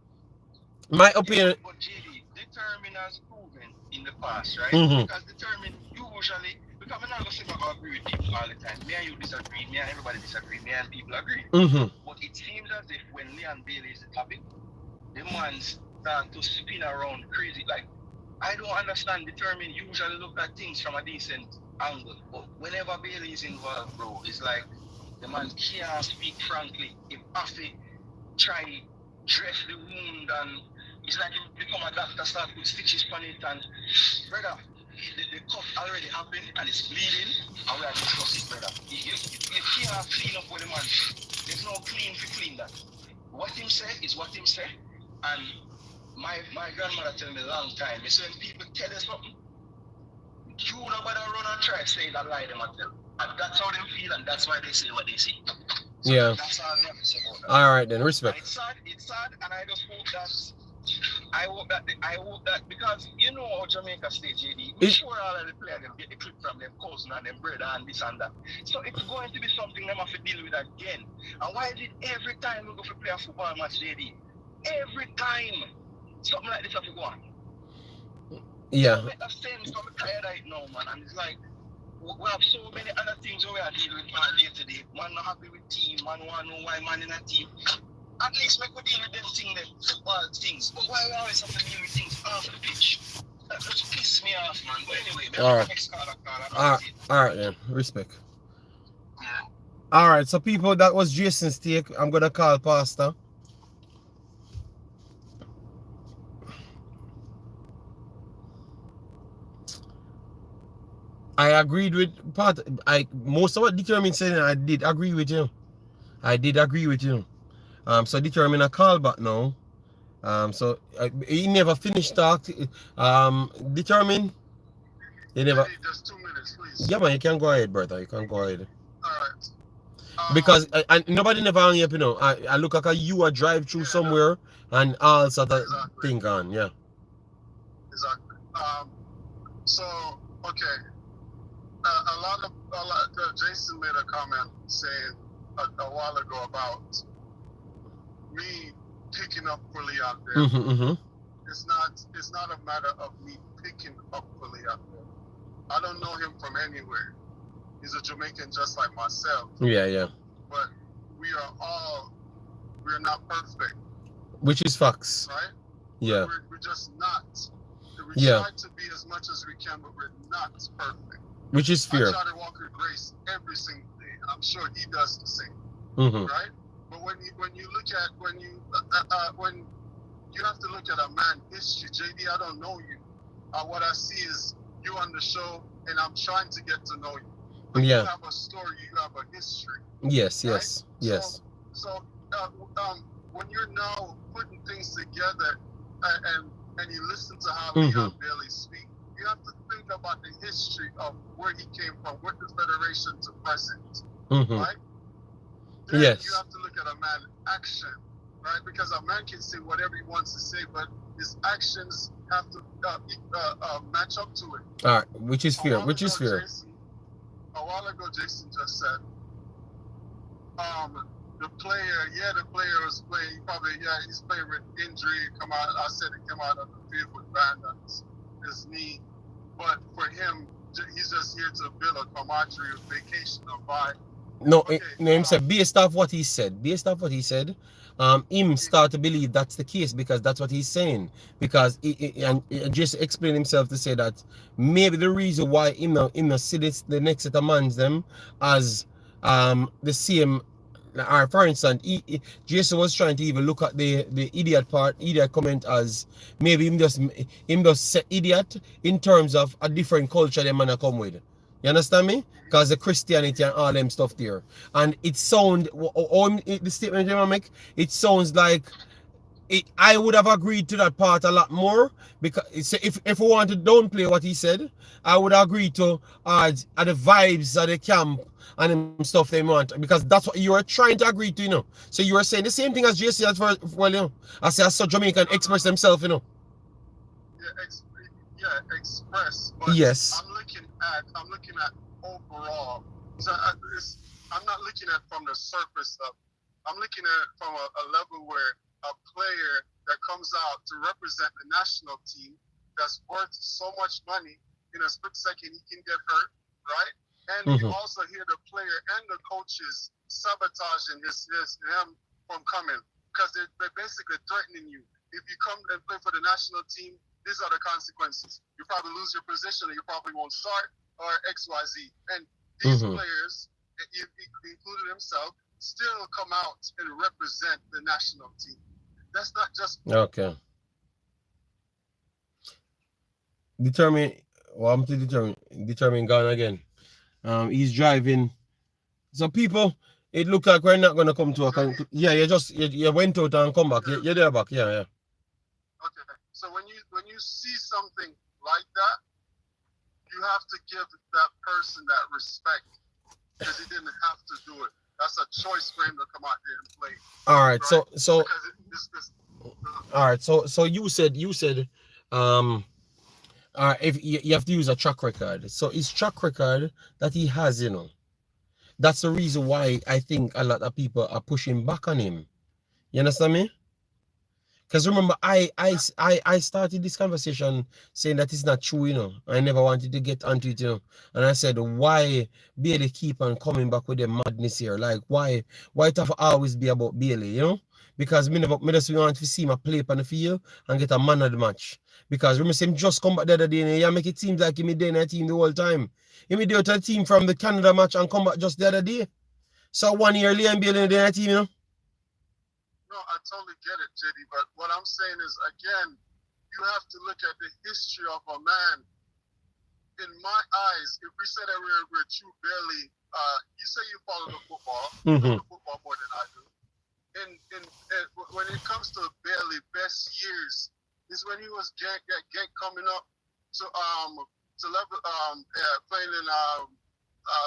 my opinion.
But JD, Determine has proven in the past, right?
Mhm.
Because Determine usually, because I'm not going to say I agree with people all the time. Me and you disagree, me and everybody disagree, me and people agree. But it seems as if when Leon Bailey is the topic, the man start to spin around crazy. Like, I don't understand. Determine usually look at things from a decent angle. But whenever Bailey is involved, bro, it's like the man can't speak frankly. If Afi try dress the wound and it's like he become a doctor, start with stitches on it and brother, the cut already happened and it's bleeding and we are discussing, brother. You can't clean up with the man. There's no clean to clean that. What him say is what him say. And my grandmother tell me a long time, it's when people tell us something, you nobody run and try to say that lie them and tell. And that's how they feel and that's why they say what they say. So
Yeah.
that's all I have to say about that.
Alright then,
And
respect.
it's sad, and I just hope that because you know how Jamaica stay, JD, we sure all of the players them get the clip from them cousin and them brother and this and that. So it's going to be something them have to deal with again. And why is it every time we go to play a football match, JD? Every time something like this have to go on.
Yeah.
It make a sense, I'm tired right now, man. And it's like we have so many other things we are dealing with man day to day. Man not happy with team, man want to know why man in a team. At least make we deal with them things, them football things. But why we always have to deal with things off the pitch? That just piss me off, man. But anyway,
Alright.
next call.
Alright then, respect.
Yeah.
Alright, so people, that was Jason's take. I'm gonna call Pastor. I agreed with most of what Determine said, I did agree with you. So Determine a call back now. So he never finished talk. Determine. He never.
Just 2 minutes, please.
Yeah, man, you can go ahead, brother. You can go ahead.
All right.
Because nobody never hung up, you know. I look like you a drive through somewhere and all sort of thing on, yeah.
Exactly. So okay. Jason made a comment saying a while ago about me picking up for Leon there. It's not a matter of me picking up for Leon there. I don't know him from anywhere. He's a Jamaican just like myself.
Yeah.
But we're not perfect.
Which is facts.
Right?
Yeah.
We're just not. We try to be as much as we can, but we're not perfect.
Which is fair.
I try to walk with grace every single day, and I'm sure he does the same. Right? But when you have to look at a man's history, JD, I don't know you. What I see is you on the show, and I'm trying to get to know you. But you have a story, you have a history.
Yes.
So when you're now putting things together, and you listen to how Leon Bailey speaks, you have to think about the history of where he came from, with the federation to present, right? Then you have to look at a man's action, right? Because a man can say whatever he wants to say, but his actions have to match up to it.
All right, which is fair.
A while ago, Jason just said, the player was playing. He's playing with injury. I said it came out of the field with band on his knee. But for him, he's just here to build a camaraderie, a vacation, a vibe.
No, him said based off what he said, him start to believe that's the case because that's what he's saying. Because he just explained himself to say that maybe the reason why him not see this, the next set of mans them as the same. Or for instance, Jason was trying to even look at the idiot comment as maybe him just say idiot in terms of a different culture the man come with. You understand me? Because the Christianity and all them stuff there. And it sound, the statement you make, it sounds like I would have agreed to that part a lot more, because if we want to downplay what he said, I would agree to the vibes of the camp and them stuff they want, because that's what you are trying to agree to, you know. So you are saying the same thing as JC as well, you know. I say I saw Jamaican express themselves, you know.
Express. But
Yes.
I'm looking at overall. So I'm not looking at from the surface up. I'm looking at it from a level where a player that comes out to represent the national team that's worth so much money, in a split second he can get hurt, right? And you also hear the player and the coaches sabotaging him from coming, because they're basically threatening you. If you come and play for the national team, these are the consequences. You probably lose your position, or you probably won't start, or XYZ. And these players, including himself, still come out and represent the national team. That's not just
okay. Determine gone again. He's driving. So people, it look like we're not gonna come to a conclusion. Yeah, you went out and come back. You're there back. Yeah.
Okay. So when you see something like that, you have to give that person that respect, because he didn't have to do it. That's a choice for him to come out there and play.
All right.
Right?
So all right. So you said if you have to use a track record. So his track record that he has, you know, that's the reason why I think a lot of people are pushing back on him. You understand me? Because remember, I started this conversation saying that it's not true, you know. I never wanted to get onto it, you know. And I said, why Bailey keep on coming back with the madness here? Like, why it have to always be about Bailey, you know? Because me just want to see him play on the field and get a man of the match. Because remember, him just come back the other day and you make it seem like he there in the team the whole time. He made the team from the Canada match and come back just the other day. So 1 year later, and Bailey in the team, you know.
No, I totally get it, JD. But what I'm saying is, again, you have to look at the history of a man. In my eyes, if we say that we're true Bailey, you say you follow the football, you know the football more than I do. And when it comes to Bailey, best years is when he was coming up to playing in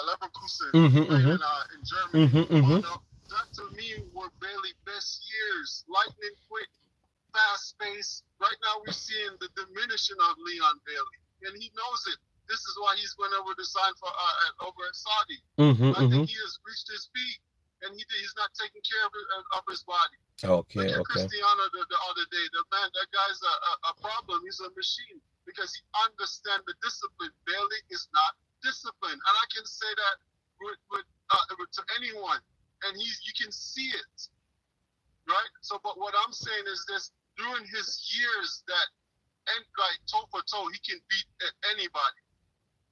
Leverkusen, playing in Germany. That to me were Bailey best years. Lightning quick, fast pace. Right now we're seeing the diminishing of Leon Bailey, and he knows it. This is why he's went over to sign for over at Saudi. I think he has reached his peak, and he's not taking care of his body.
Okay.
Cristiano the other day, that guy's a problem. He's a machine, because he understands the discipline. Bailey is not disciplined, and I can say that to anyone. And you can see it, right? So, but what I'm saying is this: during his years that, and like toe for toe, he can beat anybody.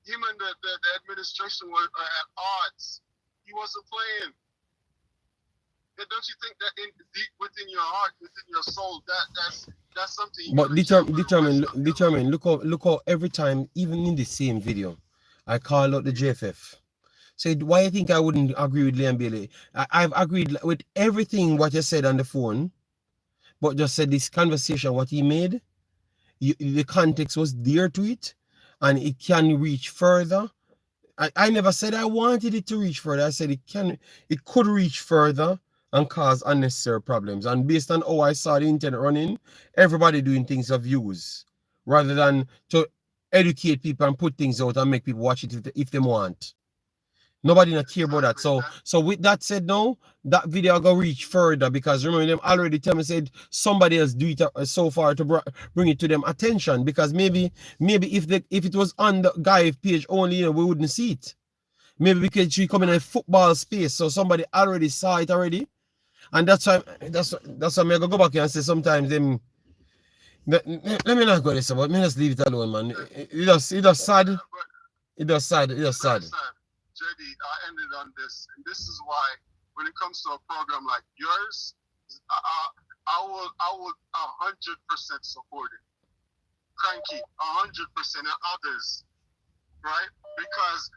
Him and the administration were at odds. He wasn't playing. And don't you think that deep within your heart, within your soul, that's something?
But determine. Look how every time, even in the same video, I call out the JFF. Said, why I think I wouldn't agree with Liam Bailey? I've agreed with everything what you said on the phone, but just said this conversation, what he made, the context was there to it, and it can reach further. I never said I wanted it to reach further. I said it could reach further and cause unnecessary problems. And based on how I saw the internet running, everybody doing things of views, rather than to educate people and put things out and make people watch it if they want. Nobody not care about that. So with that said, now that video go reach further, because remember them already tell me said somebody else do it so far to bring it to them attention, because maybe if it was on the guy page only, you know, we wouldn't see it. Maybe because she come in a football space, so somebody already saw it already, and that's why I'm gonna go back here and say sometimes them. Let me not go this, but me just leave it alone, man. It does sad. It does sad.
JD, I ended on this, and this is why when it comes to a program like yours, I will 100% support it. Cranky, 100%, and others, right? Because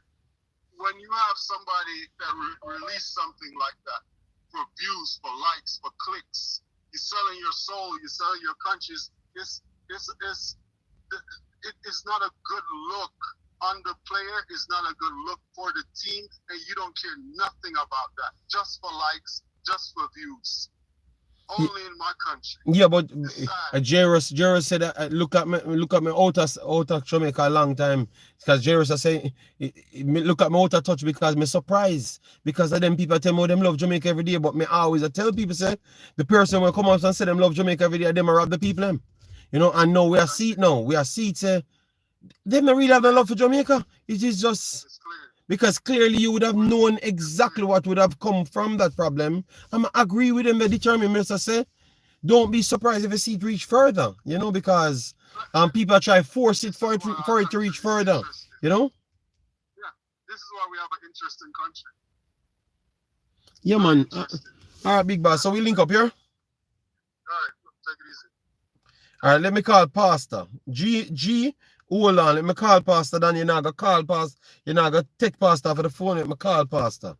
when you have somebody that release something like that for views, for likes, for clicks, you're selling your soul, you're selling your countries. It's not a good look on the player. It's not a good look for the team, and you don't care nothing about that. Just for likes, just for views. Only in my country.
Yeah, but Girlz said, look at me out of Jamaica a long time. Because Girlz say, look at me out of touch because me surprised. Because of them people tell me them love Jamaica every day. But me always I tell people, say, the person will come out and say them love Jamaica every day, them rob the people them. You know, and now we are see it now. We are see it, say, they don't really have no love for Jamaica. It is just... Because clearly you would have known exactly what would have come from that problem. I'm agree with them, the determined minister say, don't be surprised if you see it reach further, you know, because people try force it for it to reach further, you know?
Yeah, this is why we have an interesting country.
Yeah, man. All right, big boss. So we link up here?
All right, take it easy.
All right, let me call Pastor. G, hold on, let me call Pastor, then you're not going to call Pastor, you're not going to take Pastor for the phone, let me call Pastor.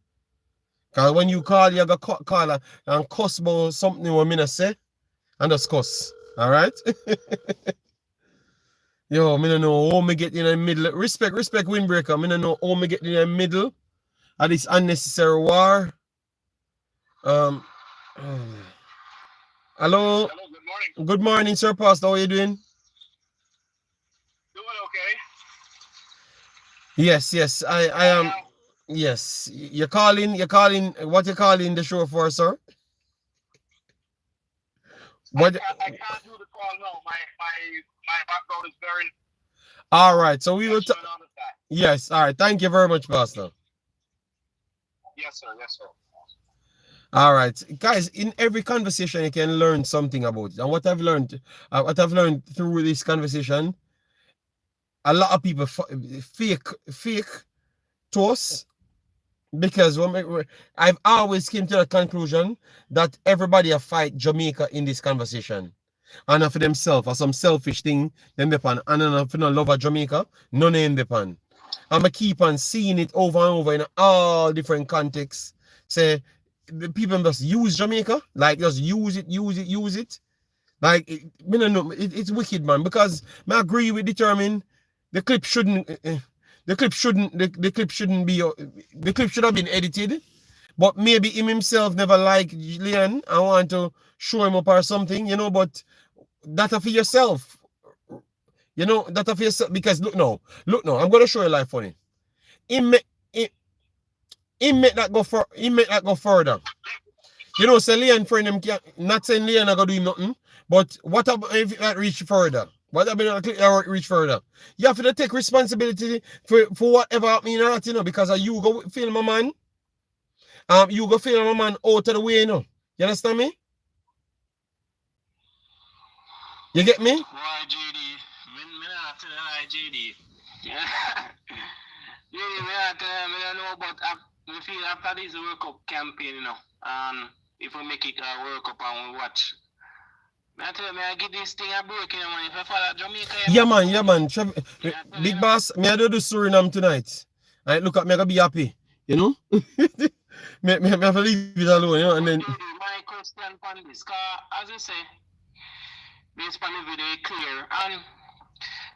Because when you call, you're going to call and cuss about something you want me to say, and just cuss, all right? Yo, I don't know how me get in the middle, respect windbreaker, I don't know how me get in the middle of this unnecessary war. Hello?
Hello, good morning.
Good morning, sir, Pastor, how are you doing?
Doing okay.
Yes, I am. Yes, you're calling, what you calling the show for, sir? What?
I can't do the call now. My background is very...
All right, so we will... Yes, all right, thank you very much, Pastor.
Yes, sir.
All right, guys, in every conversation, you can learn something about it. And what I've learned through this conversation, a lot of people fake to us, because I've always came to the conclusion that everybody fight Jamaica in this conversation. And for themselves, or some selfish thing, them depend. And if you don't love Jamaica, none in depend. And I keep on seeing it over and over in all different contexts. Say, the people just use Jamaica, like just use it. Like, it's wicked, man, because I agree with determine the clip shouldn't have been edited, but maybe himself never liked Leon and want to show him up or something, you know, but that for yourself, you know, that for yourself, because look now, I'm going to show you life funny. He make that go further. You know, say Leon friend him not saying Leon not gonna do him nothing, but what about if that reach further? What about if reach further? You have to take responsibility for whatever happening, you know, because you go film a man. You go film a man out of the way, you know. You understand me? You get me?
Why, JD? Me not tell you, JD. JD, me don't know, but I feel after this World Cup campaign, you know, if we make it a World Cup and we watch, I give this thing a break, you know, man. If I follow Jamaica,
yeah, man. Big boss, me I do Suriname tonight. I look at me, I gotta be happy, you know. me have to leave it alone, you know, and then.
My question on this, as I say, based on the video clear, and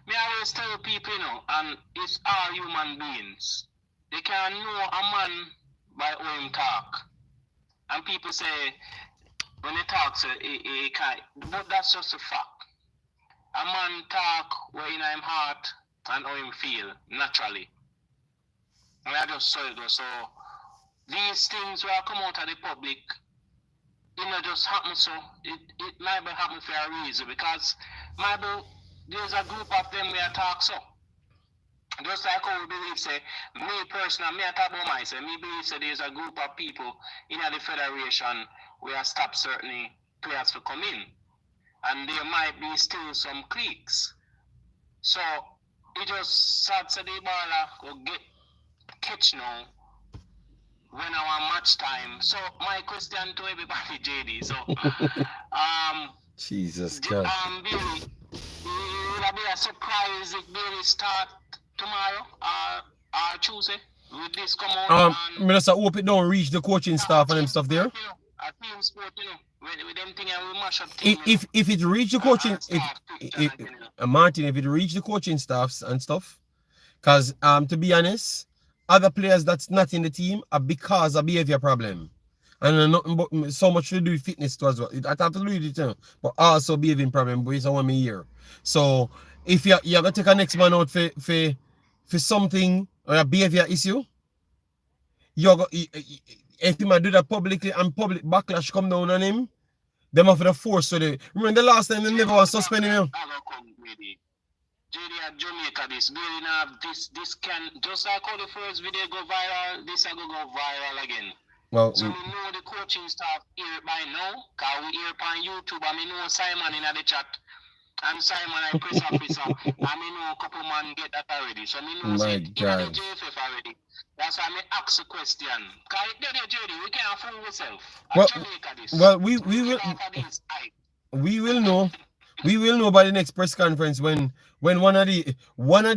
me always tell people, you know, and it's all human beings. They can know a man by how him talk. And people say, when they talk, so he can't. But that's just a fact. A man talk where in him heart and how him feel, naturally. And I just saw it. So, these things will come out of the public, it not just happen, so it might be happen for a reason, because maybe there's a group of them where talk so. Just like how we believe, say, me personally, me I talk about myself, me believe, say, there's a group of people in the federation where stop certain players to come in. And there might be still some cliques. So, it just sad to the ball will get catch now when our match time. So, my question to everybody, JD, so,
Jesus God.
Billy, it will be a surprise if Billy start tomorrow or Tuesday. With this come out and
I just hope it don't reach the coaching staff and them stuff there.
a team sport, you know. With them thing and we mash up team.
If it reach the coaching, Martin, if it reach the coaching staffs and stuff, because to be honest, other players that's not in the team are because of behavior problem. And nothing but so much to do with fitness too as well. It have to do with it too, but also behaving problem based on what me hear. So if you have to take a next man out for something or a behavior issue, if you might do that publicly and public backlash come down on him, them have the force to the. Remember the last time they never was suspending him.
JD at Jamaica, this building have this can just like how the first video go viral, this will go viral again.
Well,
so we know the coaching staff here by now, cause we here on YouTube and we know Simon in the chat. And Simon I press officer and we know a couple man get that already. So we know say in the JFF already. That's why I ask a question. Cause JD, we can't fool ourselves.
Well,
Jamaica this.
Well, we will know. We will know by the next press conference when one of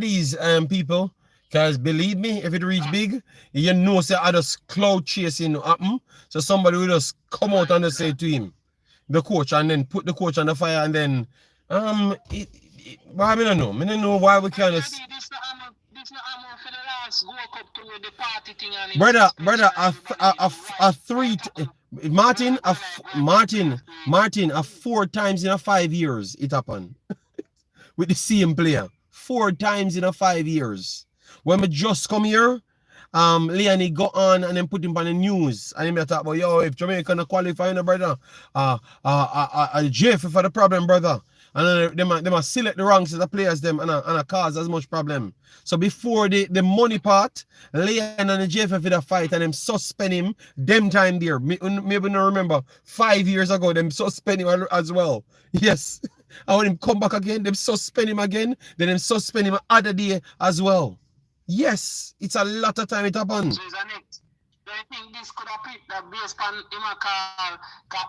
these people, because believe me, if it reach big, you know say I just cloud chasing happen. So somebody will just come out and just say to him, the coach, and then put the coach on the fire and then well, I don't know. I don't know why we can't just brother, Martin, 4 times in 5 years it happened with the same player. 4 times in 5 years. When we just come here, Leonie got on and then put him on the news and he talk about, yo, if Jamaica not qualify, you know, brother, JF for the problem, brother. And they must select the wrong set of players them and cause as much problem. So before the money part, Leon and the JFF did a fight and them suspend him them time there. Maybe not remember 5 years ago, them suspend him as well. Yes. And when him come back again, them suspend him again, then them suspend him other day as well. Yes, it's a lot of time it happens.
So I think this could have picked that based on him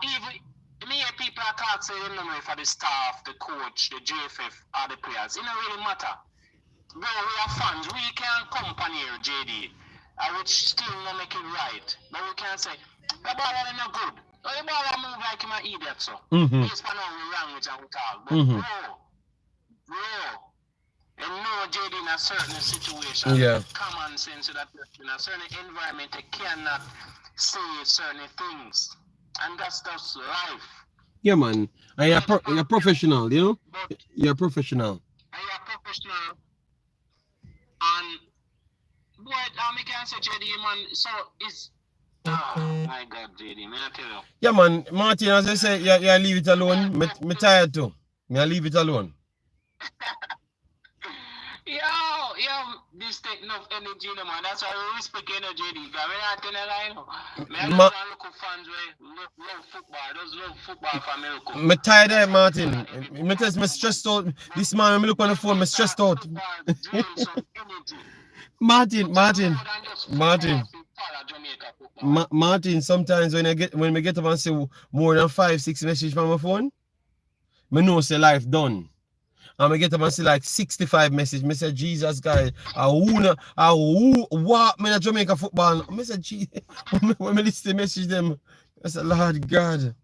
even me people are called say them no for the staff, the coach, the JFF, or the players. It don't really matter. Bro, we are fans. We can't come on here, JD. Which still not make it right. But we can say, the ball is not good. The ball move like him an idiot, so. Based on our language and we talk. But bro, and no, JD, in a certain situation, common sense that in a certain environment, they cannot say certain things. And that's just life.
Yeah, man. And you're professional, you know? You're professional.
And you're professional. And, boy, I can say, JD, man, so it's... Oh, my God, JD, man, I tell you.
Yeah, man. Martin, as I say, yeah, leave it alone. Me tired too. I leave it alone.
Yo, this take enough energy, no man. That's why we respect energy. Because when I tell you, I just look for fans where love football. Just love football for me.
Me tired of Martin. Me stressed out. This man, when me look on the phone, me stressed out. Martin, sometimes when we get up and see more than 5-6 messages from my phone, me know say life done. And I get up and see like 65 messages. I say, Jesus, guys, who walk me in Jamaica football? I say, Jesus, when I listen to message them, I say, Lord God.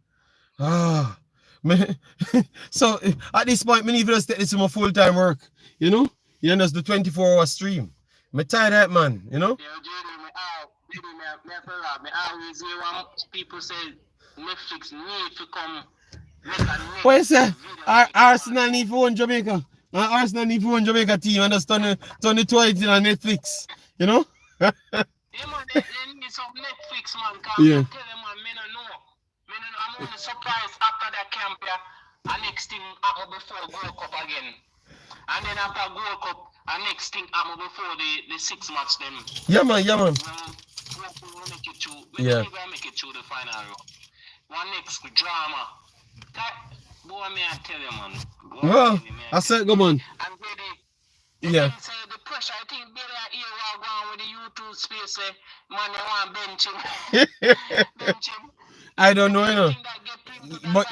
So at this point, I need to take this to my full-time work. You know? You know, it's the 24-hour stream. I'm tired of that, man. You know?
I always hear people say Netflix need to come.
What is that? Arsenal need for one Jamaica. Arsenal need for one Jamaica team and just turn the toilet in on Netflix. You know?
Yeah, man, they need some Netflix, man.
Yeah.
Tell them, man, I don't know. I'm only surprised after that camp here. And next thing happened before World Cup again. And then after World Cup, and next thing happened before the 6 match them.
Yeah, man.
We'll make it through. We'll make it through the final round. One next drama. Boy, me I tell you, man.
Well, I said, go on.
And
yeah.
Say the pressure, I think Billy here while going with the YouTube space, man, they want bench him.
I don't know, you know.
That get
but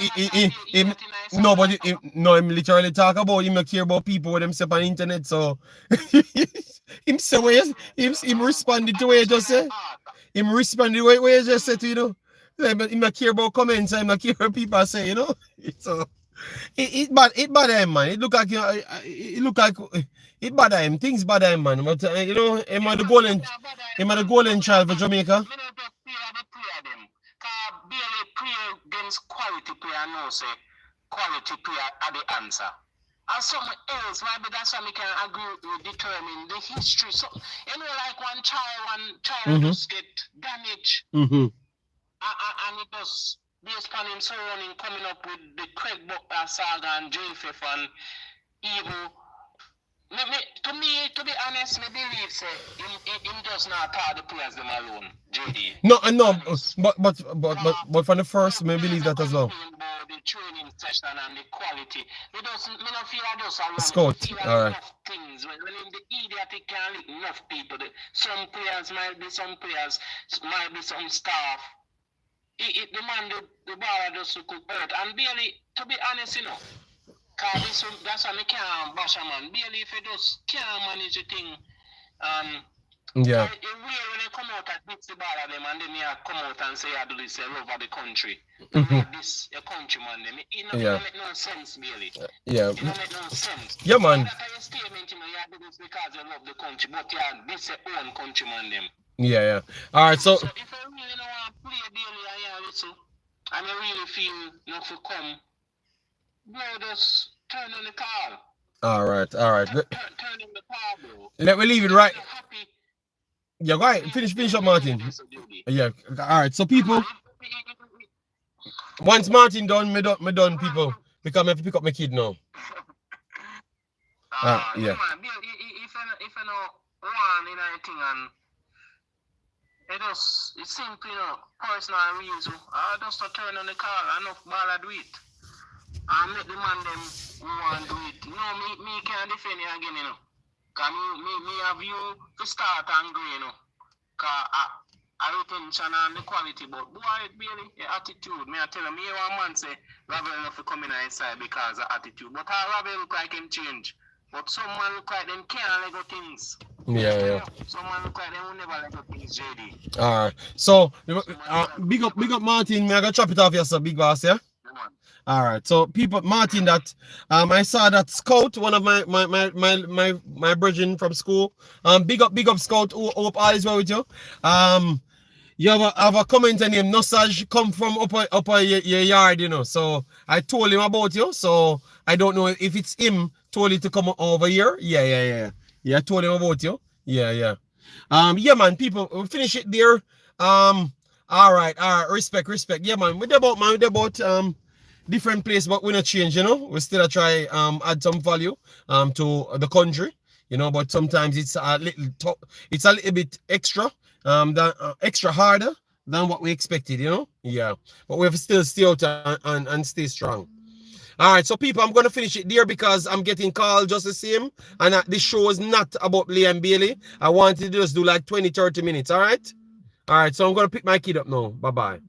no, but no, him literally talk about him not care about people with himself on the internet. So him say what him responded to what you just said. Him responded what you just said to, you know. But him not care about comments. I'm not care what people say, you know. So it bother him, man. It look like, you know, it bother him. Things bother him, man. But you know, him are the golden child for Jamaica.
Me not just play the player them. Cause barely play against quality player now say quality player are the answer. And something else, maybe that's why we can agree with determine the history. So you know, like one child just get damaged. And it just based on him surrounding coming up with the Craig Butler saga and JFF and evil. To be honest, me believe say him just not taught the players them alone, JD.
No, but from the first, me believe that as well.
The training session and the quality. Me not feel I just alone.
Scout, all right.
Enough things when in the idiot it can leak enough people. Some players might be some staff. It demanded the ball just could hurt. And barely, to be honest, you know. Cause that's why I can't bash a man. Barely if you just can't manage the thing.
Yeah.
When they come out and beat the ball at them and then you come out and say I do this all over the country. This a countryman them. It don't make no sense, barely.
Yeah.
It don't make no sense.
Yeah, man.
That is a statement, you know, you do this because you love the country, but you are this your own countryman them.
Yeah. All right, so
if you really don't want to play daily and you listen, and you really feel not to come, bro, just turn on the car.
all right.
Turn on the car, bro.
Let me leave it right.
You're happy.
Yeah, go ahead. Finish up, Martin. Yeah. All right. So people, once Martin done, me done, people, because I have to pick up my kid now. Yeah.
Man, if you know one in anything and it's simply, you know, personal reason. I just turn on the car, enough ball I do it. I make the man them who want to do it. You know, me can't defend you again, you know. Cause me have you to start and go, you know. Cause I retention and the quality, but boy, really, the attitude. Me I tell you, me one man say, Ravel enough to come in inside because of attitude. But Ravel look like him change. But some man look like them can't let go things.
Yeah.
Some man look like them will never let go things, JD.
All right. So big up Martin. Me I gotta chop it off here, so big boss, yeah. All right, so people, Martin, that I saw that Scout, one of my brethren from school. Big up Scout. Hope all is well with you. You have a comment on him. Nosage come from up your yard, you know. So I told him about you. So I don't know if it's him told you to come over here. Yeah. I told him about you. Yeah. Yeah, man. People, we'll finish it there. All right. Respect. Yeah, man. We're about different place, but we're not change, you know. We still try add some value to the country, you know, but sometimes it's a little bit extra extra harder than what we expected, you know. Yeah, but we have still stay out and stay strong. All right, so people, I'm gonna finish it there because I'm getting called just the same, and this show is not about Liam Bailey. I wanted to just do like 20-30 minutes. All right, so I'm gonna pick my kid up now. Bye.